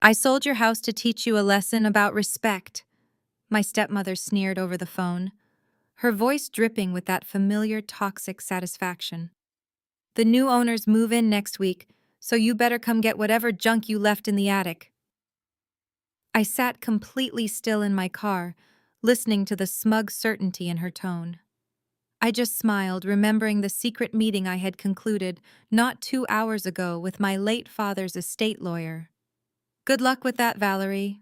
I sold your house to teach you a lesson about respect, my stepmother sneered over the phone, her voice dripping with that familiar toxic satisfaction. The new owners move in next week, so you better come get whatever junk you left in the attic. I sat completely still in my car, listening to the smug certainty in her tone. I just smiled, remembering the secret meeting I had concluded not 2 hours ago with my late father's estate lawyer. Good luck with that, Valerie,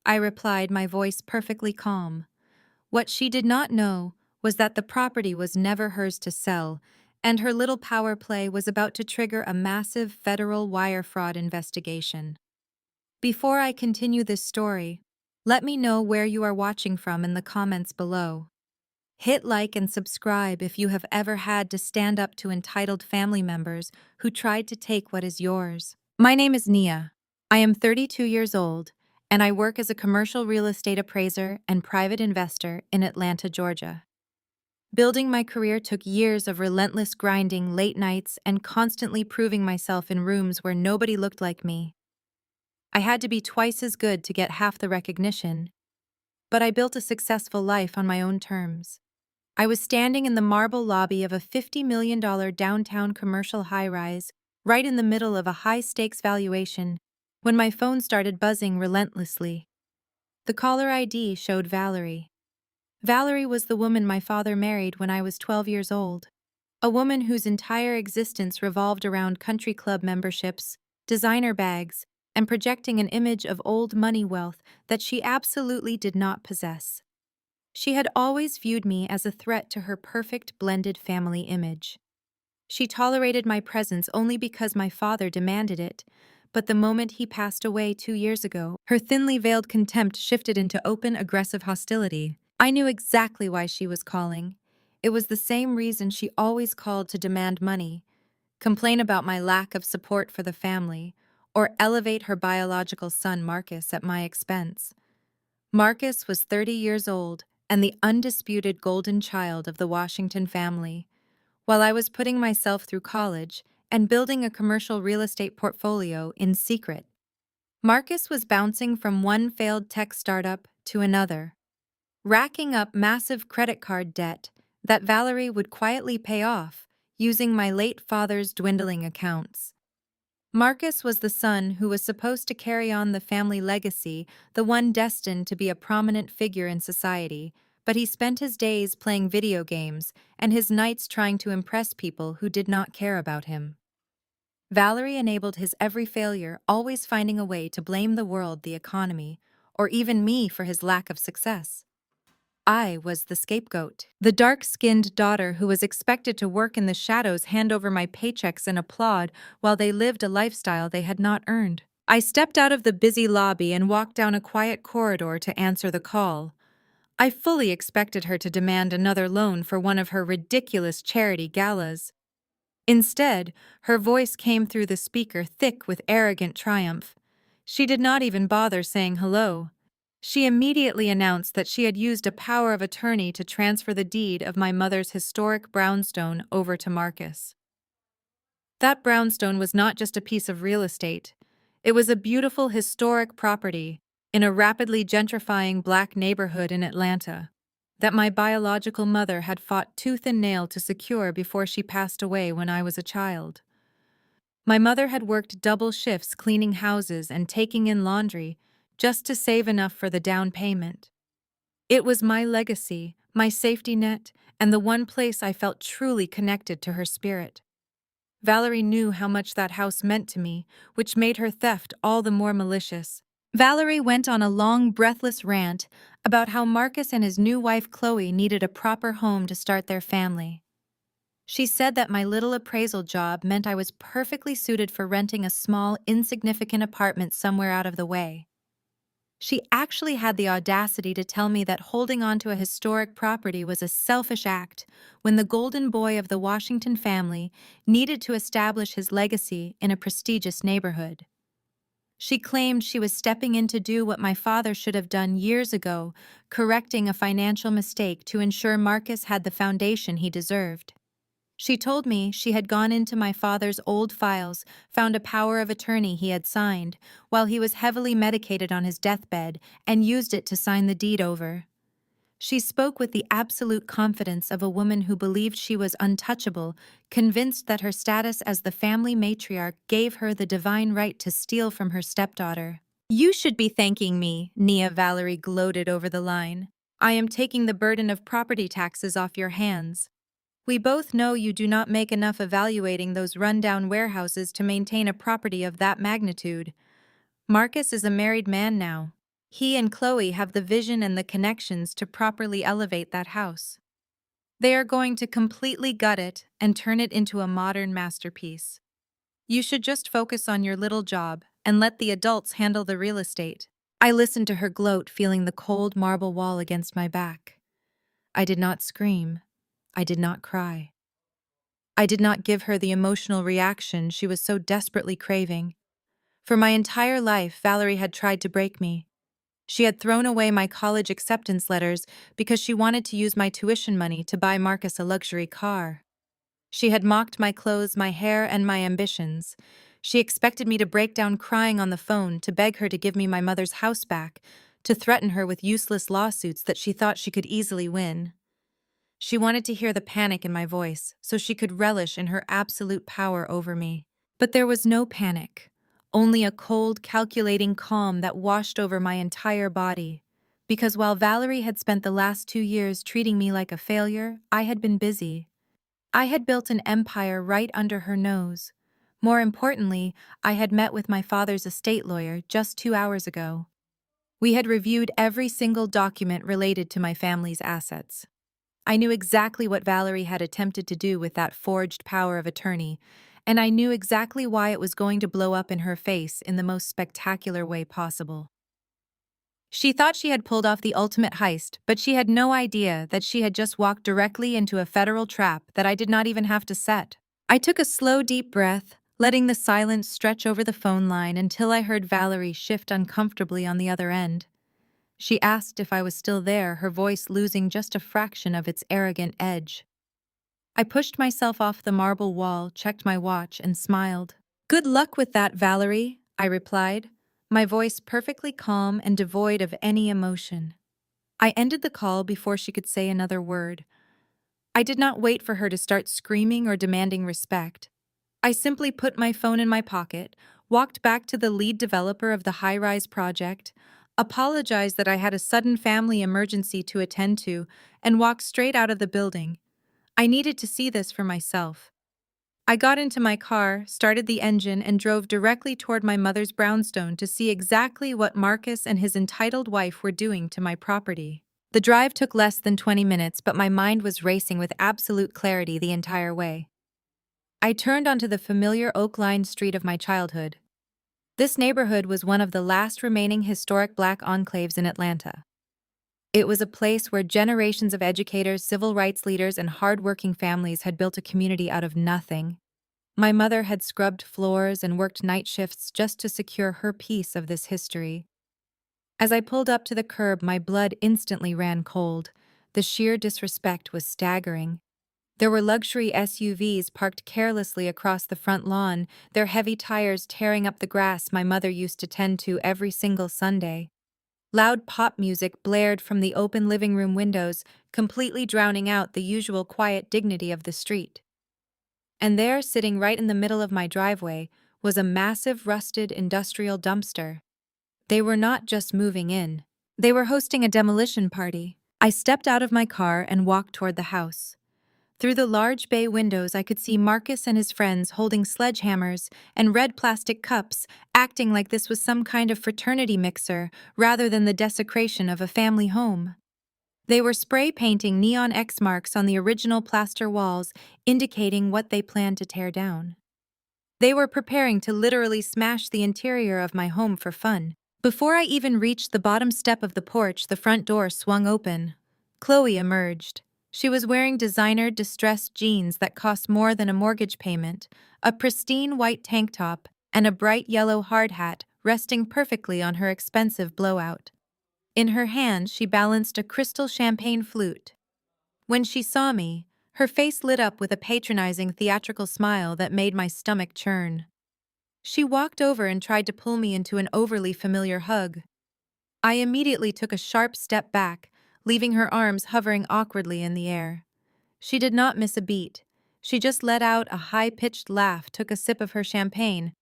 I replied, my voice perfectly calm. What she did not know was that the property was never hers to sell, and her little power play was about to trigger a massive federal wire fraud investigation. Before I continue this story, let me know where you are watching from in the comments below. Hit like and subscribe if you have ever had to stand up to entitled family members who tried to take what is yours. My name is Nia. I am 32 years old, and I work as a commercial real estate appraiser and private investor in Atlanta, Georgia. Building my career took years of relentless grinding, late nights, and constantly proving myself in rooms where nobody looked like me. I had to be twice as good to get half the recognition, but I built a successful life on my own terms. I was standing in the marble lobby of a $50 million downtown commercial high-rise, right in the middle of a high-stakes valuation, when my phone started buzzing relentlessly. The caller ID showed Valerie. Valerie was the woman my father married when I was 12 years old, a woman whose entire existence revolved around country club memberships, designer bags, and projecting an image of old money wealth that she absolutely did not possess. She had always viewed me as a threat to her perfect blended family image. She tolerated my presence only because my father demanded it, but the moment he passed away 2 years ago, her thinly veiled contempt shifted into open, aggressive hostility. I knew exactly why she was calling. It was the same reason she always called to demand money, complain about my lack of support for the family, or elevate her biological son Marcus at my expense. Marcus was 30 years old and the undisputed golden child of the Washington family. While I was putting myself through college and building a commercial real estate portfolio in secret, Marcus was bouncing from one failed tech startup to another, racking up massive credit card debt that Valerie would quietly pay off using my late father's dwindling accounts. Marcus was the son who was supposed to carry on the family legacy, the one destined to be a prominent figure in society, but he spent his days playing video games and his nights trying to impress people who did not care about him. Valerie enabled his every failure, always finding a way to blame the world, the economy, or even me for his lack of success. I was the scapegoat, the dark-skinned daughter who was expected to work in the shadows, hand over my paychecks and applaud while they lived a lifestyle they had not earned. I stepped out of the busy lobby and walked down a quiet corridor to answer the call. I fully expected her to demand another loan for one of her ridiculous charity galas. Instead, her voice came through the speaker thick with arrogant triumph. She did not even bother saying hello. She immediately announced that she had used a power of attorney to transfer the deed of my mother's historic brownstone over to Marcus. That brownstone was not just a piece of real estate. It was a beautiful historic property in a rapidly gentrifying black neighborhood in Atlanta that my biological mother had fought tooth and nail to secure before she passed away when I was a child. My mother had worked double shifts cleaning houses and taking in laundry just to save enough for the down payment. It was my legacy, my safety net, and the one place I felt truly connected to her spirit. Valerie knew how much that house meant to me, which made her theft all the more malicious. Valerie went on a long, breathless rant about how Marcus and his new wife Chloe needed a proper home to start their family. She said that my little appraisal job meant I was perfectly suited for renting a small, insignificant apartment somewhere out of the way. She actually had the audacity to tell me that holding on to a historic property was a selfish act when the golden boy of the Washington family needed to establish his legacy in a prestigious neighborhood. She claimed she was stepping in to do what my father should have done years ago, correcting a financial mistake to ensure Marcus had the foundation he deserved. She told me she had gone into my father's old files, found a power of attorney he had signed while he was heavily medicated on his deathbed, and used it to sign the deed over. She spoke with the absolute confidence of a woman who believed she was untouchable, convinced that her status as the family matriarch gave her the divine right to steal from her stepdaughter. "You should be thanking me," Nia Valerie gloated over the line. "I am taking the burden of property taxes off your hands. We both know you do not make enough evaluating those rundown warehouses to maintain a property of that magnitude. Marcus is a married man now. He and Chloe have the vision and the connections to properly elevate that house. They are going to completely gut it and turn it into a modern masterpiece. You should just focus on your little job and let the adults handle the real estate." I listened to her gloat, feeling the cold marble wall against my back. I did not scream. I did not cry. I did not give her the emotional reaction she was so desperately craving. For my entire life, Valerie had tried to break me. She had thrown away my college acceptance letters because she wanted to use my tuition money to buy Marcus a luxury car. She had mocked my clothes, my hair, and my ambitions. She expected me to break down crying on the phone, to beg her to give me my mother's house back, to threaten her with useless lawsuits that she thought she could easily win. She wanted to hear the panic in my voice so she could relish in her absolute power over me. But there was no panic, only a cold, calculating calm that washed over my entire body. Because while Valerie had spent the last 2 years treating me like a failure, I had been busy. I had built an empire right under her nose. More importantly, I had met with my father's estate lawyer just 2 hours ago. We had reviewed every single document related to my family's assets. I knew exactly what Valerie had attempted to do with that forged power of attorney, and I knew exactly why it was going to blow up in her face in the most spectacular way possible. She thought she had pulled off the ultimate heist, but she had no idea that she had just walked directly into a federal trap that I did not even have to set. I took a slow, deep breath, letting the silence stretch over the phone line until I heard Valerie shift uncomfortably on the other end. She asked if I was still there, her voice losing just a fraction of its arrogant edge. I pushed myself off the marble wall, checked my watch, and smiled. "Good luck with that, Valerie," I replied, my voice perfectly calm and devoid of any emotion. I ended the call before she could say another word. I did not wait for her to start screaming or demanding respect. I simply put my phone in my pocket, walked back to the lead developer of the high-rise project, apologized that I had a sudden family emergency to attend to, and walked straight out of the building. I needed to see this for myself. I got into my car, started the engine, and drove directly toward my mother's brownstone to see exactly what Marcus and his entitled wife were doing to my property. The drive took less than 20 minutes, but my mind was racing with absolute clarity the entire way. I turned onto the familiar oak-lined street of my childhood. This neighborhood was one of the last remaining historic Black enclaves in Atlanta. It was a place where generations of educators, civil rights leaders, and hard-working families had built a community out of nothing. My mother had scrubbed floors and worked night shifts just to secure her piece of this history. As I pulled up to the curb, my blood instantly ran cold. The sheer disrespect was staggering. There were luxury SUVs parked carelessly across the front lawn, their heavy tires tearing up the grass my mother used to tend to every single Sunday. Loud pop music blared from the open living room windows, completely drowning out the usual quiet dignity of the street. And there, sitting right in the middle of my driveway, was a massive rusted industrial dumpster. They were not just moving in. They were hosting a demolition party. I stepped out of my car and walked toward the house. Through the large bay windows, I could see Marcus and his friends holding sledgehammers and red plastic cups, acting like this was some kind of fraternity mixer rather than the desecration of a family home. They were spray painting neon X marks on the original plaster walls, indicating what they planned to tear down. They were preparing to literally smash the interior of my home for fun. Before I even reached the bottom step of the porch, the front door swung open. Chloe emerged. She was wearing designer distressed jeans that cost more than a mortgage payment, a pristine white tank top, and a bright yellow hard hat resting perfectly on her expensive blowout. In her hand, she balanced a crystal champagne flute. When she saw me, Her face lit up with a patronizing theatrical smile that made my stomach churn. She walked over and tried to pull me into an overly familiar hug. I immediately took a sharp step back, leaving her arms hovering awkwardly in the air. She did not miss a beat. She just let out a high-pitched laugh, took a sip of her champagne,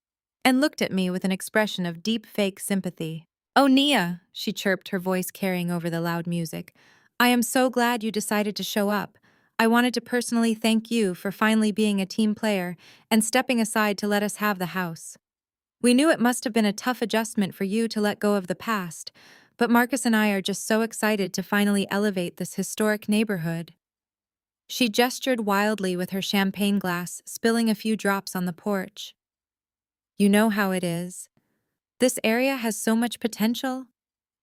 and looked at me with an expression of deep fake sympathy. "Oh, Nia," she chirped, her voice carrying over the loud music. "I am so glad you decided to show up. I wanted to personally thank you for finally being a team player and stepping aside to let us have the house. We knew it must have been a tough adjustment for you to let go of the past, but Marcus and I are just so excited to finally elevate this historic neighborhood." She gestured wildly with her champagne glass, spilling a few drops on the porch. "You know how it is. This area has so much potential,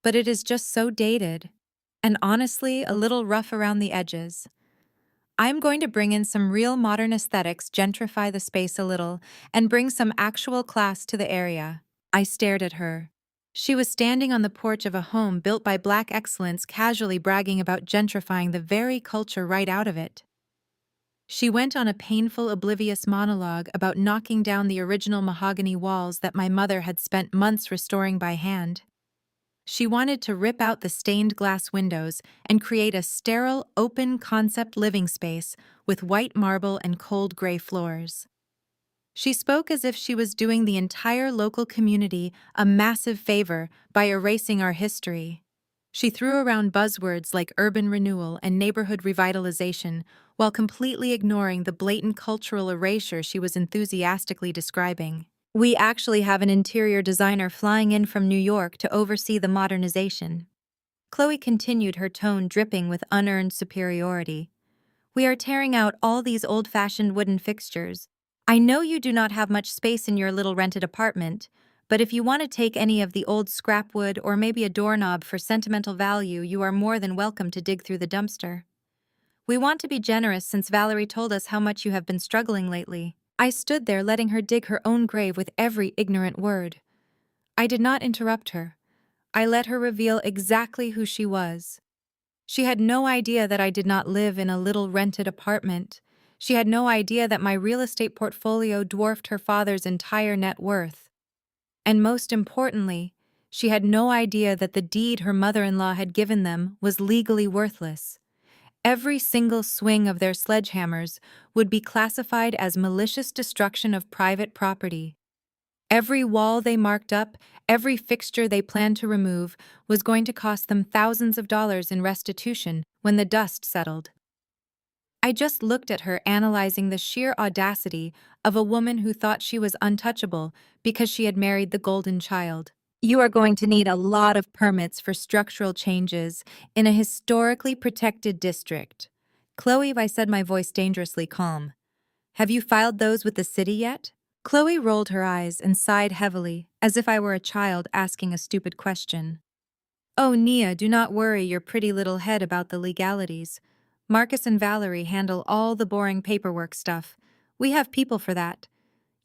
but it is just so dated, and honestly, a little rough around the edges. I'm going to bring in some real modern aesthetics, gentrify the space a little, and bring some actual class to the area." I stared at her. She was standing on the porch of a home built by Black excellence, casually bragging about gentrifying the very culture right out of it. She went on a painful, oblivious monologue about knocking down the original mahogany walls that my mother had spent months restoring by hand. She wanted to rip out the stained glass windows and create a sterile, open-concept living space with white marble and cold gray floors. She spoke as if she was doing the entire local community a massive favor by erasing our history. She threw around buzzwords like urban renewal and neighborhood revitalization while completely ignoring the blatant cultural erasure she was enthusiastically describing. "We actually have an interior designer flying in from New York to oversee the modernization." Chloe continued, her tone dripping with unearned superiority. "We are tearing out all these old-fashioned wooden fixtures. I know you do not have much space in your little rented apartment, but if you want to take any of the old scrap wood or maybe a doorknob for sentimental value, you are more than welcome to dig through the dumpster. We want to be generous since Valerie told us how much you have been struggling lately." I stood there letting her dig her own grave with every ignorant word. I did not interrupt her. I let her reveal exactly who she was. She had no idea that I did not live in a little rented apartment. She had no idea that my real estate portfolio dwarfed her father's entire net worth. And most importantly, she had no idea that the deed her mother-in-law had given them was legally worthless. Every single swing of their sledgehammers would be classified as malicious destruction of private property. Every wall they marked up, every fixture they planned to remove, was going to cost them thousands of dollars in restitution when the dust settled. I just looked at her, analyzing the sheer audacity of a woman who thought she was untouchable because she had married the golden child. "You are going to need a lot of permits for structural changes in a historically protected district." "Chloe," I said, my voice dangerously calm. "Have you filed those with the city yet?" Chloe rolled her eyes and sighed heavily, as if I were a child asking a stupid question. "Oh, Nia, do not worry your pretty little head about the legalities. Marcus and Valerie handle all the boring paperwork stuff. We have people for that.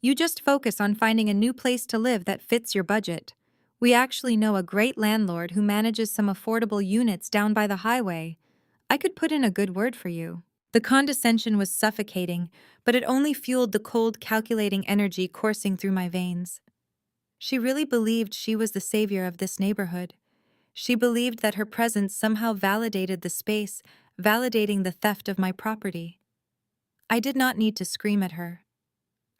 You just focus on finding a new place to live that fits your budget. We actually know a great landlord who manages some affordable units down by the highway. I could put in a good word for you." The condescension was suffocating, but it only fueled the cold, calculating energy coursing through my veins. She really believed she was the savior of this neighborhood. She believed that her presence somehow validated the space, validating the theft of my property. I did not need to scream at her.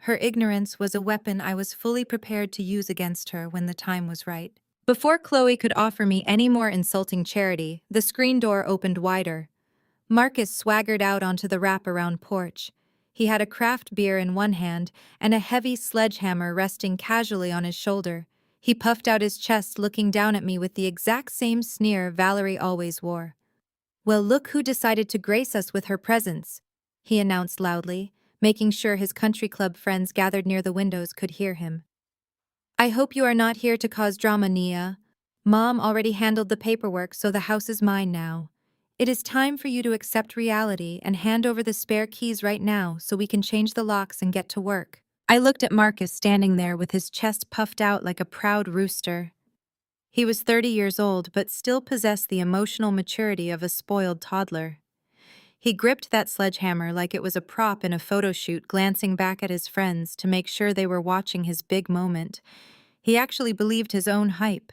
Her ignorance was a weapon I was fully prepared to use against her when the time was right. Before Chloe could offer me any more insulting charity, the screen door opened wider. Marcus swaggered out onto the wraparound porch. He had a craft beer in one hand and a heavy sledgehammer resting casually on his shoulder. He puffed out his chest, looking down at me with the exact same sneer Valerie always wore. "Well, look who decided to grace us with her presence," he announced loudly, making sure his country club friends gathered near the windows could hear him. "I hope you are not here to cause drama, Nia. Mom already handled the paperwork, so the house is mine now. It is time for you to accept reality and hand over the spare keys right now so we can change the locks and get to work." I looked at Marcus standing there with his chest puffed out like a proud rooster. He was 30 years old but still possessed the emotional maturity of a spoiled toddler. He gripped that sledgehammer like it was a prop in a photo shoot, glancing back at his friends to make sure they were watching his big moment. He actually believed his own hype.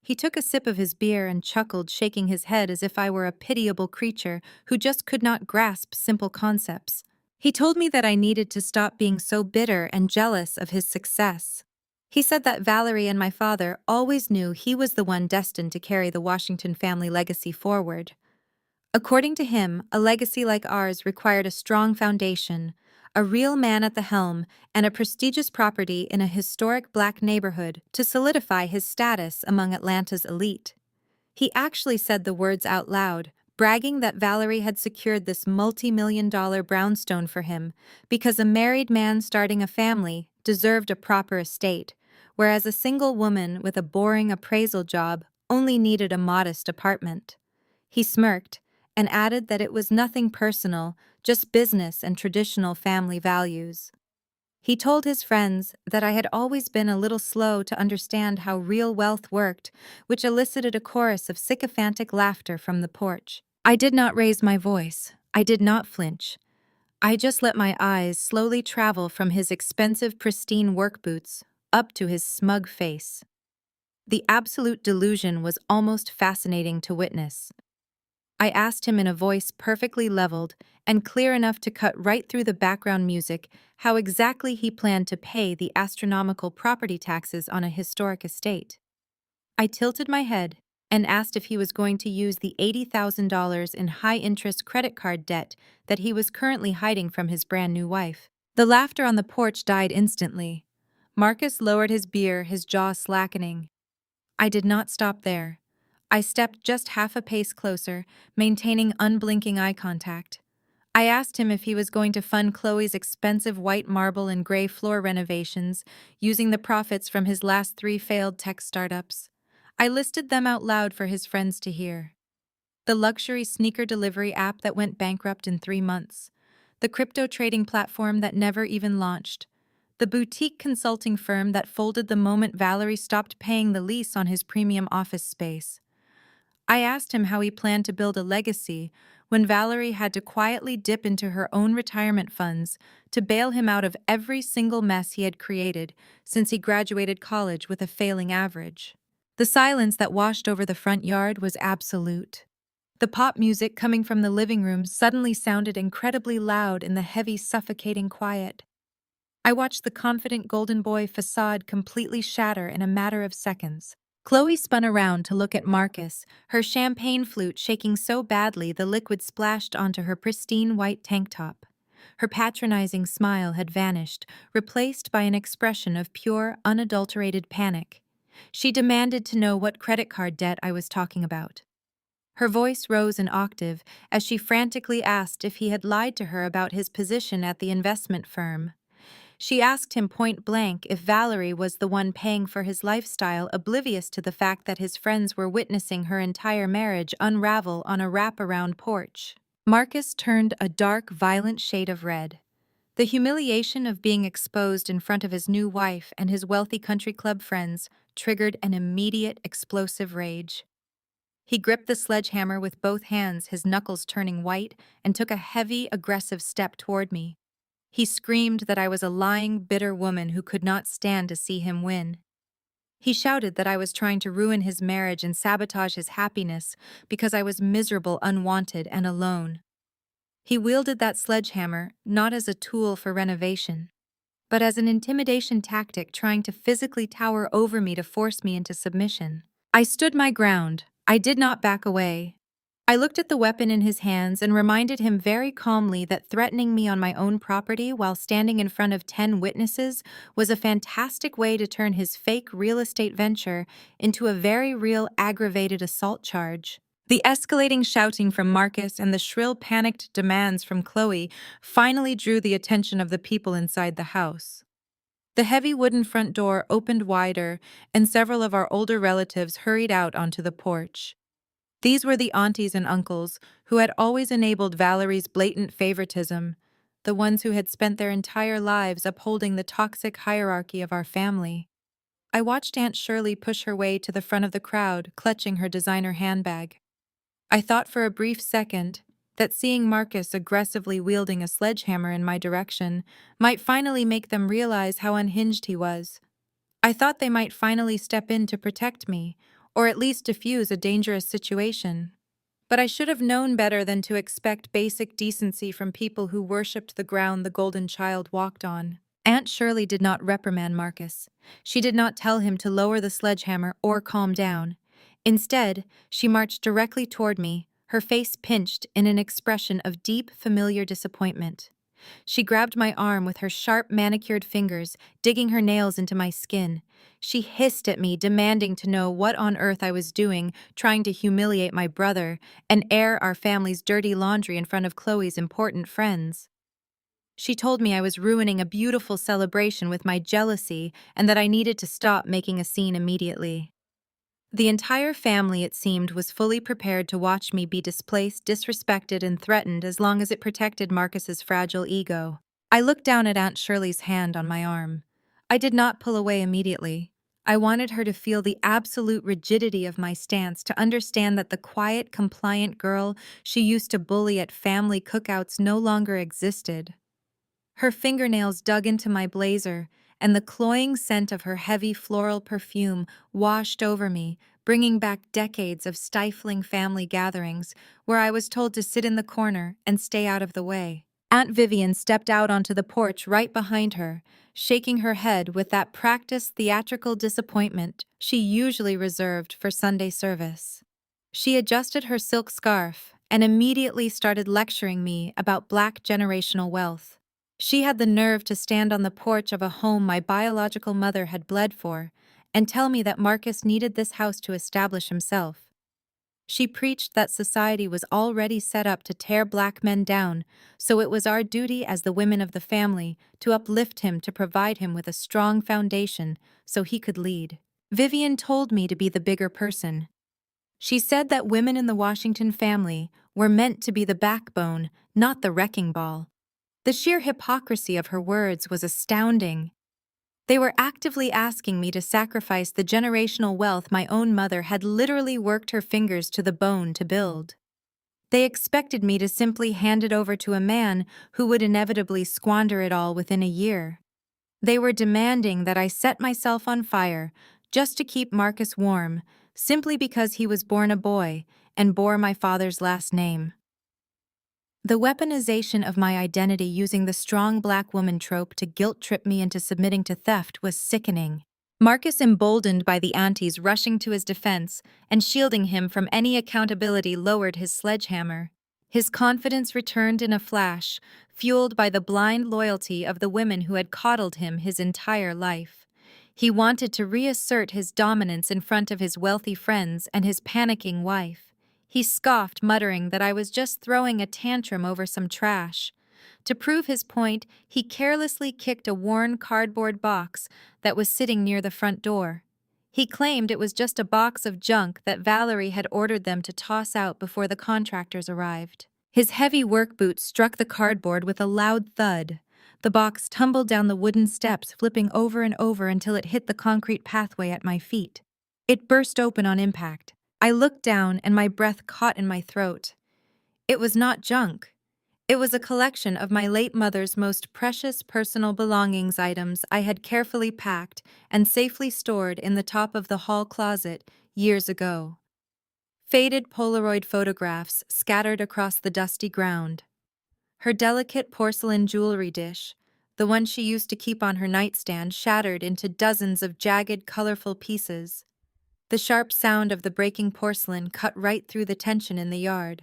He took a sip of his beer and chuckled, shaking his head as if I were a pitiable creature who just could not grasp simple concepts. He told me that I needed to stop being so bitter and jealous of his success. He said that Valerie and my father always knew he was the one destined to carry the Washington family legacy forward. According to him, a legacy like ours required a strong foundation, a real man at the helm, and a prestigious property in a historic black neighborhood to solidify his status among Atlanta's elite. He actually said the words out loud, bragging that Valerie had secured this multi-million-dollar brownstone for him because a married man starting a family deserved a proper estate, whereas a single woman with a boring appraisal job only needed a modest apartment. He smirked and added that it was nothing personal, just business and traditional family values. He told his friends that I had always been a little slow to understand how real wealth worked, which elicited a chorus of sycophantic laughter from the porch. I did not raise my voice. I did not flinch. I just let my eyes slowly travel from his expensive, pristine work boots up to his smug face. The absolute delusion was almost fascinating to witness. I asked him in a voice perfectly leveled and clear enough to cut right through the background music how exactly he planned to pay the astronomical property taxes on a historic estate. I tilted my head and asked if he was going to use the $80,000 in high-interest credit card debt that he was currently hiding from his brand-new wife. The laughter on the porch died instantly. Marcus lowered his beer, his jaw slackening. I did not stop there. I stepped just half a pace closer, maintaining unblinking eye contact. I asked him if he was going to fund Chloe's expensive white marble and gray floor renovations using the profits from his last 3 failed tech startups. I listed them out loud for his friends to hear. The luxury sneaker delivery app that went bankrupt in 3 months. The crypto trading platform that never even launched. The boutique consulting firm that folded the moment Valerie stopped paying the lease on his premium office space. I asked him how he planned to build a legacy when Valerie had to quietly dip into her own retirement funds to bail him out of every single mess he had created since he graduated college with a failing average. The silence that washed over the front yard was absolute. The pop music coming from the living room suddenly sounded incredibly loud in the heavy, suffocating quiet. I watched the confident golden boy facade completely shatter in a matter of seconds. Chloe spun around to look at Marcus, her champagne flute shaking so badly the liquid splashed onto her pristine white tank top. Her patronizing smile had vanished, replaced by an expression of pure, unadulterated panic. She demanded to know what credit card debt I was talking about. Her voice rose an octave as she frantically asked if he had lied to her about his position at the investment firm. She asked him point blank if Valerie was the one paying for his lifestyle, oblivious to the fact that his friends were witnessing her entire marriage unravel on a wraparound porch. Marcus turned a dark, violent shade of red. The humiliation of being exposed in front of his new wife and his wealthy country club friends triggered an immediate, explosive rage. He gripped the sledgehammer with both hands, his knuckles turning white, and took a heavy, aggressive step toward me. He screamed that I was a lying, bitter woman who could not stand to see him win. He shouted that I was trying to ruin his marriage and sabotage his happiness because I was miserable, unwanted, and alone. He wielded that sledgehammer not as a tool for renovation, but as an intimidation tactic trying to physically tower over me to force me into submission. I stood my ground. I did not back away. I looked at the weapon in his hands and reminded him very calmly that threatening me on my own property while standing in front of 10 witnesses was a fantastic way to turn his fake real estate venture into a very real aggravated assault charge. The escalating shouting from Marcus and the shrill panicked demands from Chloe finally drew the attention of the people inside the house. The heavy wooden front door opened wider, and several of our older relatives hurried out onto the porch. These were the aunties and uncles who had always enabled Valerie's blatant favoritism, the ones who had spent their entire lives upholding the toxic hierarchy of our family. I watched Aunt Shirley push her way to the front of the crowd, clutching her designer handbag. I thought for a brief second that seeing Marcus aggressively wielding a sledgehammer in my direction might finally make them realize how unhinged he was. I thought they might finally step in to protect me, or at least diffuse a dangerous situation. But I should have known better than to expect basic decency from people who worshipped the ground the golden child walked on. Aunt Shirley did not reprimand Marcus. She did not tell him to lower the sledgehammer or calm down. Instead, she marched directly toward me, her face pinched in an expression of deep, familiar disappointment. She grabbed my arm with her sharp, manicured fingers, digging her nails into my skin. She hissed at me, demanding to know what on earth I was doing, trying to humiliate my brother and air our family's dirty laundry in front of Chloe's important friends. She told me I was ruining a beautiful celebration with my jealousy and that I needed to stop making a scene immediately. The entire family, it seemed, was fully prepared to watch me be displaced, disrespected, and threatened as long as it protected Marcus's fragile ego. I looked down at Aunt Shirley's hand on my arm. I did not pull away immediately. I wanted her to feel the absolute rigidity of my stance, to understand that the quiet, compliant girl she used to bully at family cookouts no longer existed. Her fingernails dug into my blazer, and the cloying scent of her heavy floral perfume washed over me, bringing back decades of stifling family gatherings where I was told to sit in the corner and stay out of the way. Aunt Vivian stepped out onto the porch right behind her, shaking her head with that practiced theatrical disappointment she usually reserved for Sunday service. She adjusted her silk scarf and immediately started lecturing me about Black generational wealth. She had the nerve to stand on the porch of a home my biological mother had bled for and tell me that Marcus needed this house to establish himself. She preached that society was already set up to tear Black men down, so it was our duty as the women of the family to uplift him, to provide him with a strong foundation so he could lead. Vivian told me to be the bigger person. She said that women in the Washington family were meant to be the backbone, not the wrecking ball. The sheer hypocrisy of her words was astounding. They were actively asking me to sacrifice the generational wealth my own mother had literally worked her fingers to the bone to build. They expected me to simply hand it over to a man who would inevitably squander it all within a year. They were demanding that I set myself on fire just to keep Marcus warm, simply because he was born a boy and bore my father's last name. The weaponization of my identity using the strong Black woman trope to guilt-trip me into submitting to theft was sickening. Marcus, emboldened by the aunties rushing to his defense and shielding him from any accountability, lowered his sledgehammer. His confidence returned in a flash, fueled by the blind loyalty of the women who had coddled him his entire life. He wanted to reassert his dominance in front of his wealthy friends and his panicking wife. He scoffed, muttering that I was just throwing a tantrum over some trash. To prove his point, he carelessly kicked a worn cardboard box that was sitting near the front door. He claimed it was just a box of junk that Valerie had ordered them to toss out before the contractors arrived. His heavy work boots struck the cardboard with a loud thud. The box tumbled down the wooden steps, flipping over and over until it hit the concrete pathway at my feet. It burst open on impact. I looked down and my breath caught in my throat. It was not junk. It was a collection of my late mother's most precious personal belongings, items I had carefully packed and safely stored in the top of the hall closet years ago. Faded Polaroid photographs scattered across the dusty ground. Her delicate porcelain jewelry dish, the one she used to keep on her nightstand, shattered into dozens of jagged, colorful pieces. The sharp sound of the breaking porcelain cut right through the tension in the yard.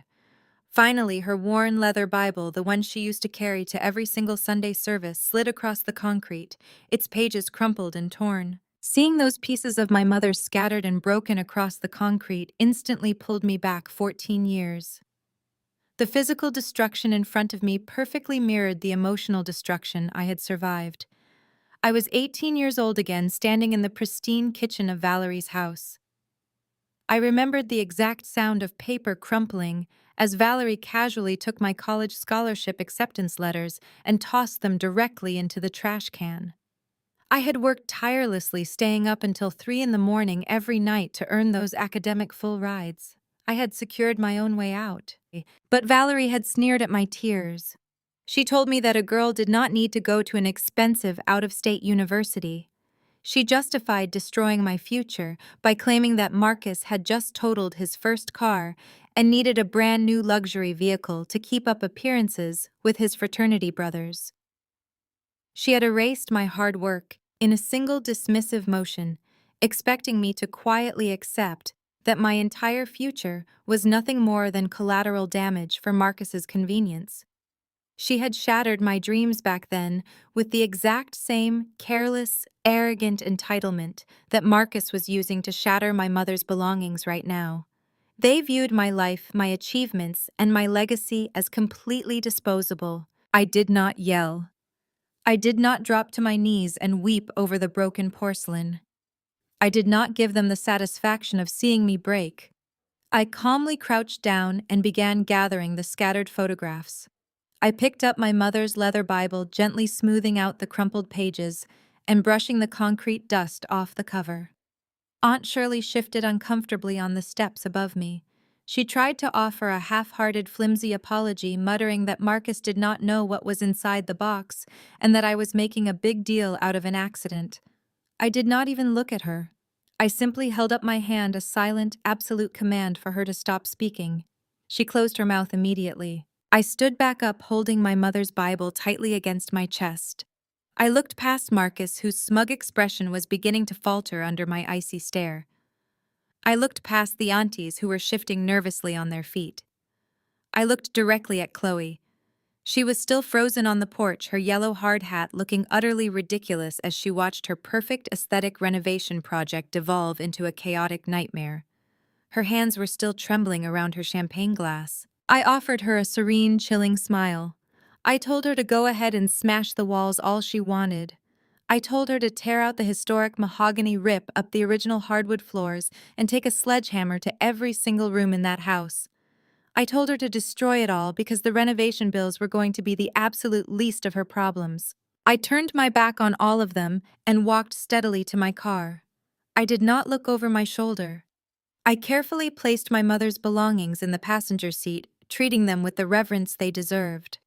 Finally, her worn leather Bible, the one she used to carry to every single Sunday service, slid across the concrete, its pages crumpled and torn. Seeing those pieces of my mother scattered and broken across the concrete instantly pulled me back 14 years. The physical destruction in front of me perfectly mirrored the emotional destruction I had survived. I was 18 years old again, standing in the pristine kitchen of Valerie's house. I remembered the exact sound of paper crumpling as Valerie casually took my college scholarship acceptance letters and tossed them directly into the trash can. I had worked tirelessly, staying up until 3 in the morning every night to earn those academic full rides. I had secured my own way out. But Valerie had sneered at my tears. She told me that a girl did not need to go to an expensive out-of-state university. She justified destroying my future by claiming that Marcus had just totaled his first car and needed a brand new luxury vehicle to keep up appearances with his fraternity brothers. She had erased my hard work in a single dismissive motion, expecting me to quietly accept that my entire future was nothing more than collateral damage for Marcus's convenience. She had shattered my dreams back then with the exact same careless, arrogant entitlement that Marcus was using to shatter my mother's belongings right now. They viewed my life, my achievements, and my legacy as completely disposable. I did not yell. I did not drop to my knees and weep over the broken porcelain. I did not give them the satisfaction of seeing me break. I calmly crouched down and began gathering the scattered photographs. I picked up my mother's leather Bible, gently smoothing out the crumpled pages and brushing the concrete dust off the cover. Aunt Shirley shifted uncomfortably on the steps above me. She tried to offer a half-hearted, flimsy apology, muttering that Marcus did not know what was inside the box and that I was making a big deal out of an accident. I did not even look at her. I simply held up my hand, a silent, absolute command for her to stop speaking. She closed her mouth immediately. I stood back up, holding my mother's Bible tightly against my chest. I looked past Marcus, whose smug expression was beginning to falter under my icy stare. I looked past the aunties, who were shifting nervously on their feet. I looked directly at Chloe. She was still frozen on the porch, her yellow hard hat looking utterly ridiculous as she watched her perfect aesthetic renovation project devolve into a chaotic nightmare. Her hands were still trembling around her champagne glass. I offered her a serene, chilling smile. I told her to go ahead and smash the walls all she wanted. I told her to tear out the historic mahogany, rip up the original hardwood floors, and take a sledgehammer to every single room in that house. I told her to destroy it all because the renovation bills were going to be the absolute least of her problems. I turned my back on all of them and walked steadily to my car. I did not look over my shoulder. I carefully placed my mother's belongings in the passenger seat, treating them with the reverence they deserved.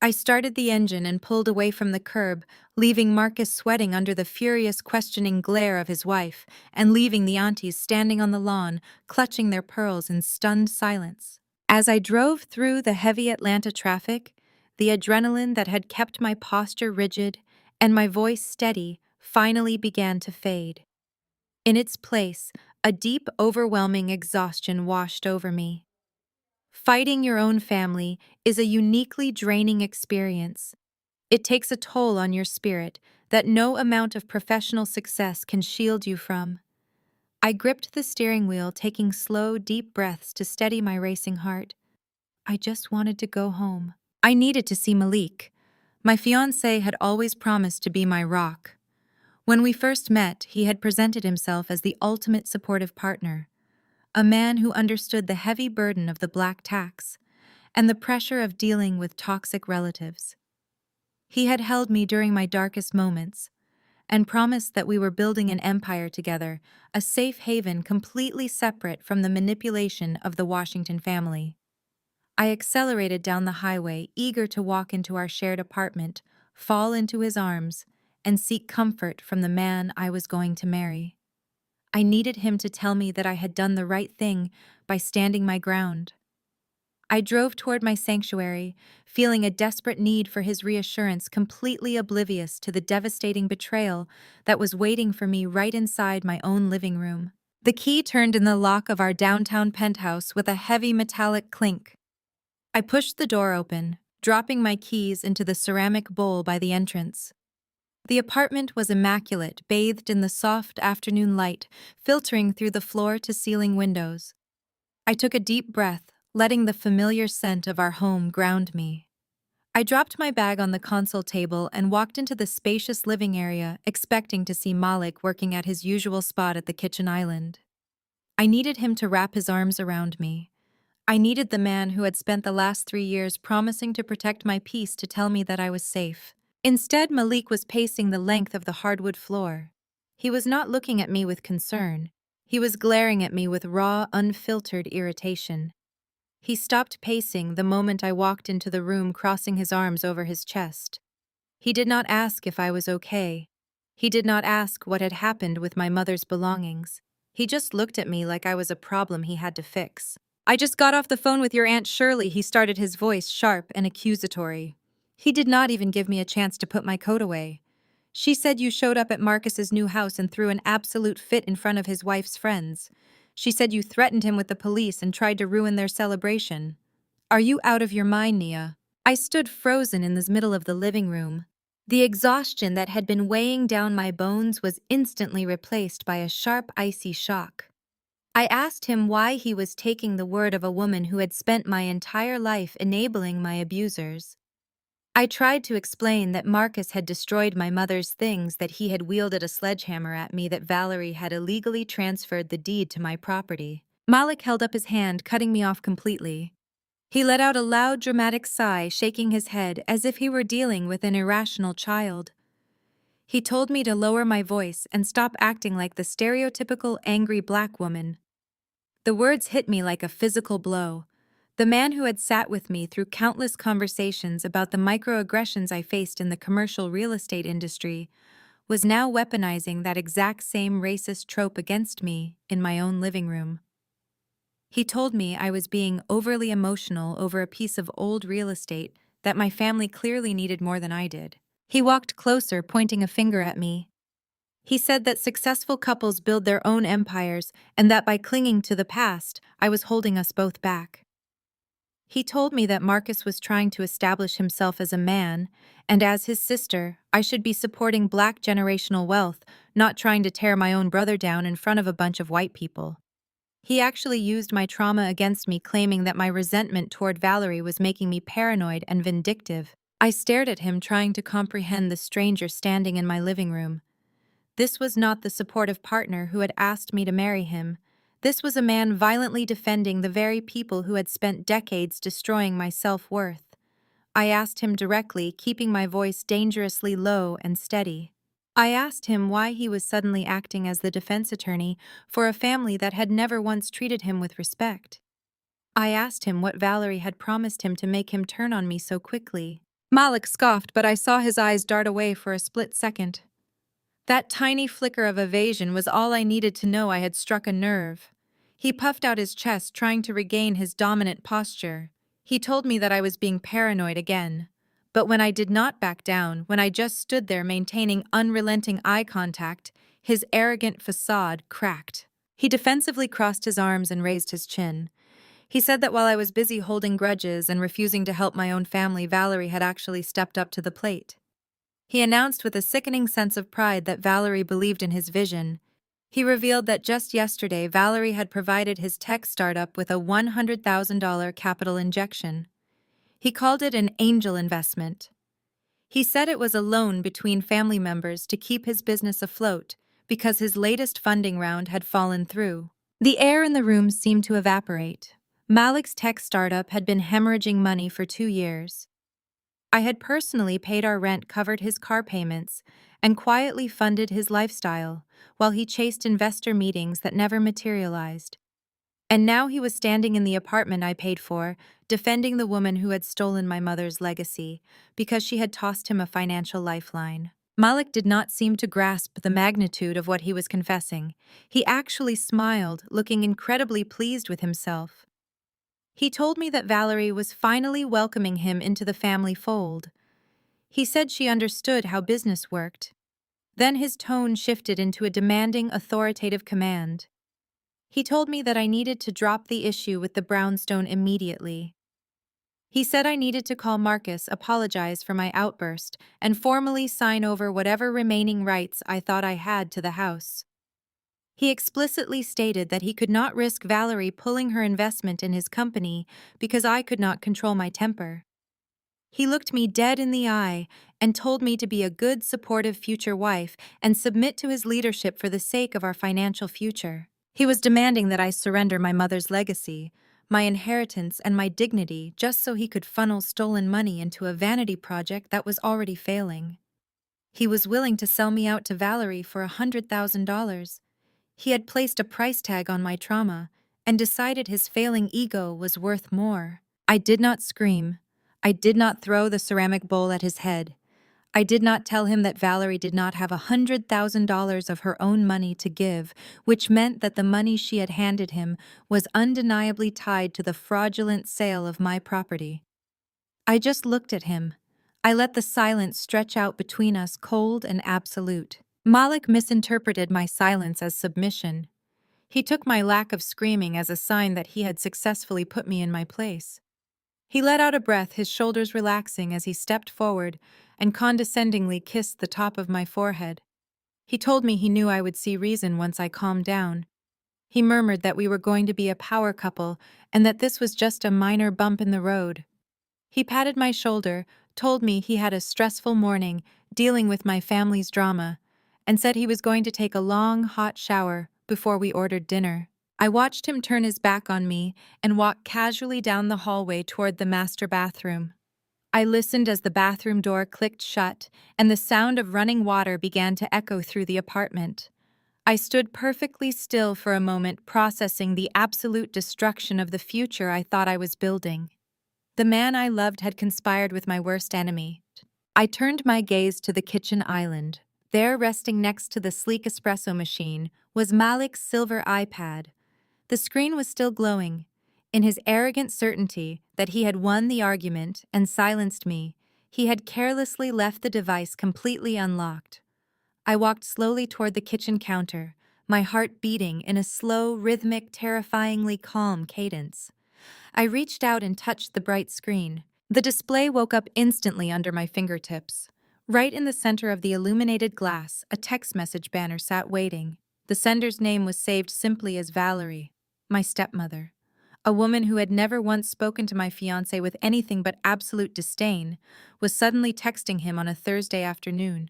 I started the engine and pulled away from the curb, leaving Marcus sweating under the furious, questioning glare of his wife, and leaving the aunties standing on the lawn, clutching their pearls in stunned silence. As I drove through the heavy Atlanta traffic, the adrenaline that had kept my posture rigid and my voice steady finally began to fade. In its place, a deep, overwhelming exhaustion washed over me. Fighting your own family is a uniquely draining experience. It takes a toll on your spirit that no amount of professional success can shield you from. I gripped the steering wheel, taking slow, deep breaths to steady my racing heart. I just wanted to go home. I needed to see Malik. My fiancé had always promised to be my rock. When we first met, he had presented himself as the ultimate supportive partner, a man who understood the heavy burden of the black tax and the pressure of dealing with toxic relatives. He had held me during my darkest moments and promised that we were building an empire together, a safe haven completely separate from the manipulation of the Washington family. I accelerated down the highway, eager to walk into our shared apartment, fall into his arms, and seek comfort from the man I was going to marry. I needed him to tell me that I had done the right thing by standing my ground. I drove toward my sanctuary, feeling a desperate need for his reassurance, completely oblivious to the devastating betrayal that was waiting for me right inside my own living room. The key turned in the lock of our downtown penthouse with a heavy metallic clink. I pushed the door open, dropping my keys into the ceramic bowl by the entrance. The apartment was immaculate, bathed in the soft afternoon light, filtering through the floor-to-ceiling windows. I took a deep breath, letting the familiar scent of our home ground me. I dropped my bag on the console table and walked into the spacious living area, expecting to see Malik working at his usual spot at the kitchen island. I needed him to wrap his arms around me. I needed the man who had spent the last 3 years promising to protect my peace to tell me that I was safe. Instead, Malik was pacing the length of the hardwood floor. He was not looking at me with concern. He was glaring at me with raw, unfiltered irritation. He stopped pacing the moment I walked into the room, crossing his arms over his chest. He did not ask if I was okay. He did not ask what had happened with my mother's belongings. He just looked at me like I was a problem he had to fix. "I just got off the phone with your Aunt Shirley," he started, his voice sharp and accusatory. He did not even give me a chance to put my coat away. "She said you showed up at Marcus's new house and threw an absolute fit in front of his wife's friends. She said you threatened him with the police and tried to ruin their celebration. Are you out of your mind, Nia?" I stood frozen in the middle of the living room. The exhaustion that had been weighing down my bones was instantly replaced by a sharp, icy shock. I asked him why he was taking the word of a woman who had spent my entire life enabling my abusers. I tried to explain that Marcus had destroyed my mother's things, that he had wielded a sledgehammer at me, that Valerie had illegally transferred the deed to my property. Malik held up his hand, cutting me off completely. He let out a loud, dramatic sigh, shaking his head as if he were dealing with an irrational child. He told me to lower my voice and stop acting like the stereotypical angry black woman. The words hit me like a physical blow. The man who had sat with me through countless conversations about the microaggressions I faced in the commercial real estate industry was now weaponizing that exact same racist trope against me in my own living room. He told me I was being overly emotional over a piece of old real estate that my family clearly needed more than I did. He walked closer, pointing a finger at me. He said that successful couples build their own empires and that by clinging to the past, I was holding us both back. He told me that Marcus was trying to establish himself as a man, and as his sister, I should be supporting black generational wealth, not trying to tear my own brother down in front of a bunch of white people. He actually used my trauma against me, claiming that my resentment toward Valerie was making me paranoid and vindictive. I stared at him, trying to comprehend the stranger standing in my living room. This was not the supportive partner who had asked me to marry him. This was a man violently defending the very people who had spent decades destroying my self-worth. I asked him directly, keeping my voice dangerously low and steady. I asked him why he was suddenly acting as the defense attorney for a family that had never once treated him with respect. I asked him what Valerie had promised him to make him turn on me so quickly. Malik scoffed, but I saw his eyes dart away for a split second. That tiny flicker of evasion was all I needed to know I had struck a nerve. He puffed out his chest, trying to regain his dominant posture. He told me that I was being paranoid again. But when I did not back down, when I just stood there maintaining unrelenting eye contact, his arrogant facade cracked. He defensively crossed his arms and raised his chin. He said that while I was busy holding grudges and refusing to help my own family, Valerie had actually stepped up to the plate. He announced with a sickening sense of pride that Valerie believed in his vision. He revealed that just yesterday, Valerie had provided his tech startup with a $100,000 capital injection. He called it an angel investment. He said it was a loan between family members to keep his business afloat because his latest funding round had fallen through. The air in the room seemed to evaporate. Malik's tech startup had been hemorrhaging money for 2 years. I had personally paid our rent, covered his car payments, and quietly funded his lifestyle, while he chased investor meetings that never materialized. And now he was standing in the apartment I paid for, defending the woman who had stolen my mother's legacy, because she had tossed him a financial lifeline. Malik did not seem to grasp the magnitude of what he was confessing. He actually smiled, looking incredibly pleased with himself. He told me that Valerie was finally welcoming him into the family fold. He said she understood how business worked. Then his tone shifted into a demanding, authoritative command. He told me that I needed to drop the issue with the brownstone immediately. He said I needed to call Marcus, apologize for my outburst, and formally sign over whatever remaining rights I thought I had to the house. He explicitly stated that he could not risk Valerie pulling her investment in his company because I could not control my temper. He looked me dead in the eye and told me to be a good, supportive future wife and submit to his leadership for the sake of our financial future. He was demanding that I surrender my mother's legacy, my inheritance, and my dignity just so he could funnel stolen money into a vanity project that was already failing. He was willing to sell me out to Valerie for $100,000. He had placed a price tag on my trauma and decided his failing ego was worth more. I did not scream. I did not throw the ceramic bowl at his head. I did not tell him that Valerie did not have $100,000 of her own money to give, which meant that the money she had handed him was undeniably tied to the fraudulent sale of my property. I just looked at him. I let the silence stretch out between us, cold and absolute. Malik misinterpreted my silence as submission. He took my lack of screaming as a sign that he had successfully put me in my place. He let out a breath, his shoulders relaxing as he stepped forward and condescendingly kissed the top of my forehead. He told me he knew I would see reason once I calmed down. He murmured that we were going to be a power couple and that this was just a minor bump in the road. He patted my shoulder, told me he had a stressful morning dealing with my family's drama, and said he was going to take a long, hot shower before we ordered dinner. I watched him turn his back on me and walk casually down the hallway toward the master bathroom. I listened as the bathroom door clicked shut and the sound of running water began to echo through the apartment. I stood perfectly still for a moment, processing the absolute destruction of the future I thought I was building. The man I loved had conspired with my worst enemy. I turned my gaze to the kitchen island. There, resting next to the sleek espresso machine, was Malik's silver iPad. The screen was still glowing. In his arrogant certainty that he had won the argument and silenced me, he had carelessly left the device completely unlocked. I walked slowly toward the kitchen counter, my heart beating in a slow, rhythmic, terrifyingly calm cadence. I reached out and touched the bright screen. The display woke up instantly under my fingertips. Right in the center of the illuminated glass, a text message banner sat waiting. The sender's name was saved simply as Valerie, my stepmother. A woman who had never once spoken to my fiancé with anything but absolute disdain was suddenly texting him on a Thursday afternoon.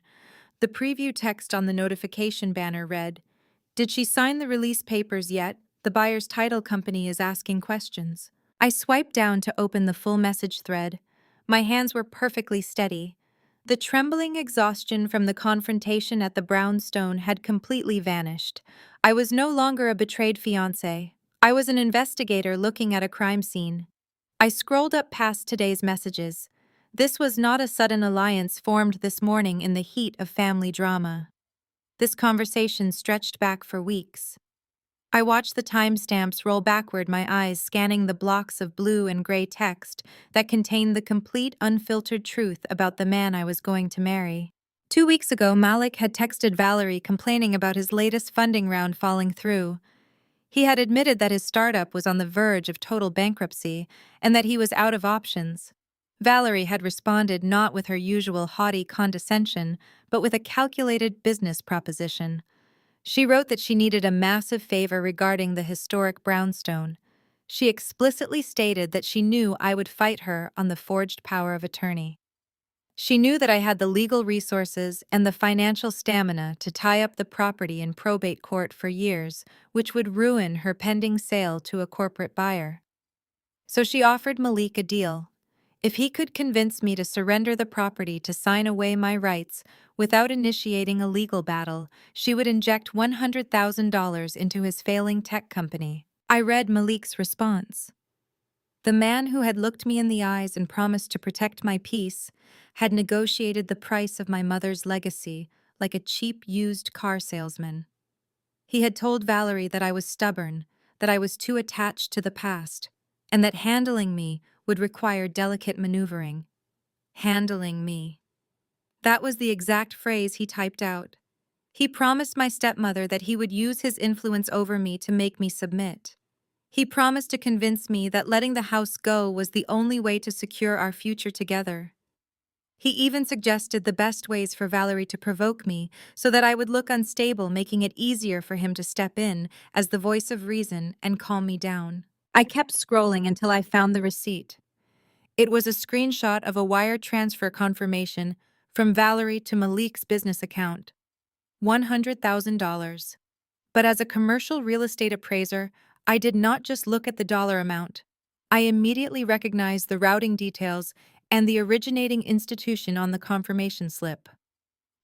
The preview text on the notification banner read, "Did she sign the release papers yet? The buyer's title company is asking questions." I swiped down to open the full message thread. My hands were perfectly steady. The trembling exhaustion from the confrontation at the brownstone had completely vanished. I was no longer a betrayed fiancé. I was an investigator looking at a crime scene. I scrolled up past today's messages. This was not a sudden alliance formed this morning in the heat of family drama. This conversation stretched back for weeks. I watched the timestamps roll backward, my eyes scanning the blocks of blue and gray text that contained the complete, unfiltered truth about the man I was going to marry. 2 weeks ago, Malik had texted Valerie complaining about his latest funding round falling through. He had admitted that his startup was on the verge of total bankruptcy and that he was out of options. Valerie had responded not with her usual haughty condescension, but with a calculated business proposition. She wrote that she needed a massive favor regarding the historic brownstone. She explicitly stated that she knew I would fight her on the forged power of attorney. She knew that I had the legal resources and the financial stamina to tie up the property in probate court for years, which would ruin her pending sale to a corporate buyer. So she offered Malik a deal. If he could convince me to surrender the property to sign away my rights without initiating a legal battle, she would inject $100,000 into his failing tech company. I read Malik's response. The man who had looked me in the eyes and promised to protect my peace had negotiated the price of my mother's legacy like a cheap used car salesman. He had told Valerie that I was stubborn, that I was too attached to the past, and that handling me would require delicate maneuvering. Handling me. That was the exact phrase he typed out. He promised my stepmother that he would use his influence over me to make me submit. He promised to convince me that letting the house go was the only way to secure our future together. He even suggested the best ways for Valerie to provoke me so that I would look unstable, making it easier for him to step in as the voice of reason and calm me down. I kept scrolling until I found the receipt. It was a screenshot of a wire transfer confirmation from Valerie to Malik's business account. $100,000. But as a commercial real estate appraiser, I did not just look at the dollar amount. I immediately recognized the routing details and the originating institution on the confirmation slip.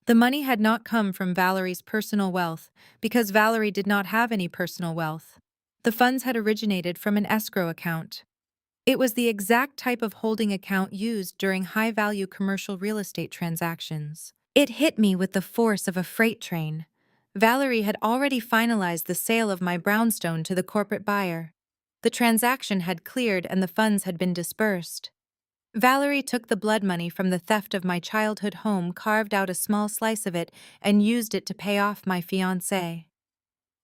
The money had not come from Valerie's personal wealth, because Valerie did not have any personal wealth. The funds had originated from an escrow account. It was the exact type of holding account used during high-value commercial real estate transactions. It hit me with the force of a freight train. Valerie had already finalized the sale of my brownstone to the corporate buyer. The transaction had cleared and the funds had been dispersed. Valerie took the blood money from the theft of my childhood home, carved out a small slice of it, and used it to pay off my fiancé.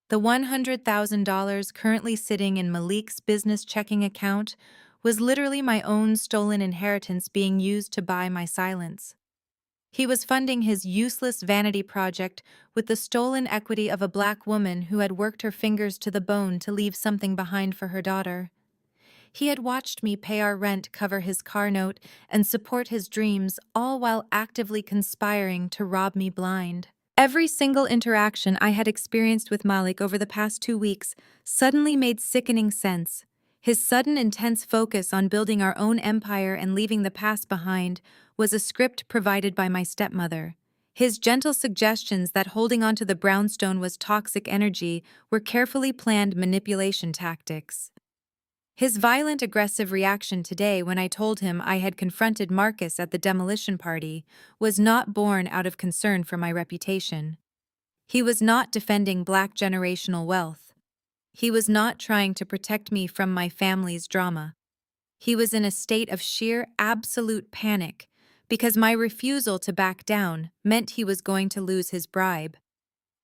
The $100,000 currently sitting in Malik's business checking account was literally my own stolen inheritance being used to buy my silence. He was funding his useless vanity project with the stolen equity of a black woman who had worked her fingers to the bone to leave something behind for her daughter. He had watched me pay our rent, cover his car note, and support his dreams, all while actively conspiring to rob me blind. Every single interaction I had experienced with Malik over the past 2 weeks suddenly made sickening sense. His sudden intense focus on building our own empire and leaving the past behind was a script provided by my stepmother. His gentle suggestions that holding onto the brownstone was toxic energy were carefully planned manipulation tactics. His violent, aggressive reaction today when I told him I had confronted Marcus at the demolition party was not born out of concern for my reputation. He was not defending Black generational wealth. He was not trying to protect me from my family's drama. He was in a state of sheer, absolute panic because my refusal to back down meant he was going to lose his bribe.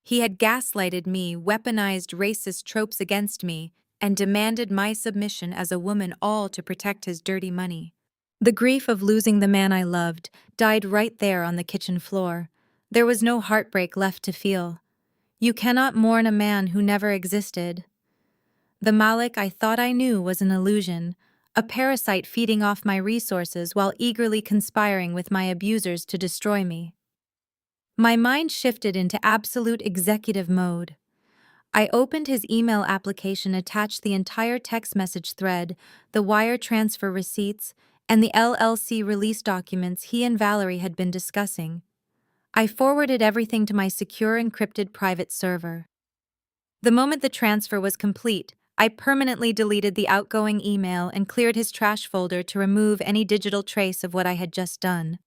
He had gaslighted me, weaponized racist tropes against me, and demanded my submission as a woman, all to protect his dirty money. The grief of losing the man I loved died right there on the kitchen floor. There was no heartbreak left to feel. You cannot mourn a man who never existed. The Malik I thought I knew was an illusion, a parasite feeding off my resources while eagerly conspiring with my abusers to destroy me. My mind shifted into absolute executive mode. I opened his email application, attached the entire text message thread, the wire transfer receipts, and the LLC release documents he and Valerie had been discussing. I forwarded everything to my secure encrypted private server. The moment the transfer was complete, I permanently deleted the outgoing email and cleared his trash folder to remove any digital trace of what I had just done.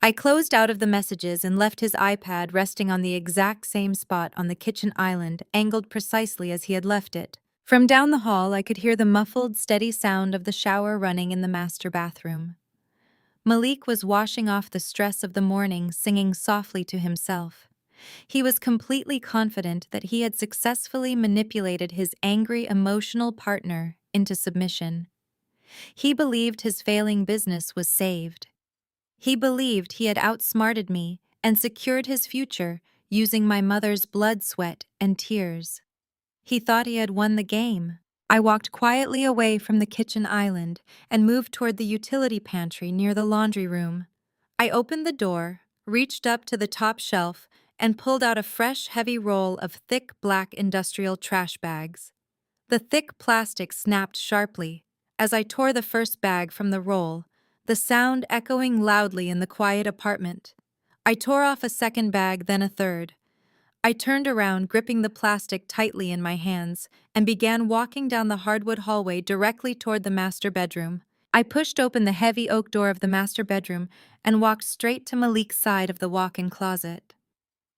I closed out of the messages and left his iPad resting on the exact same spot on the kitchen island, angled precisely as he had left it. From down the hall, I could hear the muffled, steady sound of the shower running in the master bathroom. Malik was washing off the stress of the morning, singing softly to himself. He was completely confident that he had successfully manipulated his angry, emotional partner into submission. He believed his failing business was saved. He believed he had outsmarted me and secured his future using my mother's blood, sweat, and tears. He thought he had won the game. I walked quietly away from the kitchen island and moved toward the utility pantry near the laundry room. I opened the door, reached up to the top shelf, and pulled out a fresh, heavy roll of thick black industrial trash bags. The thick plastic snapped sharply as I tore the first bag from the roll, the sound echoing loudly in the quiet apartment. I tore off a second bag, then a third. I turned around, gripping the plastic tightly in my hands, and began walking down the hardwood hallway directly toward the master bedroom. I pushed open the heavy oak door of the master bedroom and walked straight to Malik's side of the walk-in closet.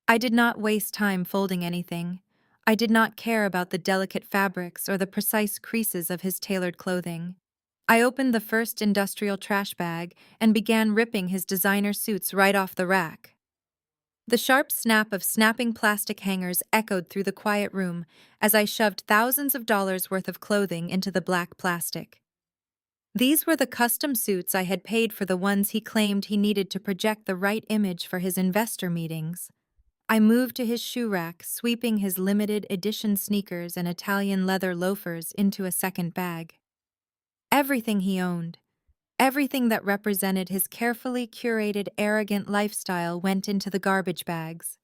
I did not waste time folding anything. I did not care about the delicate fabrics or the precise creases of his tailored clothing. I opened the first industrial trash bag and began ripping his designer suits right off the rack. The sharp snap of snapping plastic hangers echoed through the quiet room as I shoved thousands of dollars worth of clothing into the black plastic. These were the custom suits I had paid for, the ones he claimed he needed to project the right image for his investor meetings. I moved to his shoe rack, sweeping his limited edition sneakers and Italian leather loafers into a second bag. Everything he owned, everything that represented his carefully curated, arrogant lifestyle, went into the garbage bags.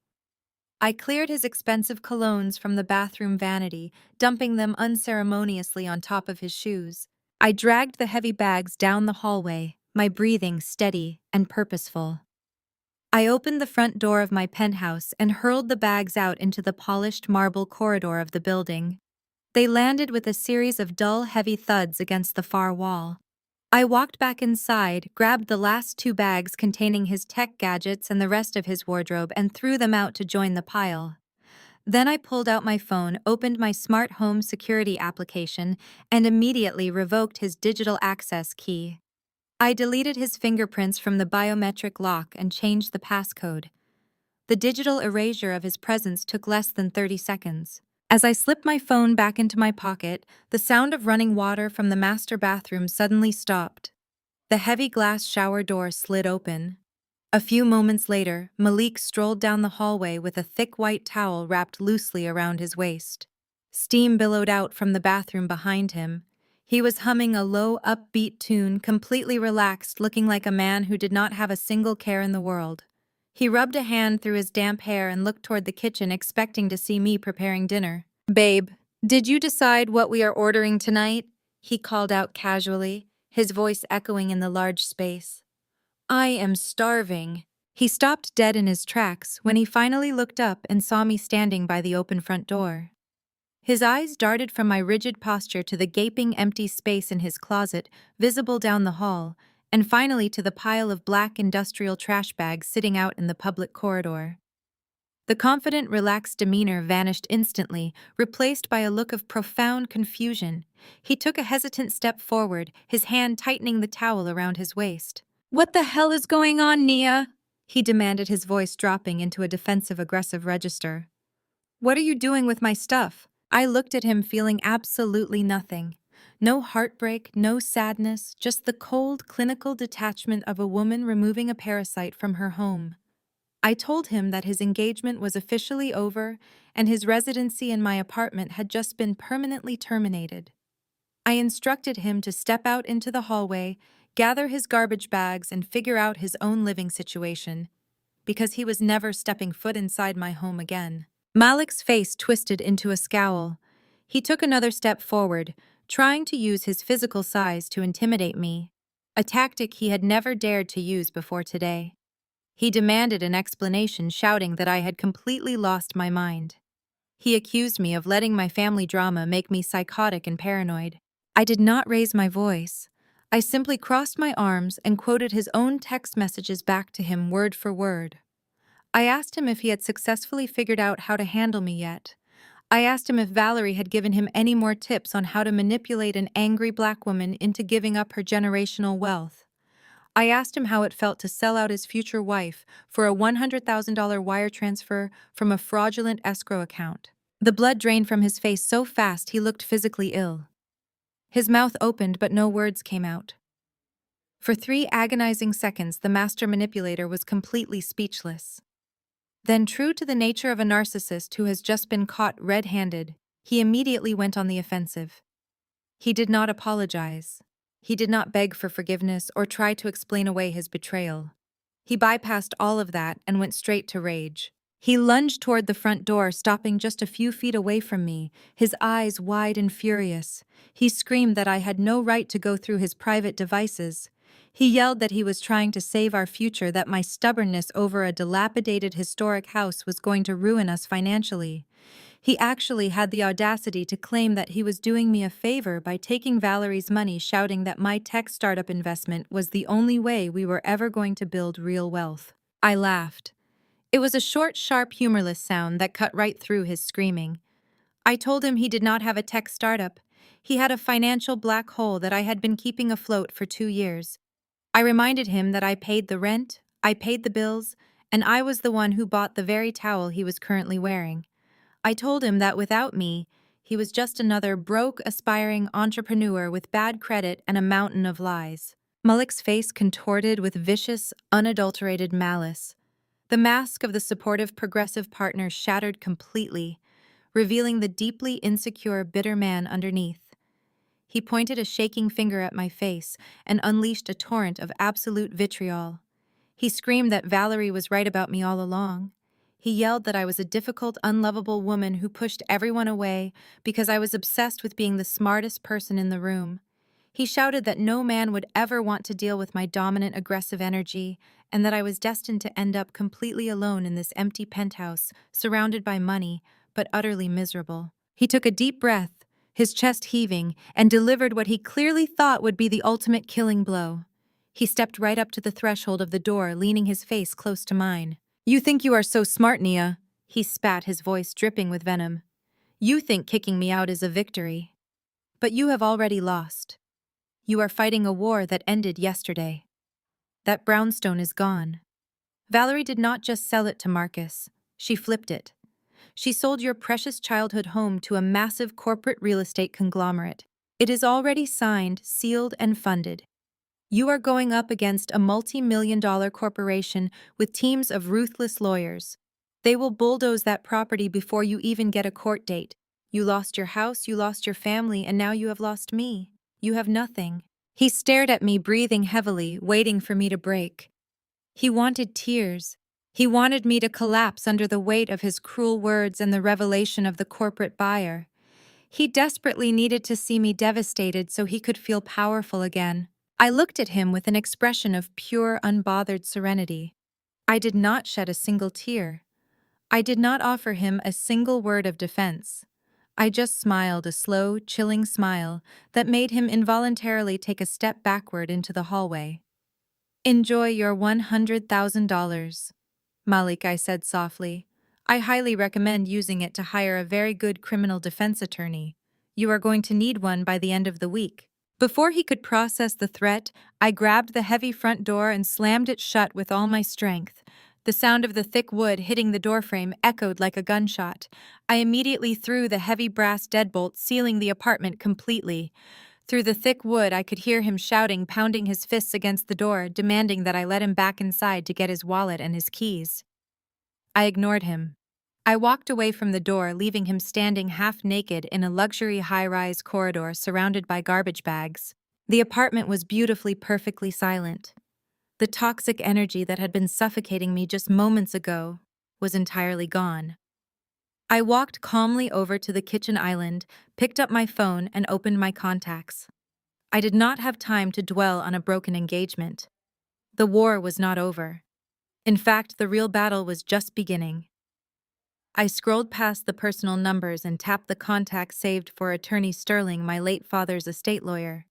I cleared his expensive colognes from the bathroom vanity, dumping them unceremoniously on top of his shoes. I dragged the heavy bags down the hallway, my breathing steady and purposeful. I opened the front door of my penthouse and hurled the bags out into the polished marble corridor of the building. They landed with a series of dull, heavy thuds against the far wall. I walked back inside, grabbed the last two bags containing his tech gadgets and the rest of his wardrobe, and threw them out to join the pile. Then I pulled out my phone, opened my smart home security application, and immediately revoked his digital access key. I deleted his fingerprints from the biometric lock and changed the passcode. The digital erasure of his presence took less than 30 seconds. As I slipped my phone back into my pocket, the sound of running water from the master bathroom suddenly stopped. The heavy glass shower door slid open. A few moments later, Malik strolled down the hallway with a thick white towel wrapped loosely around his waist. Steam billowed out from the bathroom behind him. He was humming a low, upbeat tune, completely relaxed, looking like a man who did not have a single care in the world. He rubbed a hand through his damp hair and looked toward the kitchen, expecting to see me preparing dinner. "Babe, did you decide what we are ordering tonight?" he called out casually, his voice echoing in the large space. "I am starving." He stopped dead in his tracks when he finally looked up and saw me standing by the open front door. His eyes darted from my rigid posture to the gaping empty space in his closet, visible down the hall, and finally to the pile of black industrial trash bags sitting out in the public corridor. The confident, relaxed demeanor vanished instantly, replaced by a look of profound confusion. He took a hesitant step forward, his hand tightening the towel around his waist. "What the hell is going on, Nia?" he demanded, his voice dropping into a defensive-aggressive register. "What are you doing with my stuff?" I looked at him, feeling absolutely nothing. No heartbreak, no sadness, just the cold, clinical detachment of a woman removing a parasite from her home. I told him that his engagement was officially over and his residency in my apartment had just been permanently terminated. I instructed him to step out into the hallway, gather his garbage bags, and figure out his own living situation, because he was never stepping foot inside my home again. Malik's face twisted into a scowl. He took another step forward, trying to use his physical size to intimidate me, a tactic he had never dared to use before today. He demanded an explanation, shouting that I had completely lost my mind. He accused me of letting my family drama make me psychotic and paranoid. I did not raise my voice. I simply crossed my arms and quoted his own text messages back to him word for word. I asked him if he had successfully figured out how to handle me yet. I asked him if Valerie had given him any more tips on how to manipulate an angry black woman into giving up her generational wealth. I asked him how it felt to sell out his future wife for a $100,000 wire transfer from a fraudulent escrow account. The blood drained from his face so fast he looked physically ill. His mouth opened, but no words came out. For 3 agonizing seconds, the master manipulator was completely speechless. Then, true to the nature of a narcissist who has just been caught red-handed, he immediately went on the offensive. He did not apologize. He did not beg for forgiveness or try to explain away his betrayal. He bypassed all of that and went straight to rage. He lunged toward the front door, stopping just a few feet away from me, his eyes wide and furious. He screamed that I had no right to go through his private devices. He yelled that he was trying to save our future, that my stubbornness over a dilapidated historic house was going to ruin us financially. He actually had the audacity to claim that he was doing me a favor by taking Valerie's money, shouting that my tech startup investment was the only way we were ever going to build real wealth. I laughed. It was a short, sharp, humorless sound that cut right through his screaming. I told him he did not have a tech startup. He had a financial black hole that I had been keeping afloat for 2 years. I reminded him that I paid the rent, I paid the bills, and I was the one who bought the very towel he was currently wearing. I told him that without me, he was just another broke, aspiring entrepreneur with bad credit and a mountain of lies. Malik's face contorted with vicious, unadulterated malice. The mask of the supportive, progressive partner shattered completely, revealing the deeply insecure, bitter man underneath. He pointed a shaking finger at my face and unleashed a torrent of absolute vitriol. He screamed that Valerie was right about me all along. He yelled that I was a difficult, unlovable woman who pushed everyone away because I was obsessed with being the smartest person in the room. He shouted that no man would ever want to deal with my dominant, aggressive energy, and that I was destined to end up completely alone in this empty penthouse, surrounded by money, but utterly miserable. He took a deep breath, his chest heaving, and delivered what he clearly thought would be the ultimate killing blow. He stepped right up to the threshold of the door, leaning his face close to mine. "You think you are so smart, Nia," he spat, his voice dripping with venom. "You think kicking me out is a victory. But you have already lost. You are fighting a war that ended yesterday. That brownstone is gone." Valerie did not just sell it to Marcus. She flipped it. She sold your precious childhood home to a massive corporate real estate conglomerate. It is already signed, sealed, and funded. You are going up against a multi-million-dollar corporation with teams of ruthless lawyers. They will bulldoze that property before you even get a court date. You lost your house, you lost your family, and now you have lost me. You have nothing. He stared at me, breathing heavily, waiting for me to break. He wanted tears. He wanted me to collapse under the weight of his cruel words and the revelation of the corporate buyer. He desperately needed to see me devastated so he could feel powerful again. I looked at him with an expression of pure, unbothered serenity. I did not shed a single tear. I did not offer him a single word of defense. I just smiled, a slow, chilling smile that made him involuntarily take a step backward into the hallway. "Enjoy your $100,000, Malik," I said softly. "I highly recommend using it to hire a very good criminal defense attorney. You are going to need one by the end of the week." Before he could process the threat, I grabbed the heavy front door and slammed it shut with all my strength. The sound of the thick wood hitting the doorframe echoed like a gunshot. I immediately threw the heavy brass deadbolt, sealing the apartment completely. Through the thick wood, I could hear him shouting, pounding his fists against the door, demanding that I let him back inside to get his wallet and his keys. I ignored him. I walked away from the door, leaving him standing half-naked in a luxury high-rise corridor surrounded by garbage bags. The apartment was beautifully, perfectly silent. The toxic energy that had been suffocating me just moments ago was entirely gone. I walked calmly over to the kitchen island, picked up my phone, and opened my contacts. I did not have time to dwell on a broken engagement. The war was not over. In fact, the real battle was just beginning. I scrolled past the personal numbers and tapped the contact saved for Attorney Sterling, my late father's estate lawyer.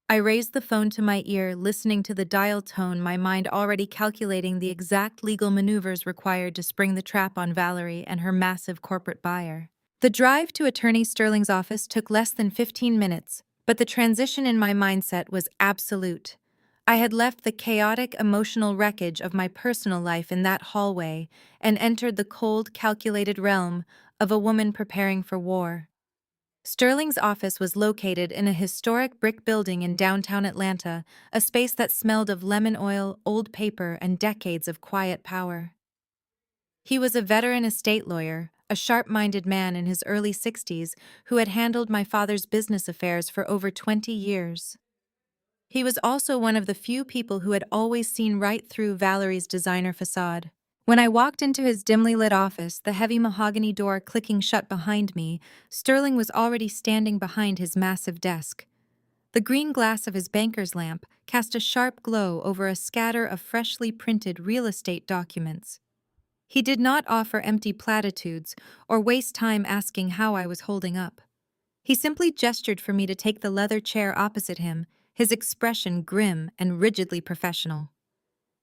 I raised the phone to my ear, listening to the dial tone, my mind already calculating the exact legal maneuvers required to spring the trap on Valerie and her massive corporate buyer. The drive to Attorney Sterling's office took less than 15 minutes, but the transition in my mindset was absolute. I had left the chaotic, emotional wreckage of my personal life in that hallway and entered the cold, calculated realm of a woman preparing for war. Sterling's office was located in a historic brick building in downtown Atlanta, a space that smelled of lemon oil, old paper, and decades of quiet power. He was a veteran estate lawyer, a sharp-minded man in his early 60s who had handled my father's business affairs for over 20 years. He was also one of the few people who had always seen right through Valerie's designer facade. When I walked into his dimly lit office, the heavy mahogany door clicking shut behind me, Sterling was already standing behind his massive desk. The green glass of his banker's lamp cast a sharp glow over a scatter of freshly printed real estate documents. He did not offer empty platitudes or waste time asking how I was holding up. He simply gestured for me to take the leather chair opposite him, his expression grim and rigidly professional.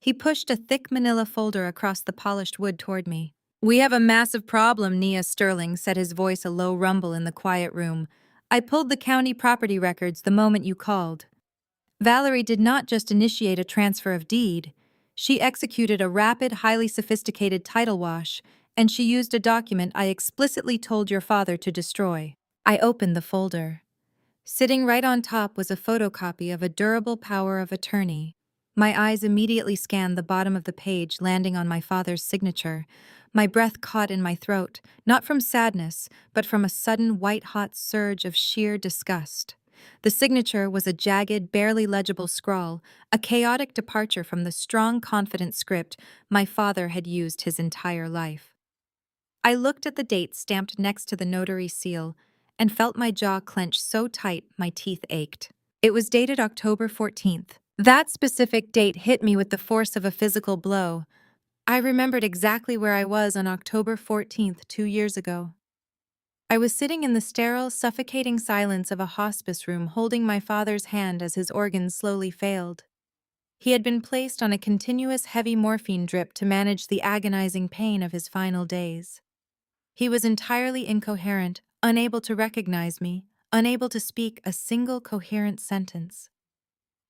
He pushed a thick manila folder across the polished wood toward me. "We have a massive problem, Nia," Sterling said, his voice a low rumble in the quiet room. "I pulled the county property records the moment you called. Valerie did not just initiate a transfer of deed. She executed a rapid, highly sophisticated title wash, and she used a document I explicitly told your father to destroy." I opened the folder. Sitting right on top was a photocopy of a durable power of attorney. My eyes immediately scanned the bottom of the page, landing on my father's signature. My breath caught in my throat, not from sadness, but from a sudden white-hot surge of sheer disgust. The signature was a jagged, barely legible scrawl, a chaotic departure from the strong, confident script my father had used his entire life. I looked at the date stamped next to the notary seal and felt my jaw clench so tight my teeth ached. It was dated October 14th. That specific date hit me with the force of a physical blow. I remembered exactly where I was on October 14th, 2 years ago. I was sitting in the sterile, suffocating silence of a hospice room holding my father's hand as his organs slowly failed. He had been placed on a continuous heavy morphine drip to manage the agonizing pain of his final days. He was entirely incoherent, unable to recognize me, unable to speak a single coherent sentence.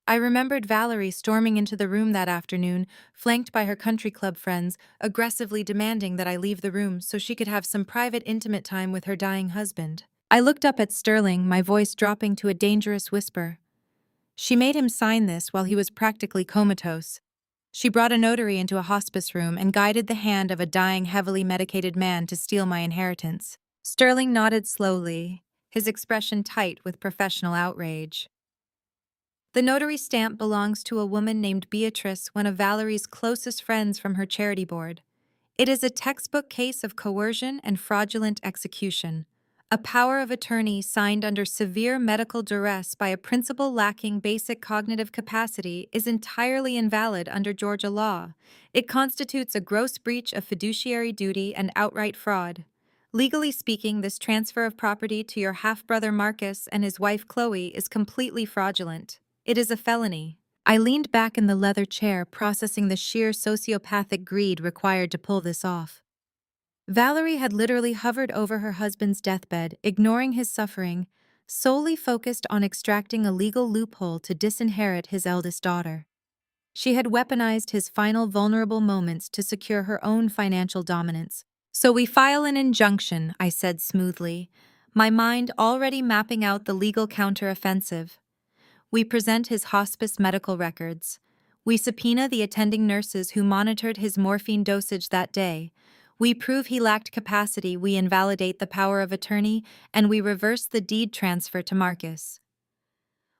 I remembered Valerie storming into the room that afternoon, flanked by her country club friends, aggressively demanding that I leave the room so she could have some private, intimate time with her dying husband. I looked up at Sterling, my voice dropping to a dangerous whisper. She made him sign this while he was practically comatose. She brought a notary into a hospice room and guided the hand of a dying, heavily medicated man to steal my inheritance. Sterling nodded slowly, his expression tight with professional outrage. The notary stamp belongs to a woman named Beatrice, one of Valerie's closest friends from her charity board. It is a textbook case of coercion and fraudulent execution. A power of attorney signed under severe medical duress by a principal lacking basic cognitive capacity is entirely invalid under Georgia law. It constitutes a gross breach of fiduciary duty and outright fraud. Legally speaking, this transfer of property to your half-brother Marcus and his wife Chloe is completely fraudulent. It is a felony. I leaned back in the leather chair, processing the sheer sociopathic greed required to pull this off. Valerie had literally hovered over her husband's deathbed, ignoring his suffering, solely focused on extracting a legal loophole to disinherit his eldest daughter. She had weaponized his final vulnerable moments to secure her own financial dominance. "So we file an injunction," I said smoothly, my mind already mapping out the legal counteroffensive. We present his hospice medical records. We subpoena the attending nurses who monitored his morphine dosage that day. We prove he lacked capacity, we invalidate the power of attorney, and we reverse the deed transfer to Marcus.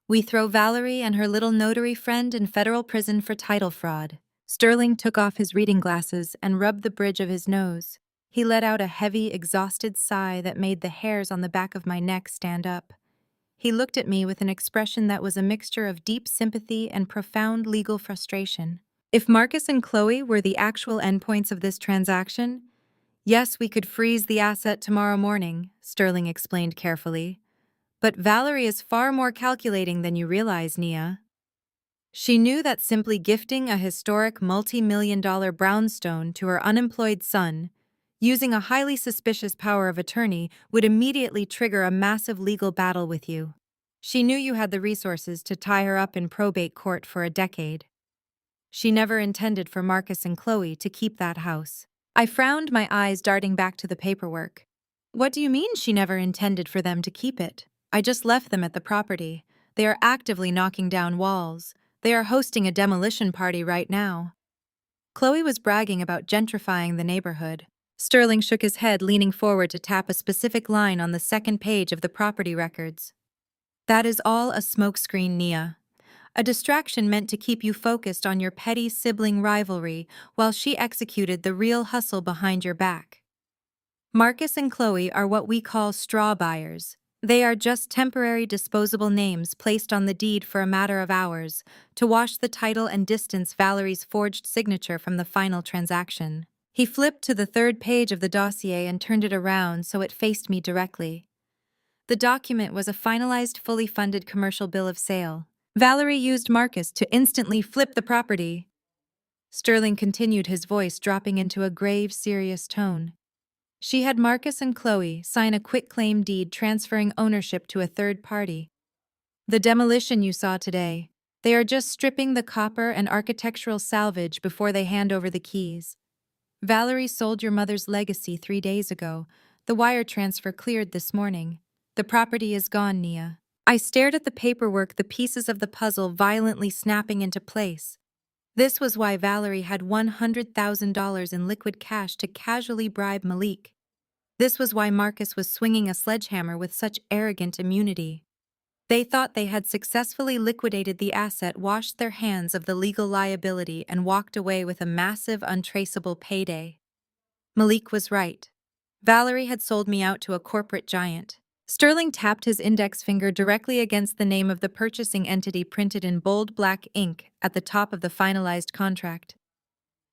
We throw Valerie and her little notary friend in federal prison for title fraud. Sterling took off his reading glasses and rubbed the bridge of his nose. He let out a heavy, exhausted sigh that made the hairs on the back of my neck stand up. He looked at me with an expression that was a mixture of deep sympathy and profound legal frustration. If Marcus and Chloe were the actual endpoints of this transaction, yes, we could freeze the asset tomorrow morning, Sterling explained carefully. But Valerie is far more calculating than you realize, Nia. She knew that simply gifting a historic multi-million-dollar brownstone to her unemployed son, using a highly suspicious power of attorney, would immediately trigger a massive legal battle with you. She knew you had the resources to tie her up in probate court for a decade. She never intended for Marcus and Chloe to keep that house. I frowned, my eyes darting back to the paperwork. What do you mean she never intended for them to keep it? I just left them at the property. They are actively knocking down walls. They are hosting a demolition party right now. Chloe was bragging about gentrifying the neighborhood. Sterling shook his head, leaning forward to tap a specific line on the second page of the property records. That is all a smokescreen, Nia. A distraction meant to keep you focused on your petty sibling rivalry while she executed the real hustle behind your back. Marcus and Chloe are what we call straw buyers. They are just temporary disposable names placed on the deed for a matter of hours to wash the title and distance Valerie's forged signature from the final transaction. He flipped to the third page of the dossier and turned it around so it faced me directly. The document was a finalized, fully funded commercial bill of sale. Valerie used Marcus to instantly flip the property. Sterling continued, his voice dropping into a grave, serious tone. She had Marcus and Chloe sign a quitclaim deed transferring ownership to a third party. The demolition you saw today, they are just stripping the copper and architectural salvage before they hand over the keys. Valerie sold your mother's legacy 3 days ago. The wire transfer cleared this morning. The property is gone, Nia. I stared at the paperwork, the pieces of the puzzle violently snapping into place. This was why Valerie had $100,000 in liquid cash to casually bribe Malik. This was why Marcus was swinging a sledgehammer with such arrogant immunity. They thought they had successfully liquidated the asset, washed their hands of the legal liability, and walked away with a massive, untraceable payday. Malik was right. Valerie had sold me out to a corporate giant. Sterling tapped his index finger directly against the name of the purchasing entity printed in bold black ink at the top of the finalized contract.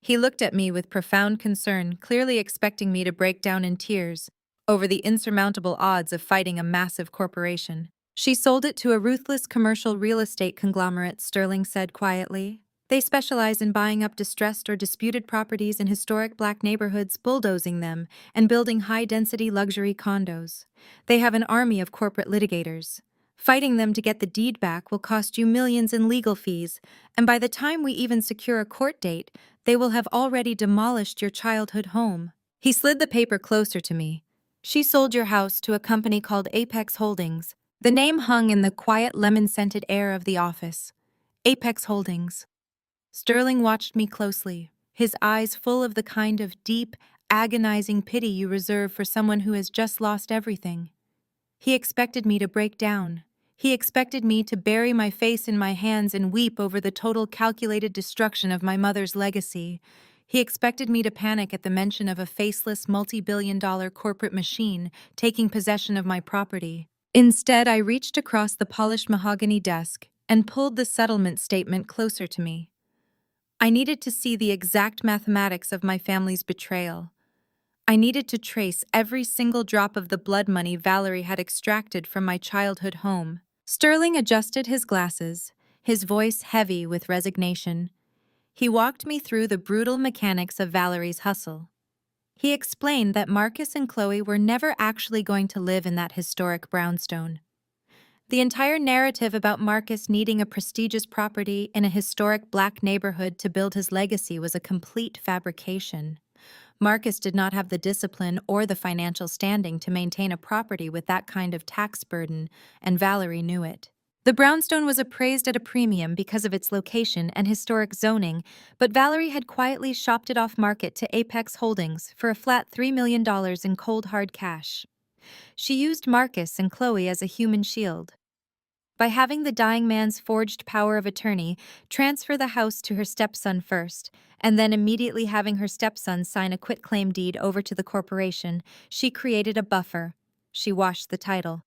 He looked at me with profound concern, clearly expecting me to break down in tears over the insurmountable odds of fighting a massive corporation. She sold it to a ruthless commercial real estate conglomerate, Sterling said quietly. They specialize in buying up distressed or disputed properties in historic black neighborhoods, bulldozing them, and building high-density luxury condos. They have an army of corporate litigators. Fighting them to get the deed back will cost you millions in legal fees, and by the time we even secure a court date, they will have already demolished your childhood home. He slid the paper closer to me. She sold your house to a company called Apex Holdings. The name hung in the quiet lemon-scented air of the office. Apex Holdings. Sterling watched me closely, his eyes full of the kind of deep, agonizing pity you reserve for someone who has just lost everything. He expected me to break down. He expected me to bury my face in my hands and weep over the total calculated destruction of my mother's legacy. He expected me to panic at the mention of a faceless multi-billion-dollar corporate machine taking possession of my property. Instead, I reached across the polished mahogany desk and pulled the settlement statement closer to me. I needed to see the exact mathematics of my family's betrayal. I needed to trace every single drop of the blood money Valerie had extracted from my childhood home. Sterling adjusted his glasses, his voice heavy with resignation. He walked me through the brutal mechanics of Valerie's hustle. He explained that Marcus and Chloe were never actually going to live in that historic brownstone. The entire narrative about Marcus needing a prestigious property in a historic black neighborhood to build his legacy was a complete fabrication. Marcus did not have the discipline or the financial standing to maintain a property with that kind of tax burden, and Valerie knew it. The brownstone was appraised at a premium because of its location and historic zoning, but Valerie had quietly shopped it off market to Apex Holdings for a flat $3 million in cold hard cash. She used Marcus and Chloe as a human shield. By having the dying man's forged power of attorney transfer the house to her stepson first, and then immediately having her stepson sign a quitclaim deed over to the corporation, she created a buffer. She washed the title.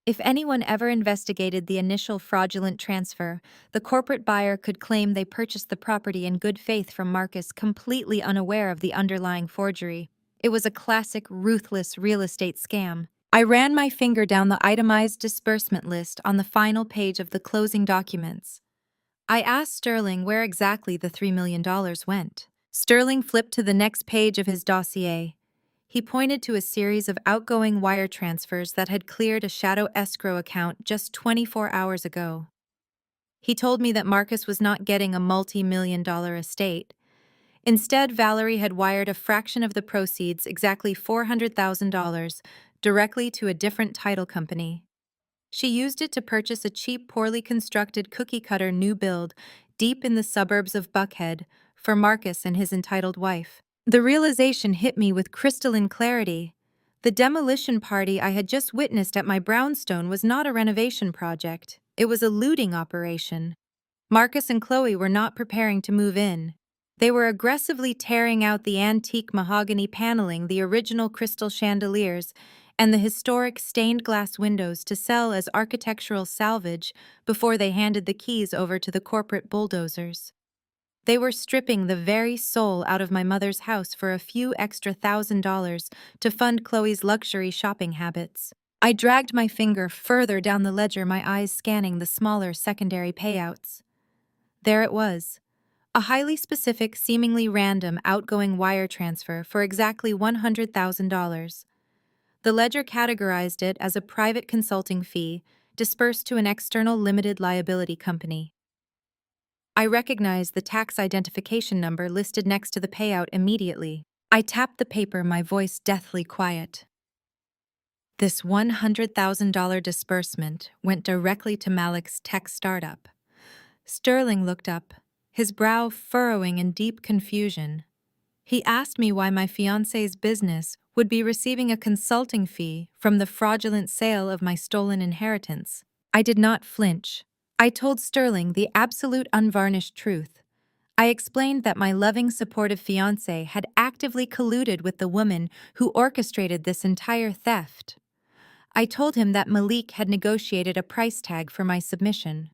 If anyone ever investigated the initial fraudulent transfer, the corporate buyer could claim they purchased the property in good faith from Marcus, completely unaware of the underlying forgery. It was a classic, ruthless real estate scam. I ran my finger down the itemized disbursement list on the final page of the closing documents. I asked Sterling where exactly the $3 million went. Sterling flipped to the next page of his dossier. He pointed to a series of outgoing wire transfers that had cleared a shadow escrow account just 24 hours ago. He told me that Marcus was not getting a multi-million-dollar estate. Instead, Valerie had wired a fraction of the proceeds, exactly $400,000, directly to a different title company. She used it to purchase a cheap, poorly constructed cookie-cutter new build deep in the suburbs of Buckhead for Marcus and his entitled wife. The realization hit me with crystalline clarity. The demolition party I had just witnessed at my brownstone was not a renovation project. It was a looting operation. Marcus and Chloe were not preparing to move in. They were aggressively tearing out the antique mahogany paneling, the original crystal chandeliers, and the historic stained glass windows to sell as architectural salvage before they handed the keys over to the corporate bulldozers. They were stripping the very soul out of my mother's house for a few extra $1,000s to fund Chloe's luxury shopping habits. I dragged my finger further down the ledger, my eyes scanning the smaller secondary payouts. There it was. A highly specific, seemingly random outgoing wire transfer for exactly $100,000. The ledger categorized it as a private consulting fee dispersed to an external limited liability company. I recognized the tax identification number listed next to the payout immediately. I tapped the paper, my voice deathly quiet. This $100,000 disbursement went directly to Malik's tech startup. Sterling looked up, his brow furrowing in deep confusion. He asked me why my fiancé's business would be receiving a consulting fee from the fraudulent sale of my stolen inheritance. I did not flinch. I told Sterling the absolute unvarnished truth. I explained that my loving, supportive fiancé had actively colluded with the woman who orchestrated this entire theft. I told him that Malik had negotiated a price tag for my submission.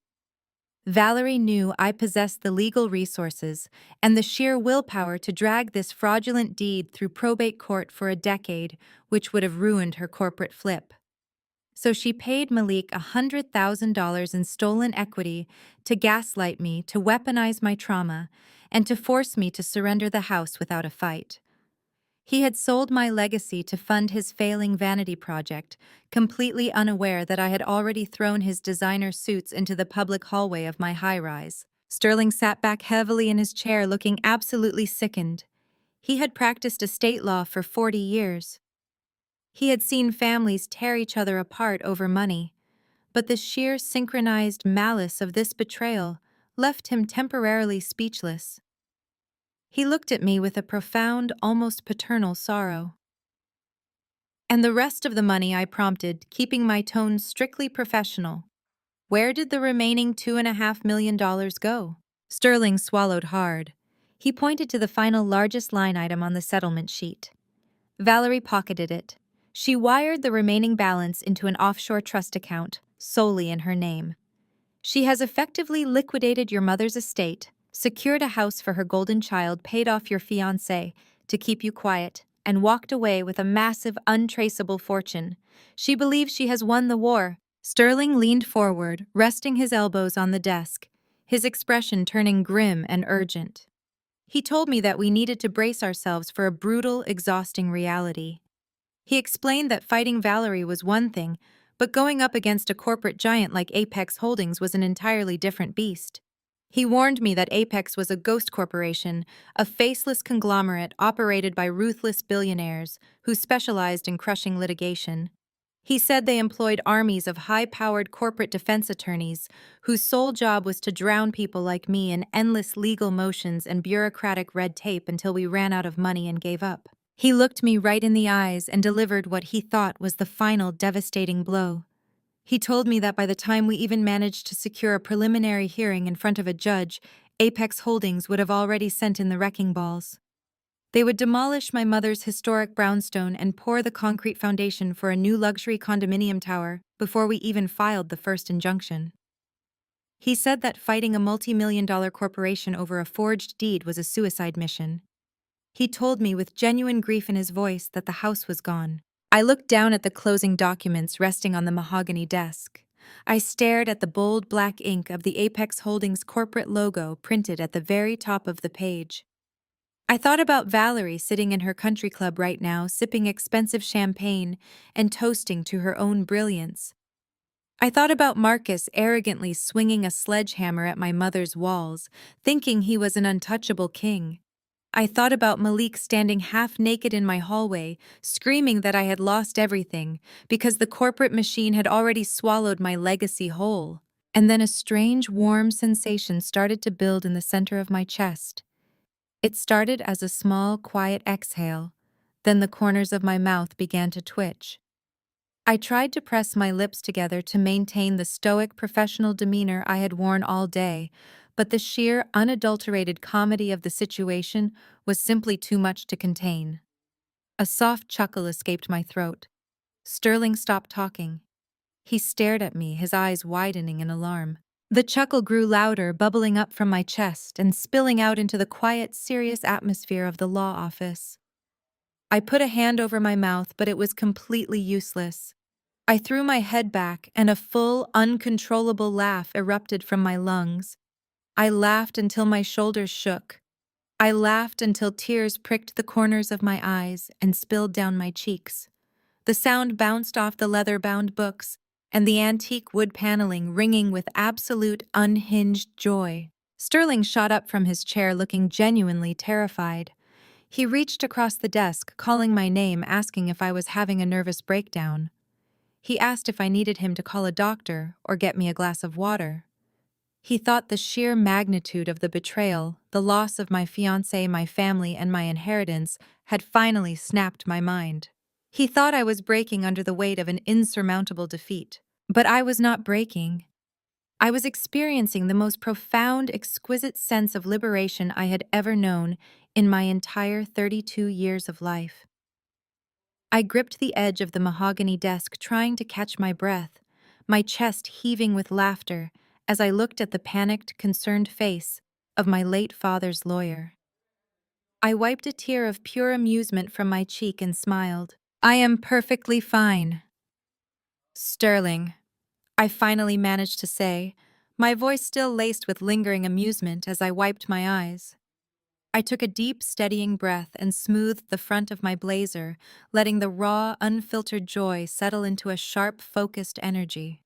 Valerie knew I possessed the legal resources and the sheer willpower to drag this fraudulent deed through probate court for a decade, which would have ruined her corporate flip. So she paid Malik $100,000 in stolen equity to gaslight me, to weaponize my trauma, and to force me to surrender the house without a fight. He had sold my legacy to fund his failing vanity project, completely unaware that I had already thrown his designer suits into the public hallway of my high-rise. Sterling sat back heavily in his chair, looking absolutely sickened. He had practiced estate law for 40 years. He had seen families tear each other apart over money, but the sheer synchronized malice of this betrayal left him temporarily speechless. He looked at me with a profound, almost paternal sorrow. "And the rest of the money?" I prompted, keeping my tone strictly professional. "Where did the remaining $2.5 million go?" Sterling swallowed hard. He pointed to the final largest line item on the settlement sheet. Valerie pocketed it. She wired the remaining balance into an offshore trust account, solely in her name. She has effectively liquidated your mother's estate, secured a house for her golden child, paid off your fiancé to keep you quiet, and walked away with a massive, untraceable fortune. She believes she has won the war. Sterling leaned forward, resting his elbows on the desk, his expression turning grim and urgent. He told me that we needed to brace ourselves for a brutal, exhausting reality. He explained that fighting Valerie was one thing, but going up against a corporate giant like Apex Holdings was an entirely different beast. He warned me that Apex was a ghost corporation, a faceless conglomerate operated by ruthless billionaires who specialized in crushing litigation. He said they employed armies of high-powered corporate defense attorneys whose sole job was to drown people like me in endless legal motions and bureaucratic red tape until we ran out of money and gave up. He looked me right in the eyes and delivered what he thought was the final devastating blow. He told me that by the time we even managed to secure a preliminary hearing in front of a judge, Apex Holdings would have already sent in the wrecking balls. They would demolish my mother's historic brownstone and pour the concrete foundation for a new luxury condominium tower before we even filed the first injunction. He said that fighting a multi-million-dollar corporation over a forged deed was a suicide mission. He told me with genuine grief in his voice that the house was gone. I looked down at the closing documents resting on the mahogany desk. I stared at the bold black ink of the Apex Holdings corporate logo printed at the very top of the page. I thought about Valerie sitting in her country club right now, sipping expensive champagne and toasting to her own brilliance. I thought about Marcus arrogantly swinging a sledgehammer at my mother's walls, thinking he was an untouchable king. I thought about Malik standing half naked in my hallway, screaming that I had lost everything because the corporate machine had already swallowed my legacy whole. And then a strange, warm sensation started to build in the center of my chest. It started as a small, quiet exhale, then the corners of my mouth began to twitch. I tried to press my lips together to maintain the stoic professional demeanor I had worn all day, but the sheer, unadulterated comedy of the situation was simply too much to contain. A soft chuckle escaped my throat. Sterling stopped talking. He stared at me, his eyes widening in alarm. The chuckle grew louder, bubbling up from my chest and spilling out into the quiet, serious atmosphere of the law office. I put a hand over my mouth, but it was completely useless. I threw my head back, and a full, uncontrollable laugh erupted from my lungs. I laughed until my shoulders shook. I laughed until tears pricked the corners of my eyes and spilled down my cheeks. The sound bounced off the leather-bound books, and the antique wood paneling ringing with absolute, unhinged joy. Sterling shot up from his chair looking genuinely terrified. He reached across the desk, calling my name, asking if I was having a nervous breakdown. He asked if I needed him to call a doctor or get me a glass of water. He thought the sheer magnitude of the betrayal, the loss of my fiancé, my family, and my inheritance had finally snapped my mind. He thought I was breaking under the weight of an insurmountable defeat. But I was not breaking. I was experiencing the most profound, exquisite sense of liberation I had ever known in my entire 32 years of life. I gripped the edge of the mahogany desk, trying to catch my breath, my chest heaving with laughter as I looked at the panicked, concerned face of my late father's lawyer. I wiped a tear of pure amusement from my cheek and smiled. "I am perfectly fine, Sterling," I finally managed to say, my voice still laced with lingering amusement as I wiped my eyes. I took a deep, steadying breath and smoothed the front of my blazer, letting the raw, unfiltered joy settle into a sharp, focused energy.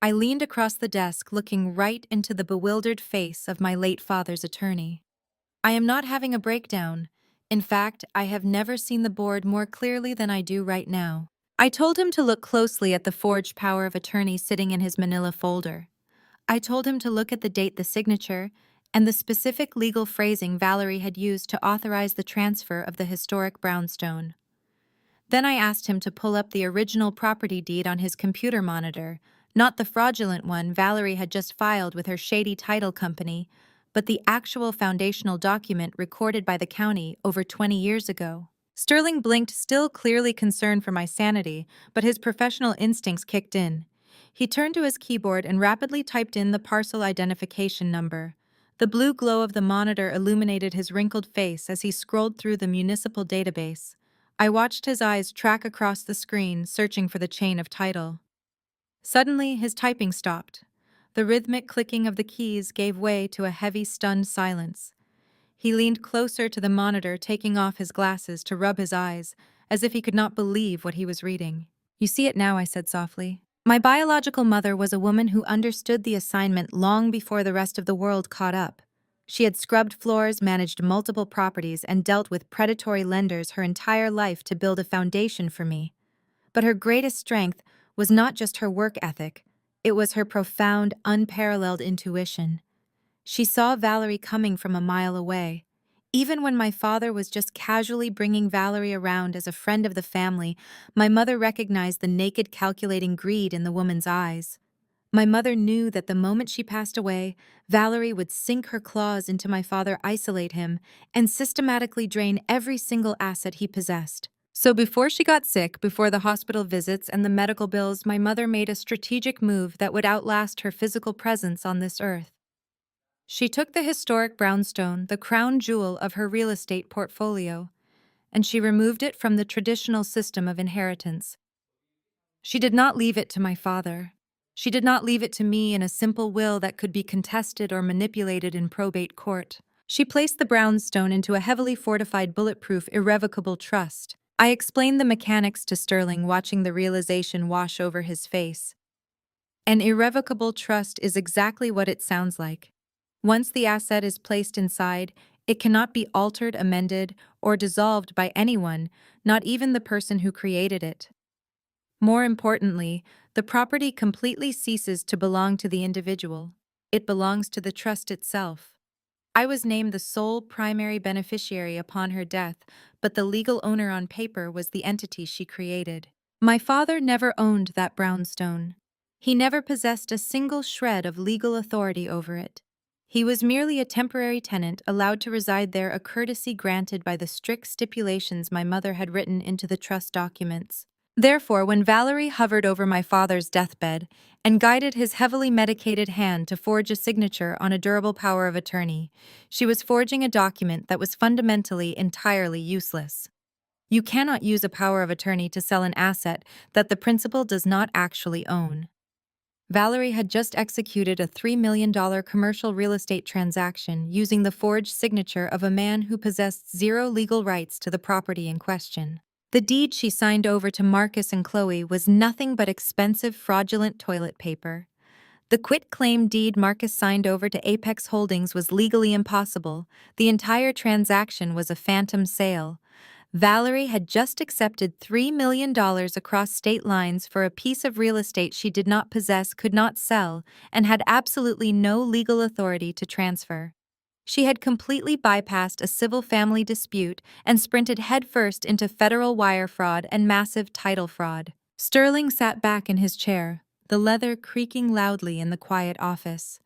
I leaned across the desk, looking right into the bewildered face of my late father's attorney. "I am not having a breakdown. In fact, I have never seen the board more clearly than I do right now." I told him to look closely at the forged power of attorney sitting in his manila folder. I told him to look at the date, the signature, and the specific legal phrasing Valerie had used to authorize the transfer of the historic brownstone. Then I asked him to pull up the original property deed on his computer monitor, not the fraudulent one Valerie had just filed with her shady title company, but the actual foundational document recorded by the county over 20 years ago. Sterling blinked, still clearly concerned for my sanity, but his professional instincts kicked in. He turned to his keyboard and rapidly typed in the parcel identification number. The blue glow of the monitor illuminated his wrinkled face as he scrolled through the municipal database. I watched his eyes track across the screen, searching for the chain of title. Suddenly, his typing stopped. The rhythmic clicking of the keys gave way to a heavy, stunned silence. He leaned closer to the monitor, taking off his glasses to rub his eyes, as if he could not believe what he was reading. "You see it now," I said softly. "My biological mother was a woman who understood the assignment long before the rest of the world caught up. She had scrubbed floors, managed multiple properties, and dealt with predatory lenders her entire life to build a foundation for me. But her greatest strength was not just her work ethic, it was her profound, unparalleled intuition. She saw Valerie coming from a mile away. Even when my father was just casually bringing Valerie around as a friend of the family, my mother recognized the naked, calculating greed in the woman's eyes. My mother knew that the moment she passed away, Valerie would sink her claws into my father, isolate him, and systematically drain every single asset he possessed. So before she got sick, before the hospital visits and the medical bills, my mother made a strategic move that would outlast her physical presence on this earth. She took the historic brownstone, the crown jewel of her real estate portfolio, and she removed it from the traditional system of inheritance. She did not leave it to my father. She did not leave it to me in a simple will that could be contested or manipulated in probate court. She placed the brownstone into a heavily fortified, bulletproof, irrevocable trust. I explained the mechanics to Sterling, watching the realization wash over his face. An irrevocable trust is exactly what it sounds like. Once the asset is placed inside, it cannot be altered, amended, or dissolved by anyone, not even the person who created it. More importantly, the property completely ceases to belong to the individual. It belongs to the trust itself. I was named the sole primary beneficiary upon her death, but the legal owner on paper was the entity she created. My father never owned that brownstone. He never possessed a single shred of legal authority over it. He was merely a temporary tenant allowed to reside there, a courtesy granted by the strict stipulations my mother had written into the trust documents. Therefore, when Valerie hovered over my father's deathbed and guided his heavily medicated hand to forge a signature on a durable power of attorney, she was forging a document that was fundamentally entirely useless. You cannot use a power of attorney to sell an asset that the principal does not actually own. Valerie had just executed a $3 million commercial real estate transaction using the forged signature of a man who possessed zero legal rights to the property in question. The deed she signed over to Marcus and Chloe was nothing but expensive, fraudulent toilet paper. The quitclaim deed Marcus signed over to Apex Holdings was legally impossible. The entire transaction was a phantom sale. Valerie had just accepted $3 million across state lines for a piece of real estate she did not possess, could not sell, and had absolutely no legal authority to transfer. She had completely bypassed a civil family dispute and sprinted headfirst into federal wire fraud and massive title fraud. Sterling sat back in his chair, the leather creaking loudly in the quiet office.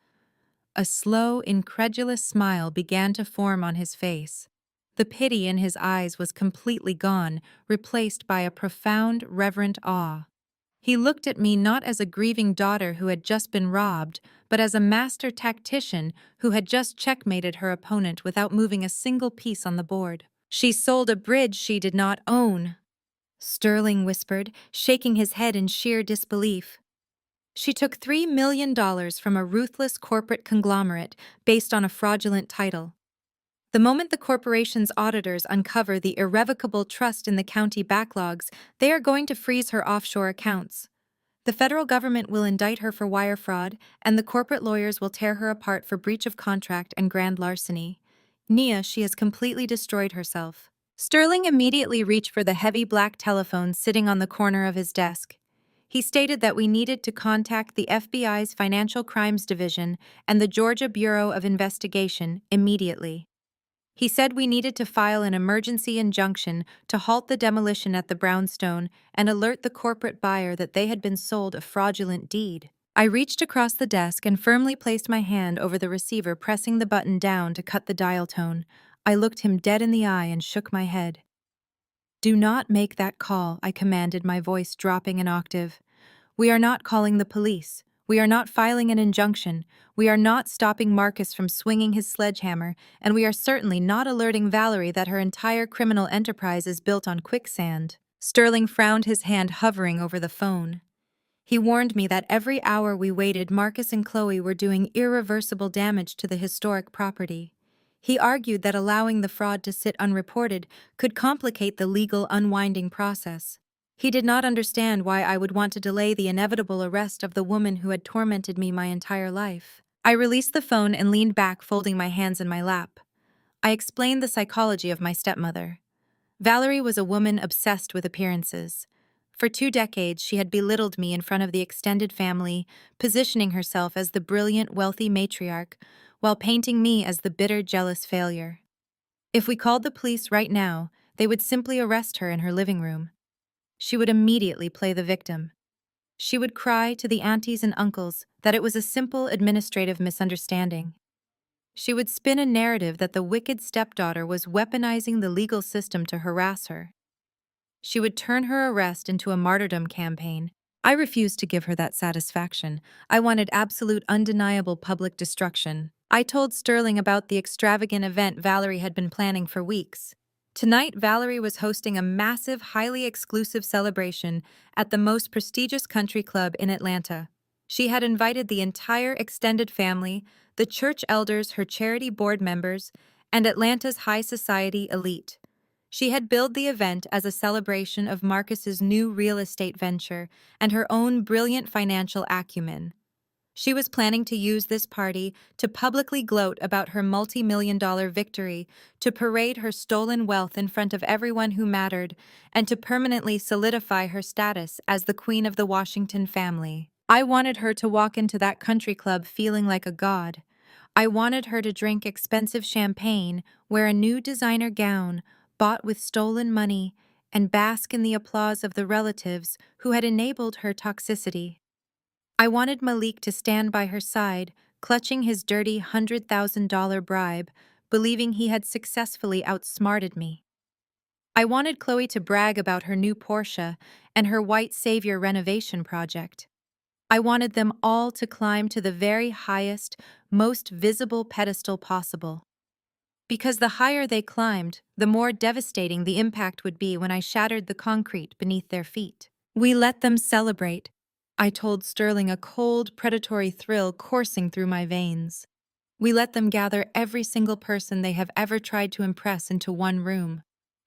A slow, incredulous smile began to form on his face. The pity in his eyes was completely gone, replaced by a profound, reverent awe. He looked at me not as a grieving daughter who had just been robbed, but as a master tactician who had just checkmated her opponent without moving a single piece on the board. "She sold a bridge she did not own," Sterling whispered, shaking his head in sheer disbelief. "She took $3 million from a ruthless corporate conglomerate based on a fraudulent title. The moment the corporation's auditors uncover the irrevocable trust in the county backlogs, they are going to freeze her offshore accounts. The federal government will indict her for wire fraud, and the corporate lawyers will tear her apart for breach of contract and grand larceny. Nia, she has completely destroyed herself." Sterling immediately reached for the heavy black telephone sitting on the corner of his desk. He stated that we needed to contact the FBI's Financial Crimes Division and the Georgia Bureau of Investigation immediately. He said we needed to file an emergency injunction to halt the demolition at the brownstone and alert the corporate buyer that they had been sold a fraudulent deed. I reached across the desk and firmly placed my hand over the receiver, pressing the button down to cut the dial tone. I looked him dead in the eye and shook my head. "Do not make that call," I commanded, my voice dropping an octave. "We are not calling the police. We are not filing an injunction. We are not stopping Marcus from swinging his sledgehammer, and we are certainly not alerting Valerie that her entire criminal enterprise is built on quicksand." Sterling frowned, his hand hovering over the phone. He warned me that every hour we waited, Marcus and Chloe were doing irreversible damage to the historic property. He argued that allowing the fraud to sit unreported could complicate the legal unwinding process. He did not understand why I would want to delay the inevitable arrest of the woman who had tormented me my entire life. I released the phone and leaned back, folding my hands in my lap. I explained the psychology of my stepmother. Valerie was a woman obsessed with appearances. For 2 decades, she had belittled me in front of the extended family, positioning herself as the brilliant, wealthy matriarch, while painting me as the bitter, jealous failure. If we called the police right now, they would simply arrest her in her living room. She would immediately play the victim. She would cry to the aunties and uncles that it was a simple administrative misunderstanding. She would spin a narrative that the wicked stepdaughter was weaponizing the legal system to harass her. She would turn her arrest into a martyrdom campaign. I refused to give her that satisfaction. I wanted absolute, undeniable public destruction. I told Sterling about the extravagant event Valerie had been planning for weeks. Tonight, Valerie was hosting a massive, highly exclusive celebration at the most prestigious country club in Atlanta. She had invited the entire extended family, the church elders, her charity board members, and Atlanta's high society elite. She had billed the event as a celebration of Marcus's new real estate venture and her own brilliant financial acumen. She was planning to use this party to publicly gloat about her multi-million-dollar victory, to parade her stolen wealth in front of everyone who mattered, and to permanently solidify her status as the queen of the Washington family. I wanted her to walk into that country club feeling like a god. I wanted her to drink expensive champagne, wear a new designer gown, bought with stolen money, and bask in the applause of the relatives who had enabled her toxicity. I wanted Malik to stand by her side, clutching his dirty $100,000 bribe, believing he had successfully outsmarted me. I wanted Chloe to brag about her new Porsche and her white savior renovation project. I wanted them all to climb to the very highest, most visible pedestal possible. Because the higher they climbed, the more devastating the impact would be when I shattered the concrete beneath their feet. "We let them celebrate," I told Sterling, a cold, predatory thrill coursing through my veins. "We let them gather every single person they have ever tried to impress into one room.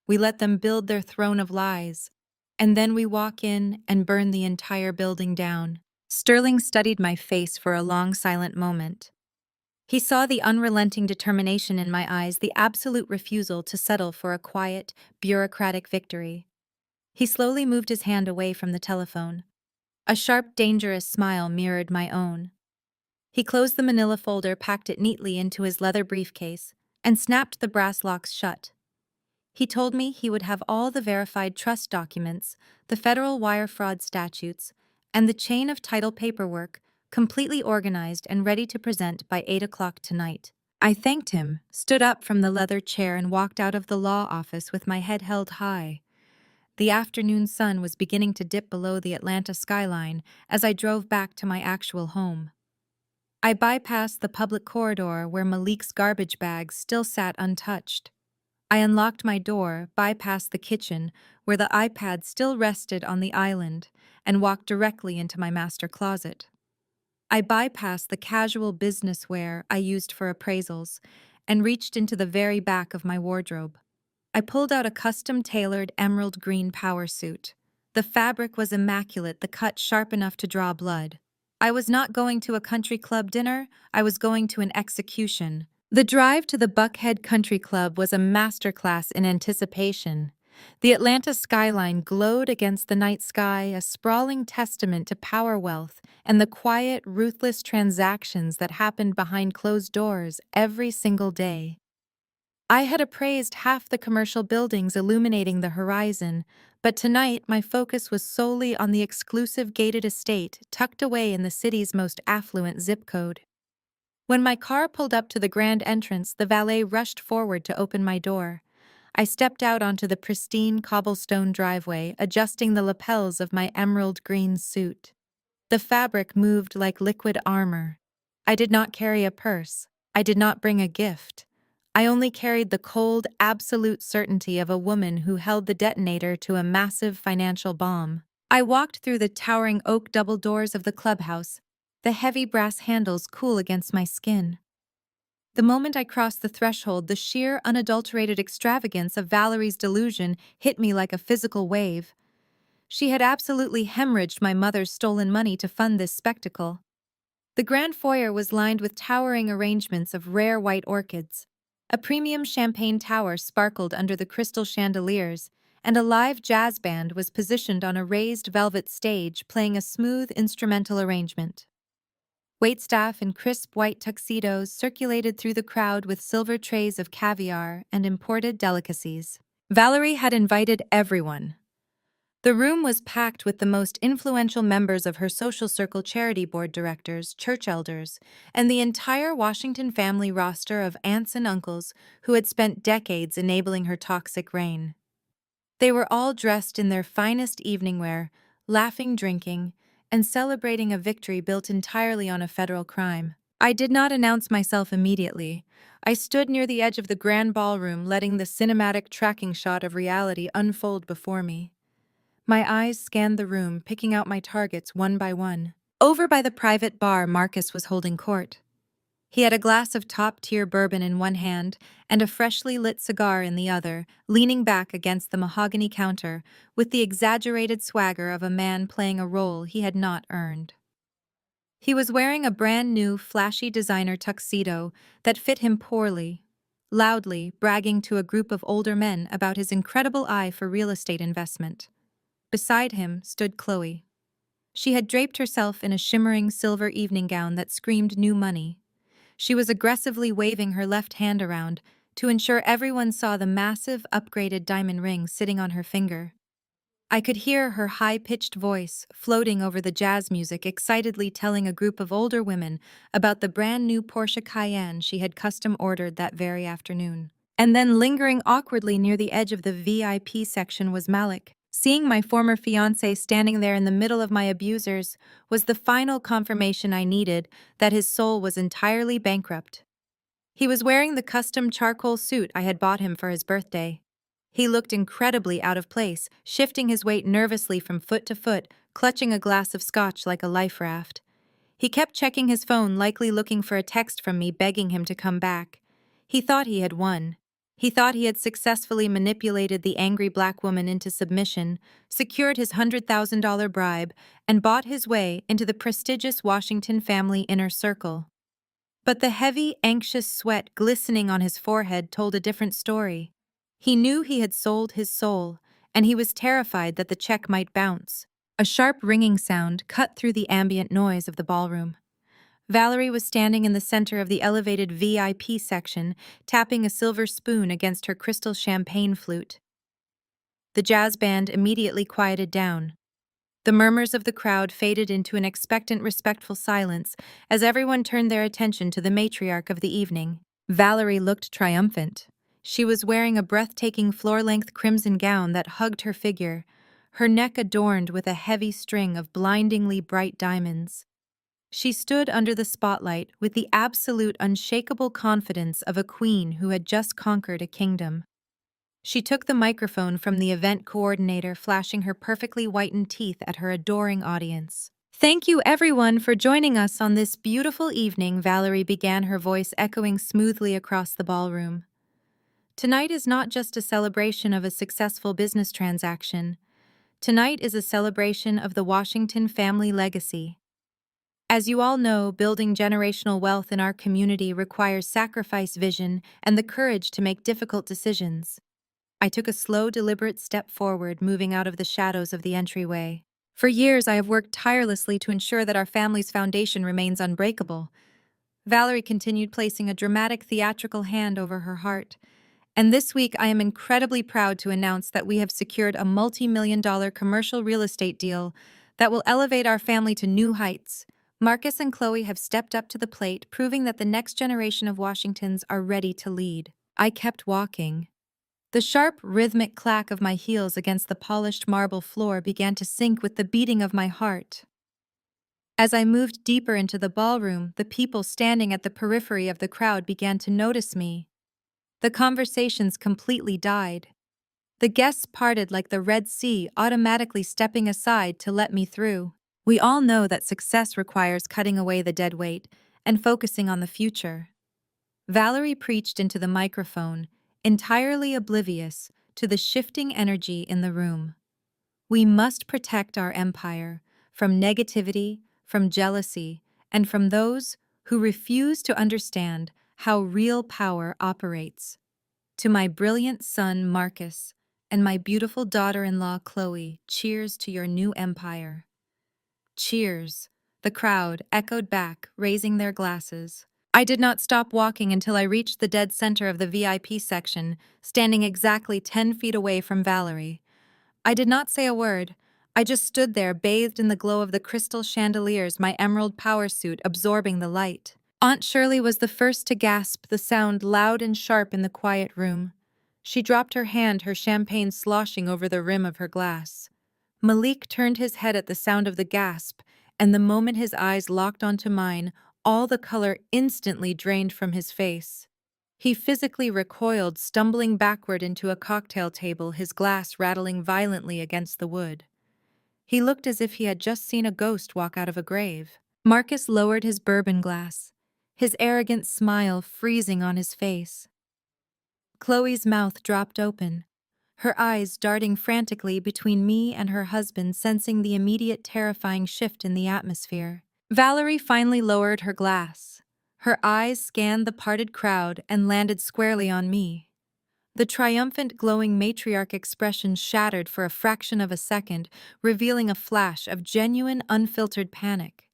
We let them build their throne of lies. And then we walk in and burn the entire building down." Sterling studied my face for a long, silent moment. He saw the unrelenting determination in my eyes, the absolute refusal to settle for a quiet, bureaucratic victory. He slowly moved his hand away from the telephone. A sharp, dangerous smile mirrored my own. He closed the manila folder, packed it neatly into his leather briefcase, and snapped the brass locks shut. He told me he would have all the verified trust documents, the federal wire fraud statutes, and the chain of title paperwork completely organized and ready to present by 8 o'clock tonight. I thanked him, stood up from the leather chair, and walked out of the law office with my head held high. The afternoon sun was beginning to dip below the Atlanta skyline as I drove back to my actual home. I bypassed the public corridor where Malik's garbage bags still sat untouched. I unlocked my door, bypassed the kitchen, where the iPad still rested on the island, and walked directly into my master closet. I bypassed the casual business wear I used for appraisals and reached into the very back of my wardrobe. I pulled out a custom-tailored emerald green power suit. The fabric was immaculate, the cut sharp enough to draw blood. I was not going to a country club dinner, I was going to an execution. The drive to the Buckhead Country Club was a masterclass in anticipation. The Atlanta skyline glowed against the night sky, a sprawling testament to power wealth and the quiet, ruthless transactions that happened behind closed doors every single day. I had appraised half the commercial buildings illuminating the horizon, but tonight my focus was solely on the exclusive gated estate tucked away in the city's most affluent zip code. When my car pulled up to the grand entrance, the valet rushed forward to open my door. I stepped out onto the pristine cobblestone driveway, adjusting the lapels of my emerald green suit. The fabric moved like liquid armor. I did not carry a purse. I did not bring a gift. I only carried the cold, absolute certainty of a woman who held the detonator to a massive financial bomb. I walked through the towering oak double doors of the clubhouse, the heavy brass handles cool against my skin. The moment I crossed the threshold, the sheer, unadulterated extravagance of Valerie's delusion hit me like a physical wave. She had absolutely hemorrhaged my mother's stolen money to fund this spectacle. The grand foyer was lined with towering arrangements of rare white orchids. A premium champagne tower sparkled under the crystal chandeliers, and a live jazz band was positioned on a raised velvet stage playing a smooth instrumental arrangement. Waitstaff in crisp white tuxedos circulated through the crowd with silver trays of caviar and imported delicacies. Valerie had invited everyone. The room was packed with the most influential members of her social circle, charity board directors, church elders, and the entire Washington family roster of aunts and uncles who had spent decades enabling her toxic reign. They were all dressed in their finest evening wear, laughing, drinking, and celebrating a victory built entirely on a federal crime. I did not announce myself immediately. I stood near the edge of the grand ballroom, letting the cinematic tracking shot of reality unfold before me. My eyes scanned the room, picking out my targets one by one. Over by the private bar, Marcus was holding court. He had a glass of top-tier bourbon in one hand and a freshly lit cigar in the other, leaning back against the mahogany counter with the exaggerated swagger of a man playing a role he had not earned. He was wearing a brand-new, flashy designer tuxedo that fit him poorly, loudly bragging to a group of older men about his incredible eye for real estate investment. Beside him stood Chloe. She had draped herself in a shimmering silver evening gown that screamed new money. She was aggressively waving her left hand around to ensure everyone saw the massive, upgraded diamond ring sitting on her finger. I could hear her high-pitched voice floating over the jazz music, excitedly telling a group of older women about the brand-new Porsche Cayenne she had custom-ordered that very afternoon. And then lingering awkwardly near the edge of the VIP section was Malik. Seeing my former fiancé standing there in the middle of my abusers was the final confirmation I needed that his soul was entirely bankrupt. He was wearing the custom charcoal suit I had bought him for his birthday. He looked incredibly out of place, shifting his weight nervously from foot to foot, clutching a glass of scotch like a life raft. He kept checking his phone, likely looking for a text from me begging him to come back. He thought he had won. He thought he had successfully manipulated the angry black woman into submission, secured his $100,000 bribe, and bought his way into the prestigious Washington family inner circle. But the heavy, anxious sweat glistening on his forehead told a different story. He knew he had sold his soul, and he was terrified that the check might bounce. A sharp ringing sound cut through the ambient noise of the ballroom. Valerie was standing in the center of the elevated VIP section, tapping a silver spoon against her crystal champagne flute. The jazz band immediately quieted down. The murmurs of the crowd faded into an expectant, respectful silence as everyone turned their attention to the matriarch of the evening. Valerie looked triumphant. She was wearing a breathtaking floor-length crimson gown that hugged her figure, her neck adorned with a heavy string of blindingly bright diamonds. She stood under the spotlight with the absolute unshakable confidence of a queen who had just conquered a kingdom. She took the microphone from the event coordinator, flashing her perfectly whitened teeth at her adoring audience. "Thank you, everyone, for joining us on this beautiful evening," Valerie began, her voice echoing smoothly across the ballroom. "Tonight is not just a celebration of a successful business transaction. Tonight is a celebration of the Washington family legacy. As you all know, building generational wealth in our community requires sacrifice, vision, and the courage to make difficult decisions." I took a slow, deliberate step forward, moving out of the shadows of the entryway. "For years, I have worked tirelessly to ensure that our family's foundation remains unbreakable." Valerie continued, placing a dramatic theatrical hand over her heart. "And this week, I am incredibly proud to announce that we have secured a multi-million-dollar commercial real estate deal that will elevate our family to new heights. Marcus and Chloe have stepped up to the plate, proving that the next generation of Washingtons are ready to lead." I kept walking. The sharp, rhythmic clack of my heels against the polished marble floor began to sync with the beating of my heart. As I moved deeper into the ballroom, the people standing at the periphery of the crowd began to notice me. The conversations completely died. The guests parted like the Red Sea, automatically stepping aside to let me through. We all know that success requires cutting away the dead weight and focusing on the future. Valerie preached into the microphone, entirely oblivious to the shifting energy in the room. "We must protect our empire from negativity, from jealousy, and from those who refuse to understand how real power operates. To my brilliant son, Marcus, and my beautiful daughter-in-law, Chloe, cheers to your new empire." "Cheers," the crowd echoed back, raising their glasses. I did not stop walking until I reached the dead center of the VIP section, standing exactly 10 feet away from Valerie. I did not say a word. I just stood there, bathed in the glow of the crystal chandeliers, my emerald power suit absorbing the light. Aunt Shirley was the first to gasp, the sound loud and sharp in the quiet room. She dropped her hand, her champagne sloshing over the rim of her glass. Malik turned his head at the sound of the gasp, and the moment his eyes locked onto mine, all the color instantly drained from his face. He physically recoiled, stumbling backward into a cocktail table, his glass rattling violently against the wood. He looked as if he had just seen a ghost walk out of a grave. Marcus lowered his bourbon glass, his arrogant smile freezing on his face. Chloe's mouth dropped open, her eyes darting frantically between me and her husband, sensing the immediate terrifying shift in the atmosphere. Valerie finally lowered her glass. Her eyes scanned the parted crowd and landed squarely on me. The triumphant, glowing matriarch expression shattered for a fraction of a second, revealing a flash of genuine, unfiltered panic.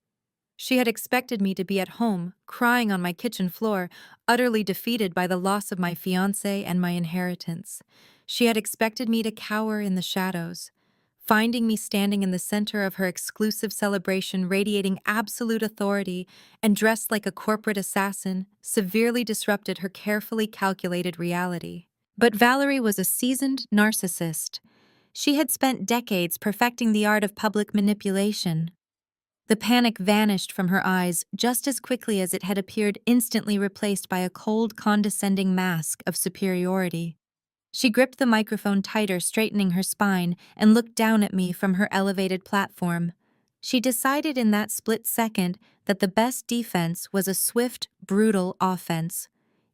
She had expected me to be at home, crying on my kitchen floor, utterly defeated by the loss of my fiancé and my inheritance. She had expected me to cower in the shadows. Finding me standing in the center of her exclusive celebration, radiating absolute authority and dressed like a corporate assassin, severely disrupted her carefully calculated reality. But Valerie was a seasoned narcissist. She had spent decades perfecting the art of public manipulation. The panic vanished from her eyes just as quickly as it had appeared, instantly replaced by a cold, condescending mask of superiority. She gripped the microphone tighter, straightening her spine, and looked down at me from her elevated platform. She decided in that split second that the best defense was a swift, brutal offense.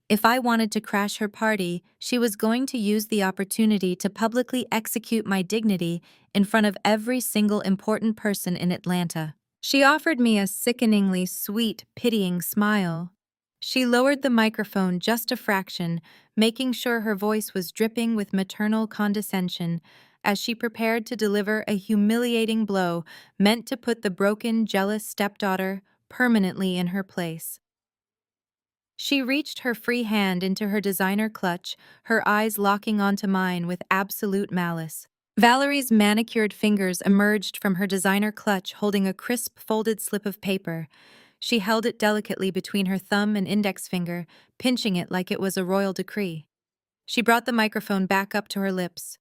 If I wanted to crash her party, she was going to use the opportunity to publicly execute my dignity in front of every single important person in Atlanta. She offered me a sickeningly sweet, pitying smile. She lowered the microphone just a fraction, making sure her voice was dripping with maternal condescension as she prepared to deliver a humiliating blow meant to put the broken, jealous stepdaughter permanently in her place. She reached her free hand into her designer clutch, her eyes locking onto mine with absolute malice. Valerie's manicured fingers emerged from her designer clutch, holding a crisp, folded slip of paper. She held it delicately between her thumb and index finger, pinching it like it was a royal decree. She brought the microphone back up to her lips,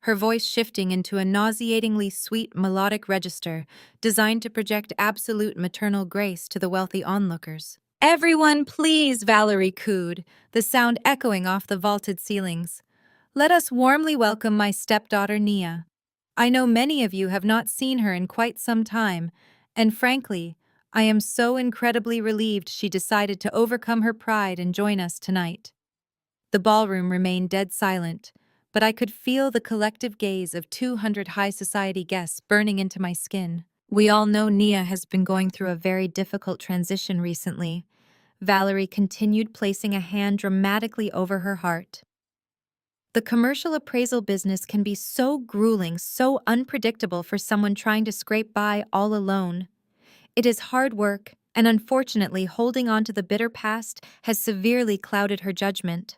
her voice shifting into a nauseatingly sweet melodic register designed to project absolute maternal grace to the wealthy onlookers. "Everyone, please," Valerie cooed, the sound echoing off the vaulted ceilings. "Let us warmly welcome my stepdaughter Nia. I know many of you have not seen her in quite some time, and frankly, I am so incredibly relieved she decided to overcome her pride and join us tonight." The ballroom remained dead silent, but I could feel the collective gaze of 200 high society guests burning into my skin. "We all know Nia has been going through a very difficult transition recently." Valerie continued, placing a hand dramatically over her heart. "The commercial appraisal business can be so grueling, so unpredictable for someone trying to scrape by all alone. It is hard work, and unfortunately, holding on to the bitter past has severely clouded her judgment.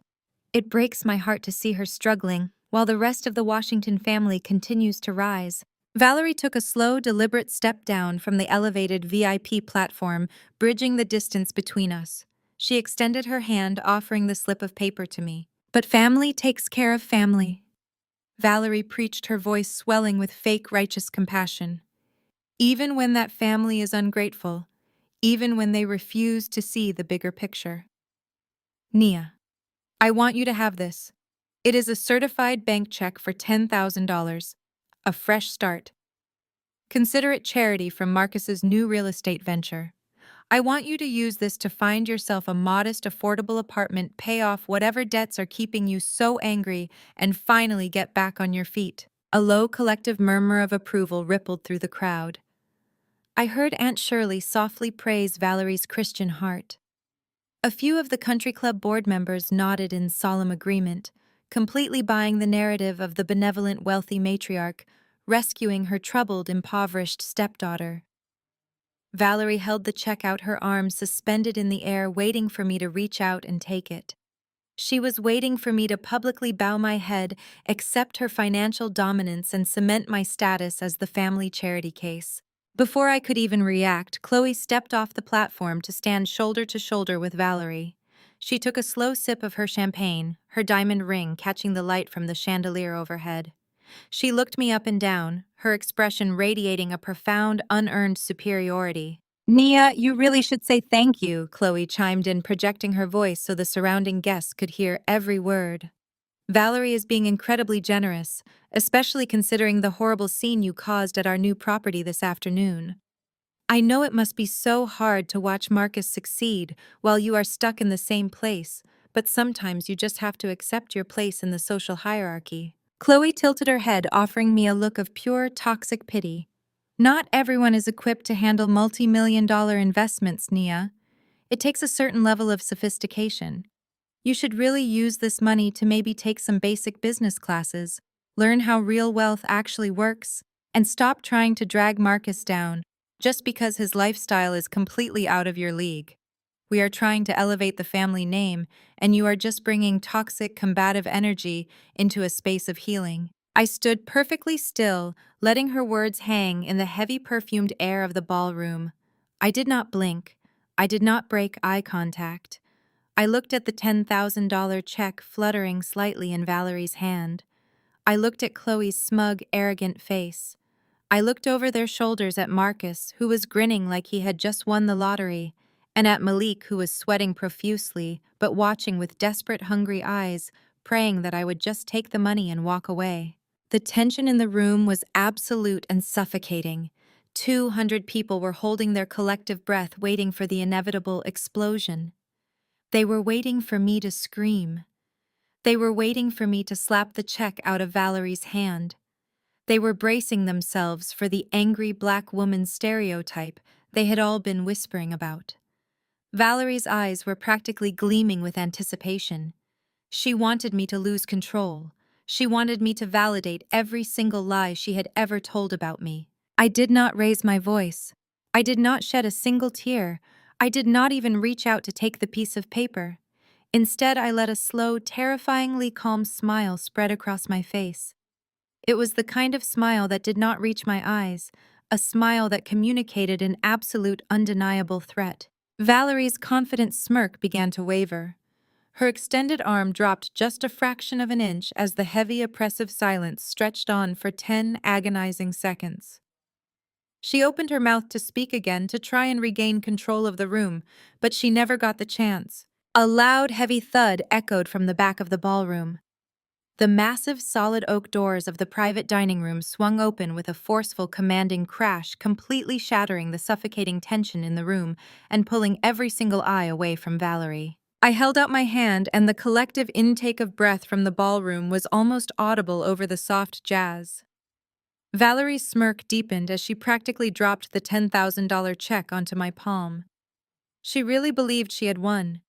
It breaks my heart to see her struggling, while the rest of the Washington family continues to rise." Valerie took a slow, deliberate step down from the elevated VIP platform, bridging the distance between us. She extended her hand, offering the slip of paper to me. "But family takes care of family." Valerie preached, her voice swelling with fake righteous compassion. "Even when that family is ungrateful, even when they refuse to see the bigger picture. Nia, I want you to have this. It is a certified bank check for $10,000. A fresh start. Consider it charity from Marcus's new real estate venture. I want you to use this to find yourself a modest, affordable apartment, pay off whatever debts are keeping you so angry, and finally get back on your feet." A low collective murmur of approval rippled through the crowd. I heard Aunt Shirley softly praise Valerie's Christian heart. A few of the country club board members nodded in solemn agreement, completely buying the narrative of the benevolent, wealthy matriarch, rescuing her troubled, impoverished stepdaughter. Valerie held the check out, her arms suspended in the air, waiting for me to reach out and take it. She was waiting for me to publicly bow my head, accept her financial dominance, and cement my status as the family charity case. Before I could even react, Chloe stepped off the platform to stand shoulder to shoulder with Valerie. She took a slow sip of her champagne, her diamond ring catching the light from the chandelier overhead. She looked me up and down, her expression radiating a profound, unearned superiority. "Nia, you really should say thank you," Chloe chimed in, projecting her voice so the surrounding guests could hear every word. "Valerie is being incredibly generous, especially considering the horrible scene you caused at our new property this afternoon. I know it must be so hard to watch Marcus succeed while you are stuck in the same place, but sometimes you just have to accept your place in the social hierarchy." Chloe tilted her head, offering me a look of pure, toxic pity. "Not everyone is equipped to handle multi-million-dollar investments, Nia. It takes a certain level of sophistication. You should really use this money to maybe take some basic business classes, learn how real wealth actually works, and stop trying to drag Marcus down just because his lifestyle is completely out of your league. We are trying to elevate the family name, and you are just bringing toxic, combative energy into a space of healing." I stood perfectly still, letting her words hang in the heavy perfumed air of the ballroom. I did not blink. I did not break eye contact. I looked at the $10,000 check fluttering slightly in Valerie's hand. I looked at Chloe's smug, arrogant face. I looked over their shoulders at Marcus, who was grinning like he had just won the lottery, and at Malik, who was sweating profusely, but watching with desperate, hungry eyes, praying that I would just take the money and walk away. The tension in the room was absolute and suffocating. 200 people were holding their collective breath, waiting for the inevitable explosion. They were waiting for me to scream. They were waiting for me to slap the check out of Valerie's hand. They were bracing themselves for the angry black woman stereotype they had all been whispering about. Valerie's eyes were practically gleaming with anticipation. She wanted me to lose control. She wanted me to validate every single lie she had ever told about me. I did not raise my voice. I did not shed a single tear. I did not even reach out to take the piece of paper. Instead, I let a slow, terrifyingly calm smile spread across my face. It was the kind of smile that did not reach my eyes, a smile that communicated an absolute, undeniable threat. Valerie's confident smirk began to waver. Her extended arm dropped just a fraction of an inch as the heavy, oppressive silence stretched on for 10 agonizing seconds. She opened her mouth to speak again to try and regain control of the room, but she never got the chance. A loud, heavy thud echoed from the back of the ballroom. The massive, solid oak doors of the private dining room swung open with a forceful, commanding crash, completely shattering the suffocating tension in the room and pulling every single eye away from Valerie. I held out my hand, and the collective intake of breath from the ballroom was almost audible over the soft jazz. Valerie's smirk deepened as she practically dropped the $10,000 check onto my palm. She really believed she had won.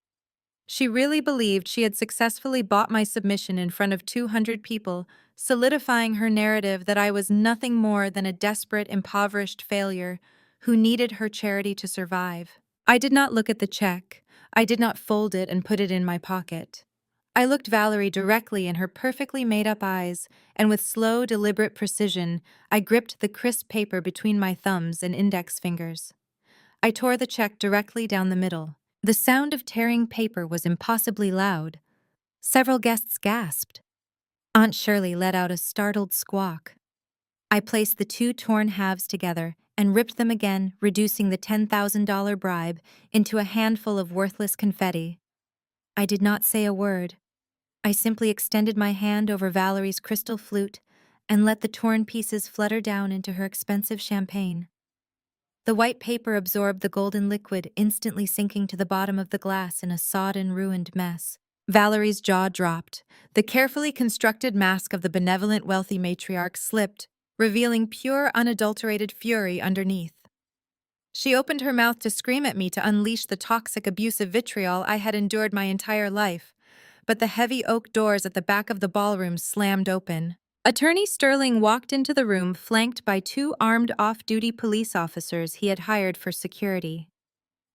She really believed she had successfully bought my submission in front of 200 people, solidifying her narrative that I was nothing more than a desperate, impoverished failure who needed her charity to survive. I did not look at the check. I did not fold it and put it in my pocket. I looked Valerie directly in her perfectly made-up eyes, and with slow, deliberate precision, I gripped the crisp paper between my thumbs and index fingers. I tore the check directly down the middle. The sound of tearing paper was impossibly loud. Several guests gasped. Aunt Shirley let out a startled squawk. I placed the two torn halves together and ripped them again, reducing the $10,000 bribe into a handful of worthless confetti. I did not say a word. I simply extended my hand over Valerie's crystal flute and let the torn pieces flutter down into her expensive champagne. The white paper absorbed the golden liquid, instantly sinking to the bottom of the glass in a sodden, ruined mess. Valerie's jaw dropped. The carefully constructed mask of the benevolent, wealthy matriarch slipped, revealing pure, unadulterated fury underneath. She opened her mouth to scream at me to unleash the toxic, abusive vitriol I had endured my entire life, but the heavy oak doors at the back of the ballroom slammed open. Attorney Sterling walked into the room flanked by two armed off-duty police officers he had hired for security.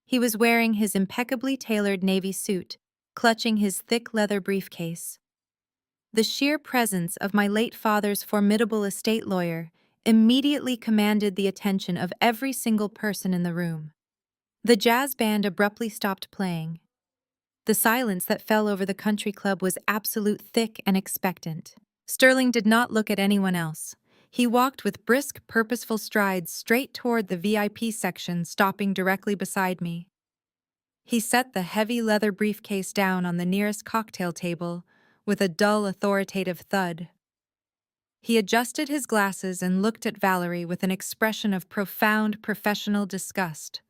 He was wearing his impeccably tailored navy suit, clutching his thick leather briefcase. The sheer presence of my late father's formidable estate lawyer immediately commanded the attention of every single person in the room. The jazz band abruptly stopped playing. The silence that fell over the country club was absolute, thick, and expectant. Sterling did not look at anyone else. He walked with brisk, purposeful strides straight toward the VIP section, stopping directly beside me. He set the heavy leather briefcase down on the nearest cocktail table with a dull, authoritative thud. He adjusted his glasses and looked at Valerie with an expression of profound, professional disgust.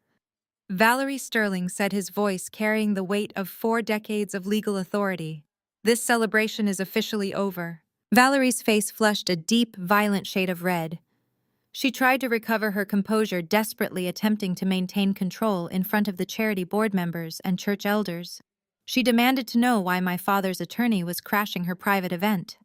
Valerie Sterling said, his voice carrying the weight of 4 decades of legal authority. "This celebration is officially over." Valerie's face flushed a deep, violent shade of red. She tried to recover her composure, desperately attempting to maintain control in front of the charity board members and church elders. She demanded to know why my father's attorney was crashing her private event.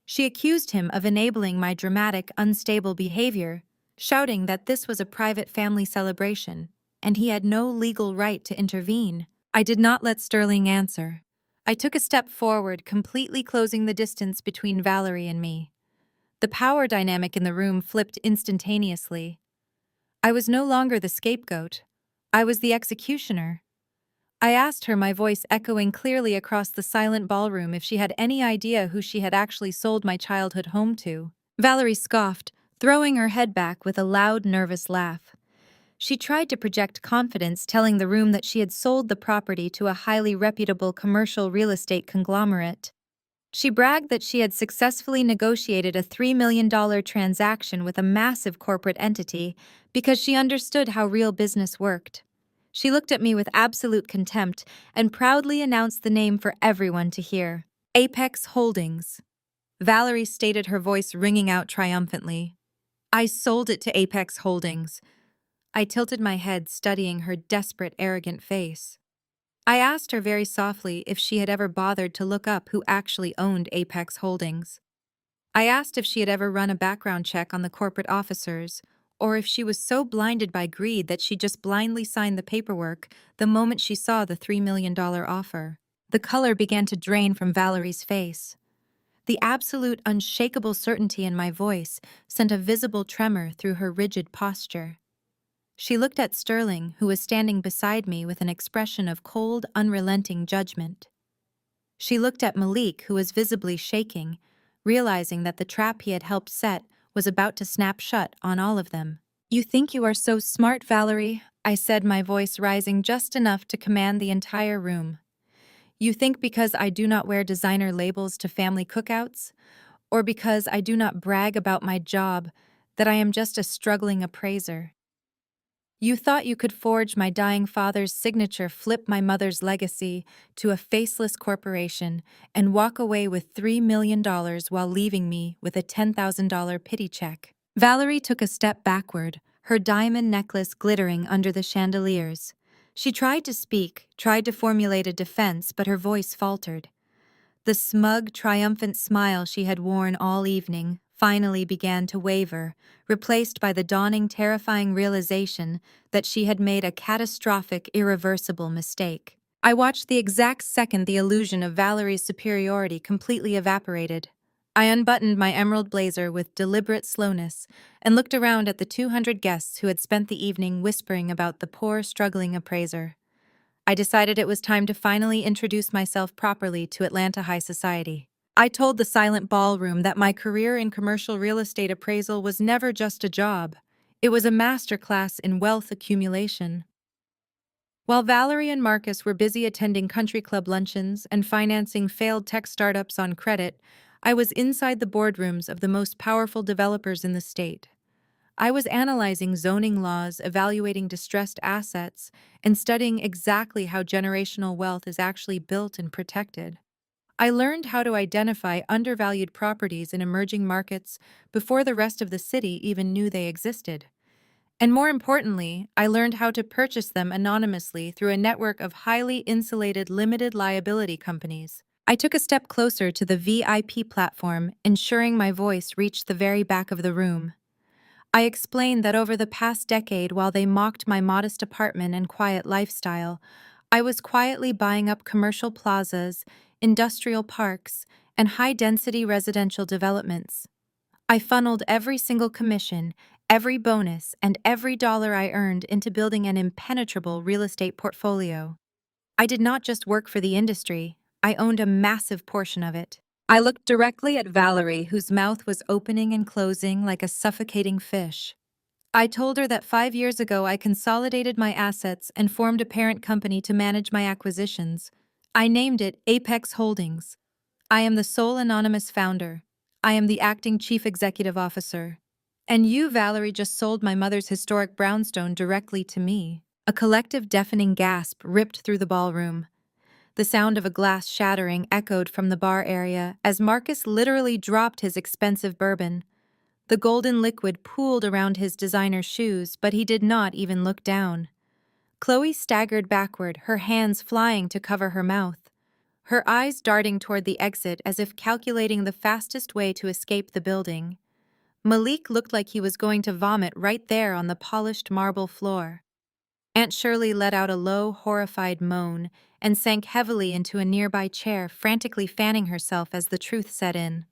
She accused him of enabling my dramatic, unstable behavior, shouting that this was a private family celebration, and he had no legal right to intervene. I did not let Sterling answer. I took a step forward, completely closing the distance between Valerie and me. The power dynamic in the room flipped instantaneously. I was no longer the scapegoat. I was the executioner. I asked her, my voice echoing clearly across the silent ballroom, if she had any idea who she had actually sold my childhood home to. Valerie scoffed, throwing her head back with a loud, nervous laugh. She tried to project confidence, telling the room that she had sold the property to a highly reputable commercial real estate conglomerate. She bragged that she had successfully negotiated a $3 million transaction with a massive corporate entity because she understood how real business worked. She looked at me with absolute contempt and proudly announced the name for everyone to hear. Apex Holdings. Valerie stated, her voice ringing out triumphantly. I sold it to Apex Holdings. I tilted my head, studying her desperate, arrogant face. I asked her very softly if she had ever bothered to look up who actually owned Apex Holdings. I asked if she had ever run a background check on the corporate officers, or if she was so blinded by greed that she just blindly signed the paperwork the moment she saw the $3 million offer. The color began to drain from Valerie's face. The absolute unshakable certainty in my voice sent a visible tremor through her rigid posture. She looked at Sterling, who was standing beside me with an expression of cold, unrelenting judgment. She looked at Malik, who was visibly shaking, realizing that the trap he had helped set was about to snap shut on all of them. "You think you are so smart, Valerie," I said, my voice rising just enough to command the entire room. "You think because I do not wear designer labels to family cookouts, or because I do not brag about my job, that I am just a struggling appraiser. You thought you could forge my dying father's signature, flip my mother's legacy to a faceless corporation, and walk away with $3 million while leaving me with a $10,000 pity check." Valerie took a step backward, her diamond necklace glittering under the chandeliers. She tried to speak, tried to formulate a defense, but her voice faltered. The smug, triumphant smile she had worn all evening finally began to waver, replaced by the dawning, terrifying realization that she had made a catastrophic, irreversible mistake. I watched the exact second the illusion of Valerie's superiority completely evaporated. I unbuttoned my emerald blazer with deliberate slowness and looked around at the 200 guests who had spent the evening whispering about the poor, struggling appraiser. I decided it was time to finally introduce myself properly to Atlanta high society. I told the silent ballroom that my career in commercial real estate appraisal was never just a job. It was a masterclass in wealth accumulation. While Valerie and Marcus were busy attending country club luncheons and financing failed tech startups on credit, I was inside the boardrooms of the most powerful developers in the state. I was analyzing zoning laws, evaluating distressed assets, and studying exactly how generational wealth is actually built and protected. I learned how to identify undervalued properties in emerging markets before the rest of the city even knew they existed. And more importantly, I learned how to purchase them anonymously through a network of highly insulated limited liability companies. I took a step closer to the VIP platform, ensuring my voice reached the very back of the room. I explained that over the past decade, while they mocked my modest apartment and quiet lifestyle, I was quietly buying up commercial plazas, industrial parks, and high-density residential developments. I funneled every single commission, every bonus, and every dollar I earned into building an impenetrable real estate portfolio. I did not just work for the industry, I owned a massive portion of it. I looked directly at Valerie, whose mouth was opening and closing like a suffocating fish. I told her that 5 years ago I consolidated my assets and formed a parent company to manage my acquisitions. I named it Apex Holdings. I am the sole anonymous founder. I am the acting chief executive officer. And you, Valerie, just sold my mother's historic brownstone directly to me. A collective deafening gasp ripped through the ballroom. The sound of a glass shattering echoed from the bar area as Marcus literally dropped his expensive bourbon. The golden liquid pooled around his designer shoes, but he did not even look down. Chloe staggered backward, her hands flying to cover her mouth, her eyes darting toward the exit as if calculating the fastest way to escape the building. Malik looked like he was going to vomit right there on the polished marble floor. Aunt Shirley let out a low, horrified moan and sank heavily into a nearby chair, frantically fanning herself as the truth set in.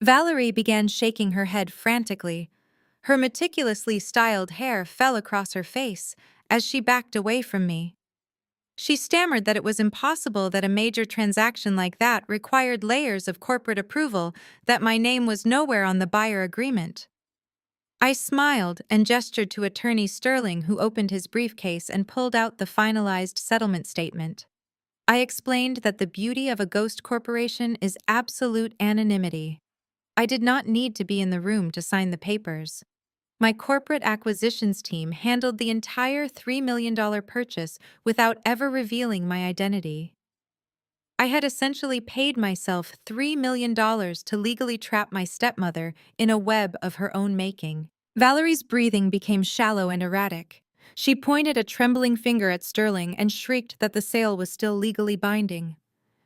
Valerie began shaking her head frantically. Her meticulously styled hair fell across her face as she backed away from me. She stammered that it was impossible that a major transaction like that required layers of corporate approval, that my name was nowhere on the buyer agreement. I smiled and gestured to Attorney Sterling, who opened his briefcase and pulled out the finalized settlement statement. I explained that the beauty of a ghost corporation is absolute anonymity. I did not need to be in the room to sign the papers. My corporate acquisitions team handled the entire $3 million purchase without ever revealing my identity. I had essentially paid myself $3 million to legally trap my stepmother in a web of her own making. Valerie's breathing became shallow and erratic. She pointed a trembling finger at Sterling and shrieked that the sale was still legally binding.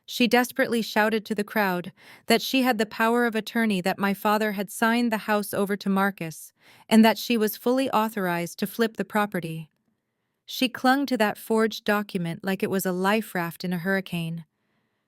She desperately shouted to the crowd that she had the power of attorney, that my father had signed the house over to Marcus, and that she was fully authorized to flip the property. She clung to that forged document like it was a life raft in a hurricane.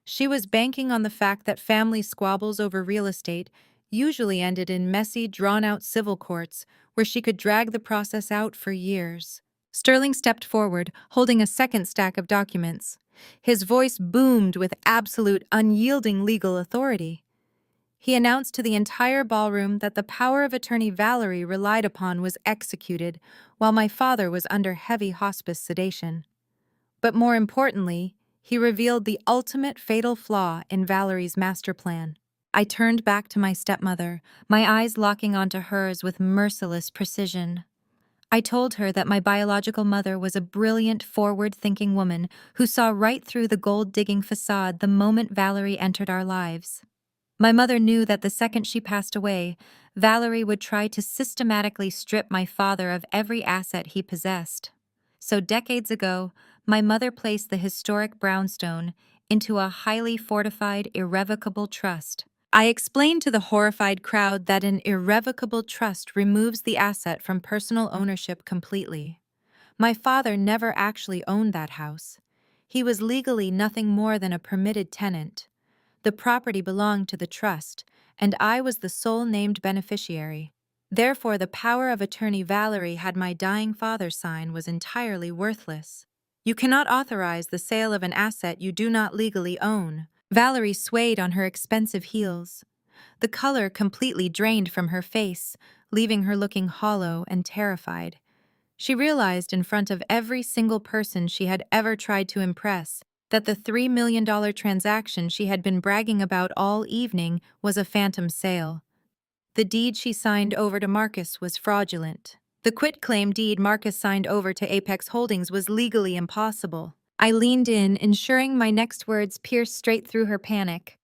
She was banking on the fact that family squabbles over real estate usually ended in messy, drawn-out civil courts where she could drag the process out for years. Sterling stepped forward, holding a second stack of documents. His voice boomed with absolute, unyielding legal authority. He announced to the entire ballroom that the power of attorney Valerie relied upon was executed while my father was under heavy hospice sedation. But more importantly, he revealed the ultimate fatal flaw in Valerie's master plan. I turned back to my stepmother, my eyes locking onto hers with merciless precision. I told her that my biological mother was a brilliant, forward-thinking woman who saw right through the gold-digging facade the moment Valerie entered our lives. My mother knew that the second she passed away, Valerie would try to systematically strip my father of every asset he possessed. So decades ago, my mother placed the historic brownstone into a highly fortified, irrevocable trust. I explained to the horrified crowd that an irrevocable trust removes the asset from personal ownership completely. My father never actually owned that house. He was legally nothing more than a permitted tenant. The property belonged to the trust, and I was the sole named beneficiary. Therefore, the power of attorney Valerie had my dying father sign was entirely worthless. You cannot authorize the sale of an asset you do not legally own. Valerie swayed on her expensive heels. The color completely drained from her face, leaving her looking hollow and terrified. She realized in front of every single person she had ever tried to impress that the $3 million transaction she had been bragging about all evening was a phantom sale. The deed she signed over to Marcus was fraudulent. The quitclaim deed Marcus signed over to Apex Holdings was legally impossible. I leaned in, ensuring my next words pierced straight through her panic.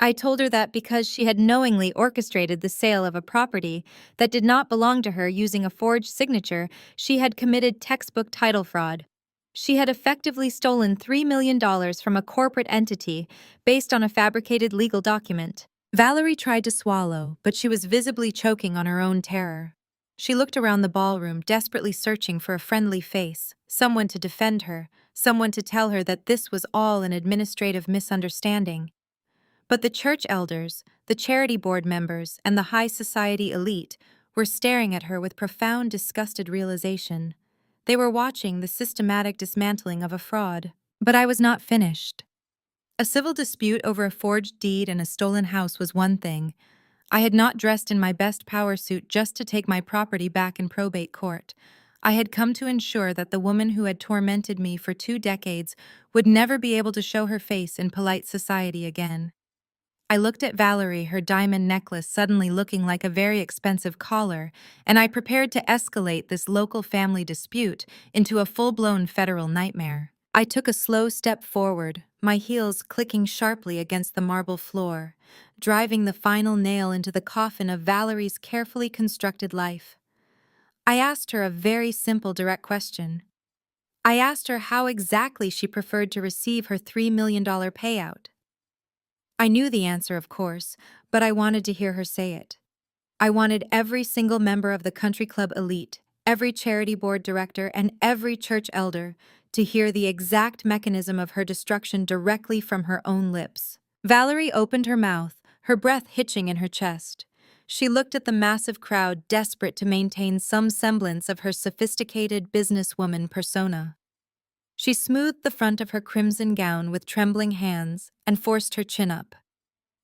I told her that because she had knowingly orchestrated the sale of a property that did not belong to her using a forged signature, she had committed textbook title fraud. She had effectively stolen $3 million from a corporate entity based on a fabricated legal document. Valerie tried to swallow, but she was visibly choking on her own terror. She looked around the ballroom, desperately searching for a friendly face, someone to defend her, someone to tell her that this was all an administrative misunderstanding. But the church elders, the charity board members, and the high society elite were staring at her with profound, disgusted realization. They were watching the systematic dismantling of a fraud. But I was not finished. A civil dispute over a forged deed and a stolen house was one thing. I had not dressed in my best power suit just to take my property back in probate court. I had come to ensure that the woman who had tormented me for 2 decades would never be able to show her face in polite society again. I looked at Valerie, her diamond necklace suddenly looking like a very expensive collar, and I prepared to escalate this local family dispute into a full-blown federal nightmare. I took a slow step forward, my heels clicking sharply against the marble floor, driving the final nail into the coffin of Valerie's carefully constructed life. I asked her a very simple, direct question. I asked her how exactly she preferred to receive her $3 million payout. I knew the answer, of course, but I wanted to hear her say it. I wanted every single member of the country club elite, every charity board director, and every church elder to hear the exact mechanism of her destruction directly from her own lips. Valerie opened her mouth, her breath hitching in her chest. She looked at the massive crowd, desperate to maintain some semblance of her sophisticated businesswoman persona. She smoothed the front of her crimson gown with trembling hands and forced her chin up.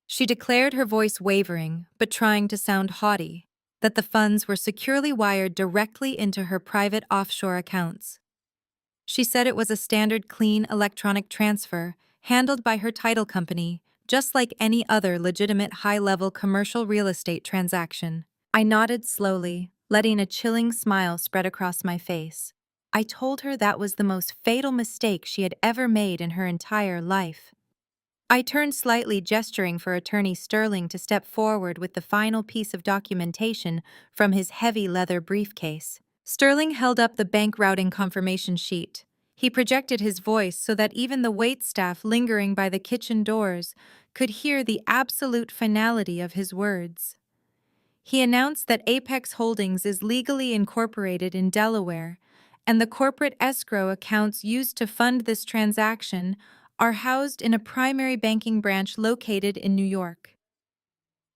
She declared, her voice wavering, but trying to sound haughty, that the funds were securely wired directly into her private offshore accounts. She said it was a standard clean electronic transfer handled by her title company, just like any other legitimate high-level commercial real estate transaction. I nodded slowly, letting a chilling smile spread across my face. I told her that was the most fatal mistake she had ever made in her entire life. I turned slightly, gesturing for Attorney Sterling to step forward with the final piece of documentation from his heavy leather briefcase. Sterling held up the bank routing confirmation sheet. He projected his voice so that even the waitstaff lingering by the kitchen doors could hear the absolute finality of his words. He announced that Apex Holdings is legally incorporated in Delaware, and the corporate escrow accounts used to fund this transaction are housed in a primary banking branch located in New York.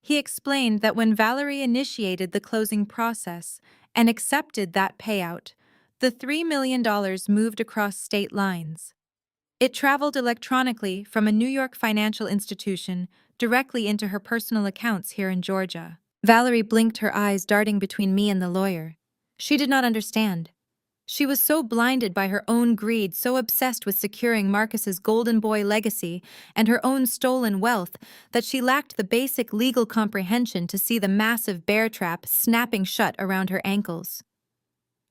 He explained that when Valerie initiated the closing process and accepted that payout, the $3 million moved across state lines. It traveled electronically from a New York financial institution directly into her personal accounts here in Georgia. Valerie blinked, her eyes darting between me and the lawyer. She did not understand. She was so blinded by her own greed, so obsessed with securing Marcus's golden boy legacy and her own stolen wealth, that she lacked the basic legal comprehension to see the massive bear trap snapping shut around her ankles.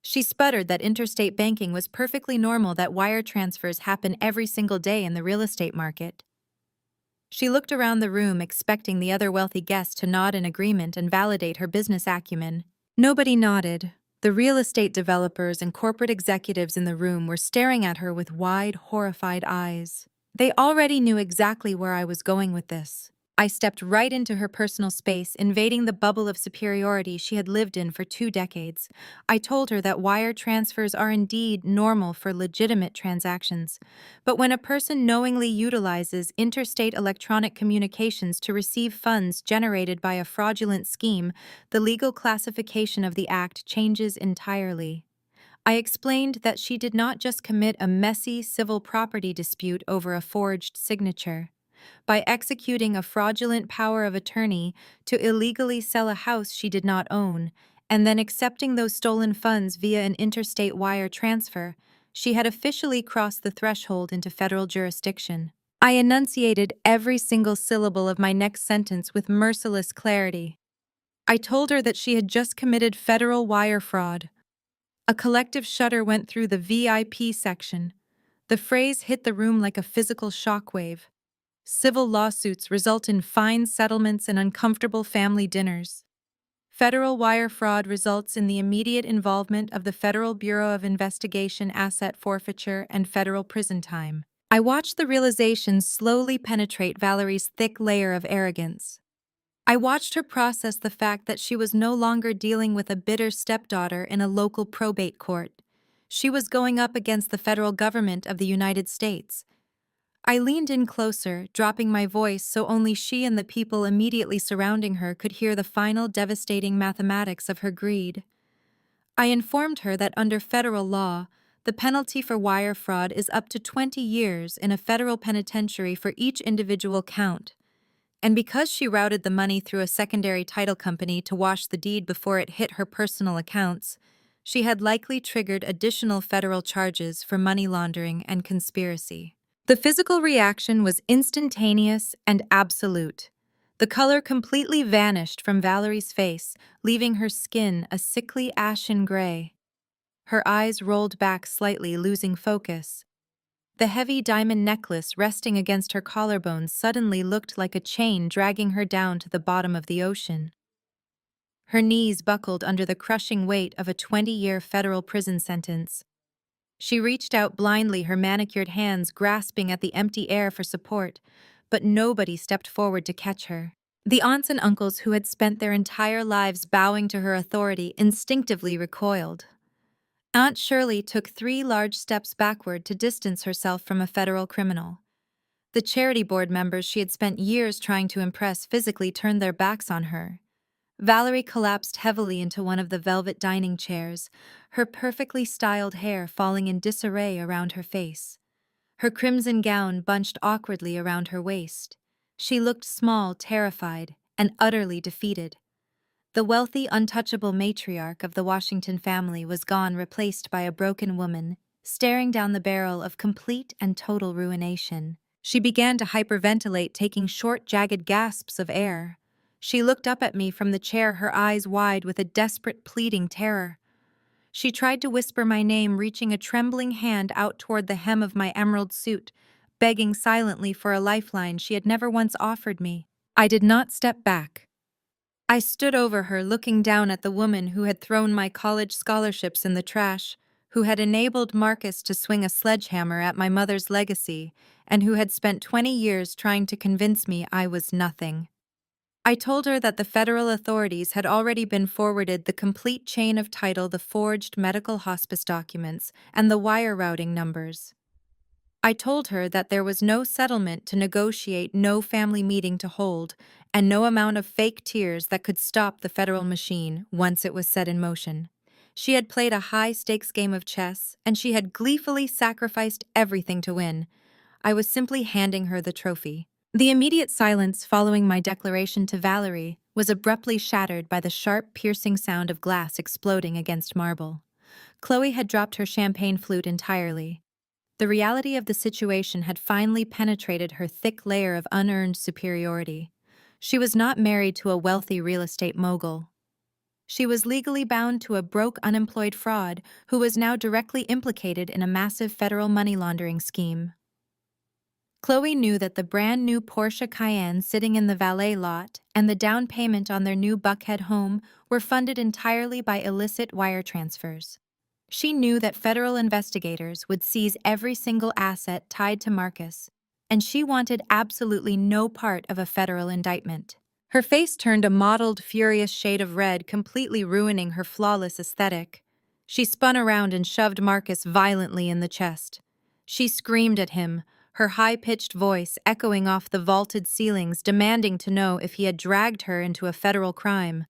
She sputtered that interstate banking was perfectly normal, that wire transfers happen every single day in the real estate market. She looked around the room, expecting the other wealthy guests to nod in agreement and validate her business acumen. Nobody nodded. The real estate developers and corporate executives in the room were staring at her with wide, horrified eyes. They already knew exactly where I was going with this. I stepped right into her personal space, invading the bubble of superiority she had lived in for 2 decades. I told her that wire transfers are indeed normal for legitimate transactions, but when a person knowingly utilizes interstate electronic communications to receive funds generated by a fraudulent scheme, the legal classification of the act changes entirely. I explained that she did not just commit a messy civil property dispute over a forged signature. By executing a fraudulent power of attorney to illegally sell a house she did not own, and then accepting those stolen funds via an interstate wire transfer, she had officially crossed the threshold into federal jurisdiction. I enunciated every single syllable of my next sentence with merciless clarity. I told her that she had just committed federal wire fraud. A collective shudder went through the VIP section. The phrase hit the room like a physical shockwave. Civil lawsuits result in fine settlements and uncomfortable family dinners. Federal wire fraud results in the immediate involvement of the Federal Bureau of Investigation, asset forfeiture, and federal prison time. I watched the realization slowly penetrate Valerie's thick layer of arrogance. I watched her process the fact that she was no longer dealing with a bitter stepdaughter in a local probate court. She was going up against the federal government of the United States. I leaned in closer, dropping my voice so only she and the people immediately surrounding her could hear the final devastating mathematics of her greed. I informed her that under federal law, the penalty for wire fraud is up to 20 years in a federal penitentiary for each individual count. And because she routed the money through a secondary title company to wash the deed before it hit her personal accounts, she had likely triggered additional federal charges for money laundering and conspiracy. The physical reaction was instantaneous and absolute. The color completely vanished from Valerie's face, leaving her skin a sickly ashen gray. Her eyes rolled back slightly, losing focus. The heavy diamond necklace resting against her collarbone suddenly looked like a chain dragging her down to the bottom of the ocean. Her knees buckled under the crushing weight of a 20-year federal prison sentence. She reached out blindly, her manicured hands grasping at the empty air for support, but nobody stepped forward to catch her. The aunts and uncles who had spent their entire lives bowing to her authority instinctively recoiled. Aunt Shirley took 3 large steps backward to distance herself from a federal criminal. The charity board members she had spent years trying to impress physically turned their backs on her. Valerie collapsed heavily into one of the velvet dining chairs, her perfectly styled hair falling in disarray around her face. Her crimson gown bunched awkwardly around her waist. She looked small, terrified, and utterly defeated. The wealthy, untouchable matriarch of the Washington family was gone, replaced by a broken woman, staring down the barrel of complete and total ruination. She began to hyperventilate, taking short, jagged gasps of air. She looked up at me from the chair, her eyes wide with a desperate, pleading terror. She tried to whisper my name, reaching a trembling hand out toward the hem of my emerald suit, begging silently for a lifeline she had never once offered me. I did not step back. I stood over her, looking down at the woman who had thrown my college scholarships in the trash, who had enabled Marcus to swing a sledgehammer at my mother's legacy, and who had spent 20 years trying to convince me I was nothing. I told her that the federal authorities had already been forwarded the complete chain of title, the forged medical hospice documents, and the wire routing numbers. I told her that there was no settlement to negotiate, no family meeting to hold, and no amount of fake tears that could stop the federal machine once it was set in motion. She had played a high-stakes game of chess, and she had gleefully sacrificed everything to win. I was simply handing her the trophy. The immediate silence following my declaration to Valerie was abruptly shattered by the sharp, piercing sound of glass exploding against marble. Chloe had dropped her champagne flute entirely. The reality of the situation had finally penetrated her thick layer of unearned superiority. She was not married to a wealthy real estate mogul. She was legally bound to a broke, unemployed fraud who was now directly implicated in a massive federal money laundering scheme. Chloe knew that the brand new Porsche Cayenne sitting in the valet lot and the down payment on their new Buckhead home were funded entirely by illicit wire transfers. She knew that federal investigators would seize every single asset tied to Marcus, and she wanted absolutely no part of a federal indictment. Her face turned a mottled, furious shade of red, completely ruining her flawless aesthetic. She spun around and shoved Marcus violently in the chest. She screamed at him, her high-pitched voice echoing off the vaulted ceilings, demanding to know if he had dragged her into a federal crime.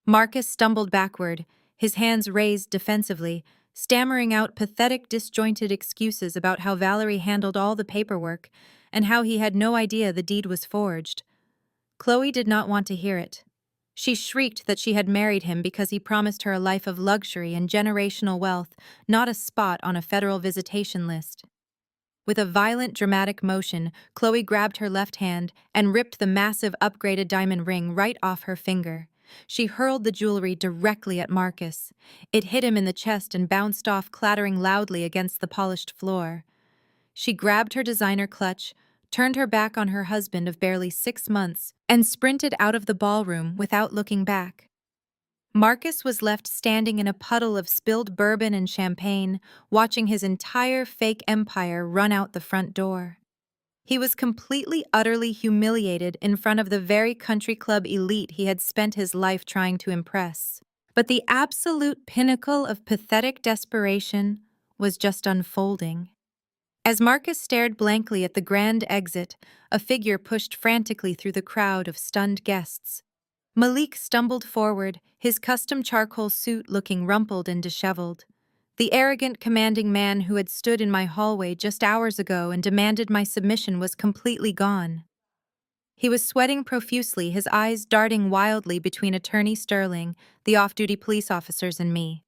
Marcus stumbled backward, his hands raised defensively, stammering out pathetic, disjointed excuses about how Valerie handled all the paperwork and how he had no idea the deed was forged. Chloe did not want to hear it. She shrieked that she had married him because he promised her a life of luxury and generational wealth, not a spot on a federal visitation list. With a violent, dramatic motion, Chloe grabbed her left hand and ripped the massive upgraded diamond ring right off her finger. She hurled the jewelry directly at Marcus. It hit him in the chest and bounced off, clattering loudly against the polished floor. She grabbed her designer clutch, turned her back on her husband of barely 6 months, and sprinted out of the ballroom without looking back. Marcus was left standing in a puddle of spilled bourbon and champagne, watching his entire fake empire run out the front door. He was completely, utterly humiliated in front of the very country club elite he had spent his life trying to impress. But the absolute pinnacle of pathetic desperation was just unfolding. As Marcus stared blankly at the grand exit, a figure pushed frantically through the crowd of stunned guests. Malik stumbled forward, his custom charcoal suit looking rumpled and disheveled. The arrogant, commanding man who had stood in my hallway just hours ago and demanded my submission was completely gone. He was sweating profusely, his eyes darting wildly between Attorney Sterling, the off-duty police officers, and me.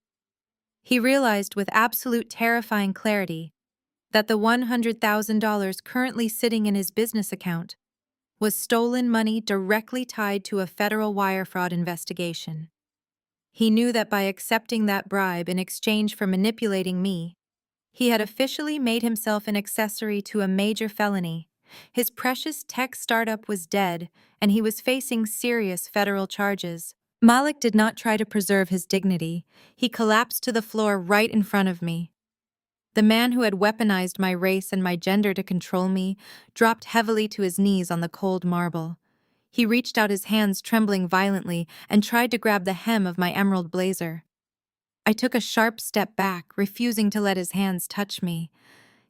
He realized with absolute terrifying clarity that the $100,000 currently sitting in his business account was stolen money directly tied to a federal wire fraud investigation. He knew that by accepting that bribe in exchange for manipulating me, he had officially made himself an accessory to a major felony. His precious tech startup was dead, and he was facing serious federal charges. Malik did not try to preserve his dignity. He collapsed to the floor right in front of me. The man who had weaponized my race and my gender to control me dropped heavily to his knees on the cold marble. He reached out his hands, trembling violently, and tried to grab the hem of my emerald blazer. I took a sharp step back, refusing to let his hands touch me.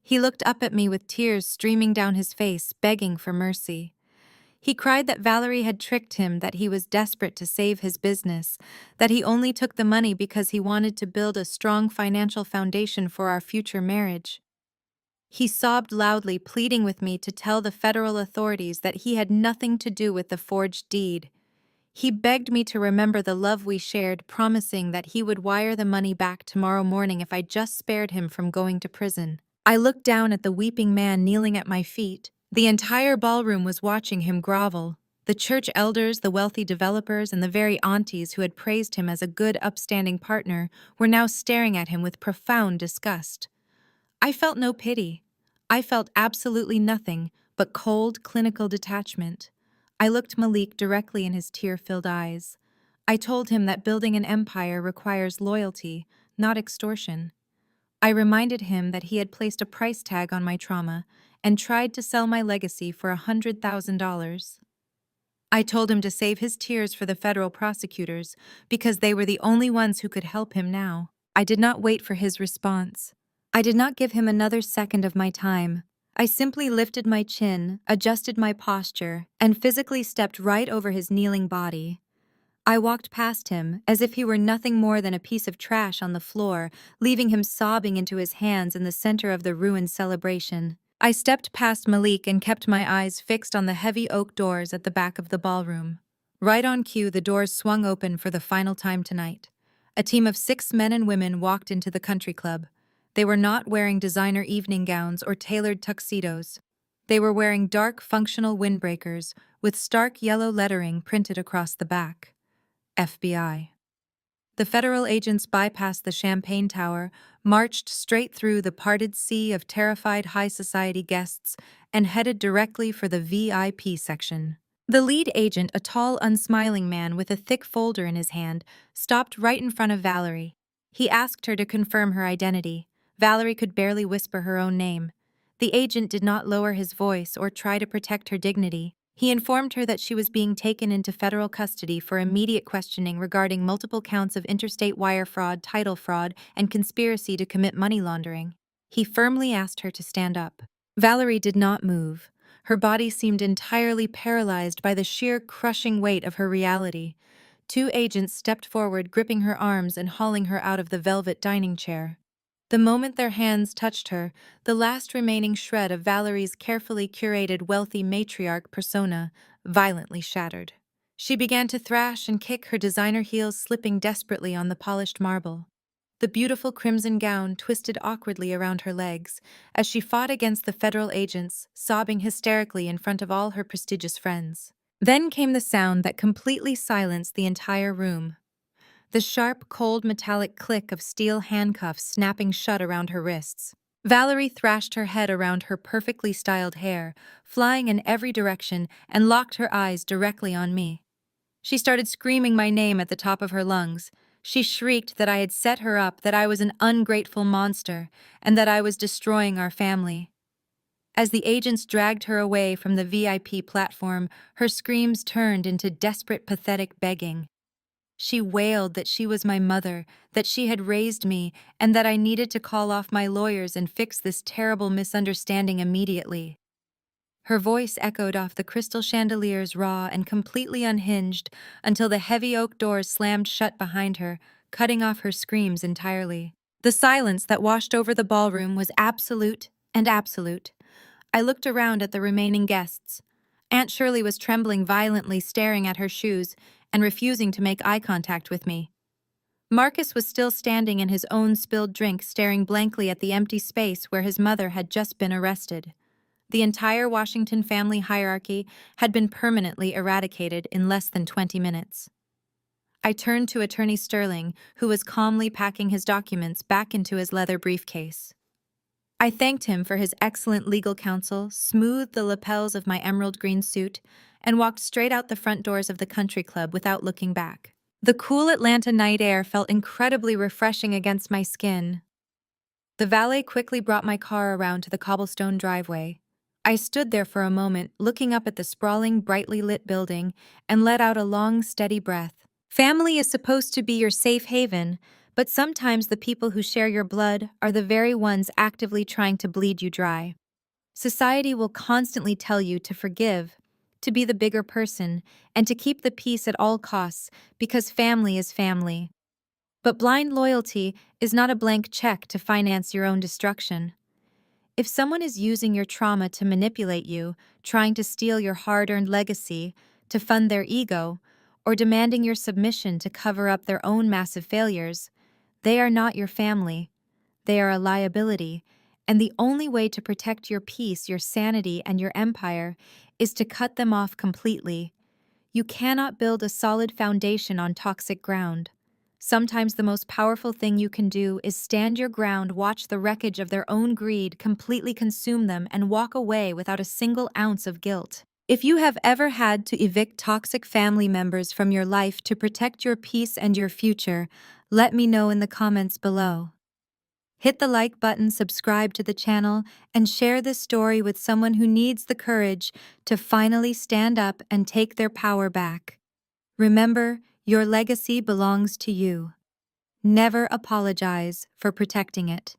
He looked up at me with tears streaming down his face, begging for mercy. He cried that Valerie had tricked him, that he was desperate to save his business, that he only took the money because he wanted to build a strong financial foundation for our future marriage. He sobbed loudly, pleading with me to tell the federal authorities that he had nothing to do with the forged deed. He begged me to remember the love we shared, promising that he would wire the money back tomorrow morning if I just spared him from going to prison. I looked down at the weeping man kneeling at my feet. The entire ballroom was watching him grovel. The church elders, the wealthy developers, and the very aunties who had praised him as a good, upstanding partner were now staring at him with profound disgust. I felt no pity. I felt absolutely nothing but cold, clinical detachment. I looked Malik directly in his tear-filled eyes. I told him that building an empire requires loyalty, not extortion. I reminded him that he had placed a price tag on my trauma and tried to sell my legacy for $100,000. I told him to save his tears for the federal prosecutors because they were the only ones who could help him now. I did not wait for his response. I did not give him another second of my time. I simply lifted my chin, adjusted my posture, and physically stepped right over his kneeling body. I walked past him as if he were nothing more than a piece of trash on the floor, leaving him sobbing into his hands in the center of the ruined celebration. I stepped past Malik and kept my eyes fixed on the heavy oak doors at the back of the ballroom. Right on cue, the doors swung open for the final time tonight. A team of 6 men and women walked into the country club. They were not wearing designer evening gowns or tailored tuxedos. They were wearing dark, functional windbreakers with stark yellow lettering printed across the back. FBI. The federal agents bypassed the champagne tower, marched straight through the parted sea of terrified high society guests, and headed directly for the VIP section. The lead agent, a tall, unsmiling man with a thick folder in his hand, stopped right in front of Valerie. He asked her to confirm her identity. Valerie could barely whisper her own name. The agent did not lower his voice or try to protect her dignity. He informed her that she was being taken into federal custody for immediate questioning regarding multiple counts of interstate wire fraud, title fraud, and conspiracy to commit money laundering. He firmly asked her to stand up. Valerie did not move. Her body seemed entirely paralyzed by the sheer crushing weight of her reality. 2 agents stepped forward, gripping her arms and hauling her out of the velvet dining chair. The moment their hands touched her, the last remaining shred of Valerie's carefully curated wealthy matriarch persona violently shattered. She began to thrash and kick, her designer heels slipping desperately on the polished marble. The beautiful crimson gown twisted awkwardly around her legs as she fought against the federal agents, sobbing hysterically in front of all her prestigious friends. Then came the sound that completely silenced the entire room. The sharp, cold metallic click of steel handcuffs snapping shut around her wrists. Valerie thrashed her head around her perfectly styled hair, flying in every direction, and locked her eyes directly on me. She started screaming my name at the top of her lungs. She shrieked that I had set her up, that I was an ungrateful monster, and that I was destroying our family. As the agents dragged her away from the VIP platform, her screams turned into desperate, pathetic begging. She wailed that she was my mother, that she had raised me, and that I needed to call off my lawyers and fix this terrible misunderstanding immediately. Her voice echoed off the crystal chandeliers, raw and completely unhinged, until the heavy oak doors slammed shut behind her, cutting off her screams entirely. The silence that washed over the ballroom was absolute and absolute. I looked around at the remaining guests. Aunt Shirley was trembling violently, staring at her shoes, and refusing to make eye contact with me. Marcus was still standing in his own spilled drink, staring blankly at the empty space where his mother had just been arrested. The entire Washington family hierarchy had been permanently eradicated in less than 20 minutes. I turned to Attorney Sterling, who was calmly packing his documents back into his leather briefcase. I thanked him for his excellent legal counsel, smoothed the lapels of my emerald green suit, and walked straight out the front doors of the country club without looking back. The cool Atlanta night air felt incredibly refreshing against my skin. The valet quickly brought my car around to the cobblestone driveway. I stood there for a moment, looking up at the sprawling, brightly lit building, and let out a long, steady breath. Family is supposed to be your safe haven, but sometimes the people who share your blood are the very ones actively trying to bleed you dry. Society will constantly tell you to forgive, to be the bigger person, and to keep the peace at all costs because family is family. But blind loyalty is not a blank check to finance your own destruction. If someone is using your trauma to manipulate you, trying to steal your hard-earned legacy, to fund their ego, or demanding your submission to cover up their own massive failures, they are not your family. They are a liability, and the only way to protect your peace, your sanity, and your empire is to cut them off completely. You cannot build a solid foundation on toxic ground. Sometimes the most powerful thing you can do is stand your ground, watch the wreckage of their own greed completely consume them, and walk away without a single ounce of guilt. If you have ever had to evict toxic family members from your life to protect your peace and your future, let me know in the comments below. Hit the like button, subscribe to the channel, and share this story with someone who needs the courage to finally stand up and take their power back. Remember, your legacy belongs to you. Never apologize for protecting it.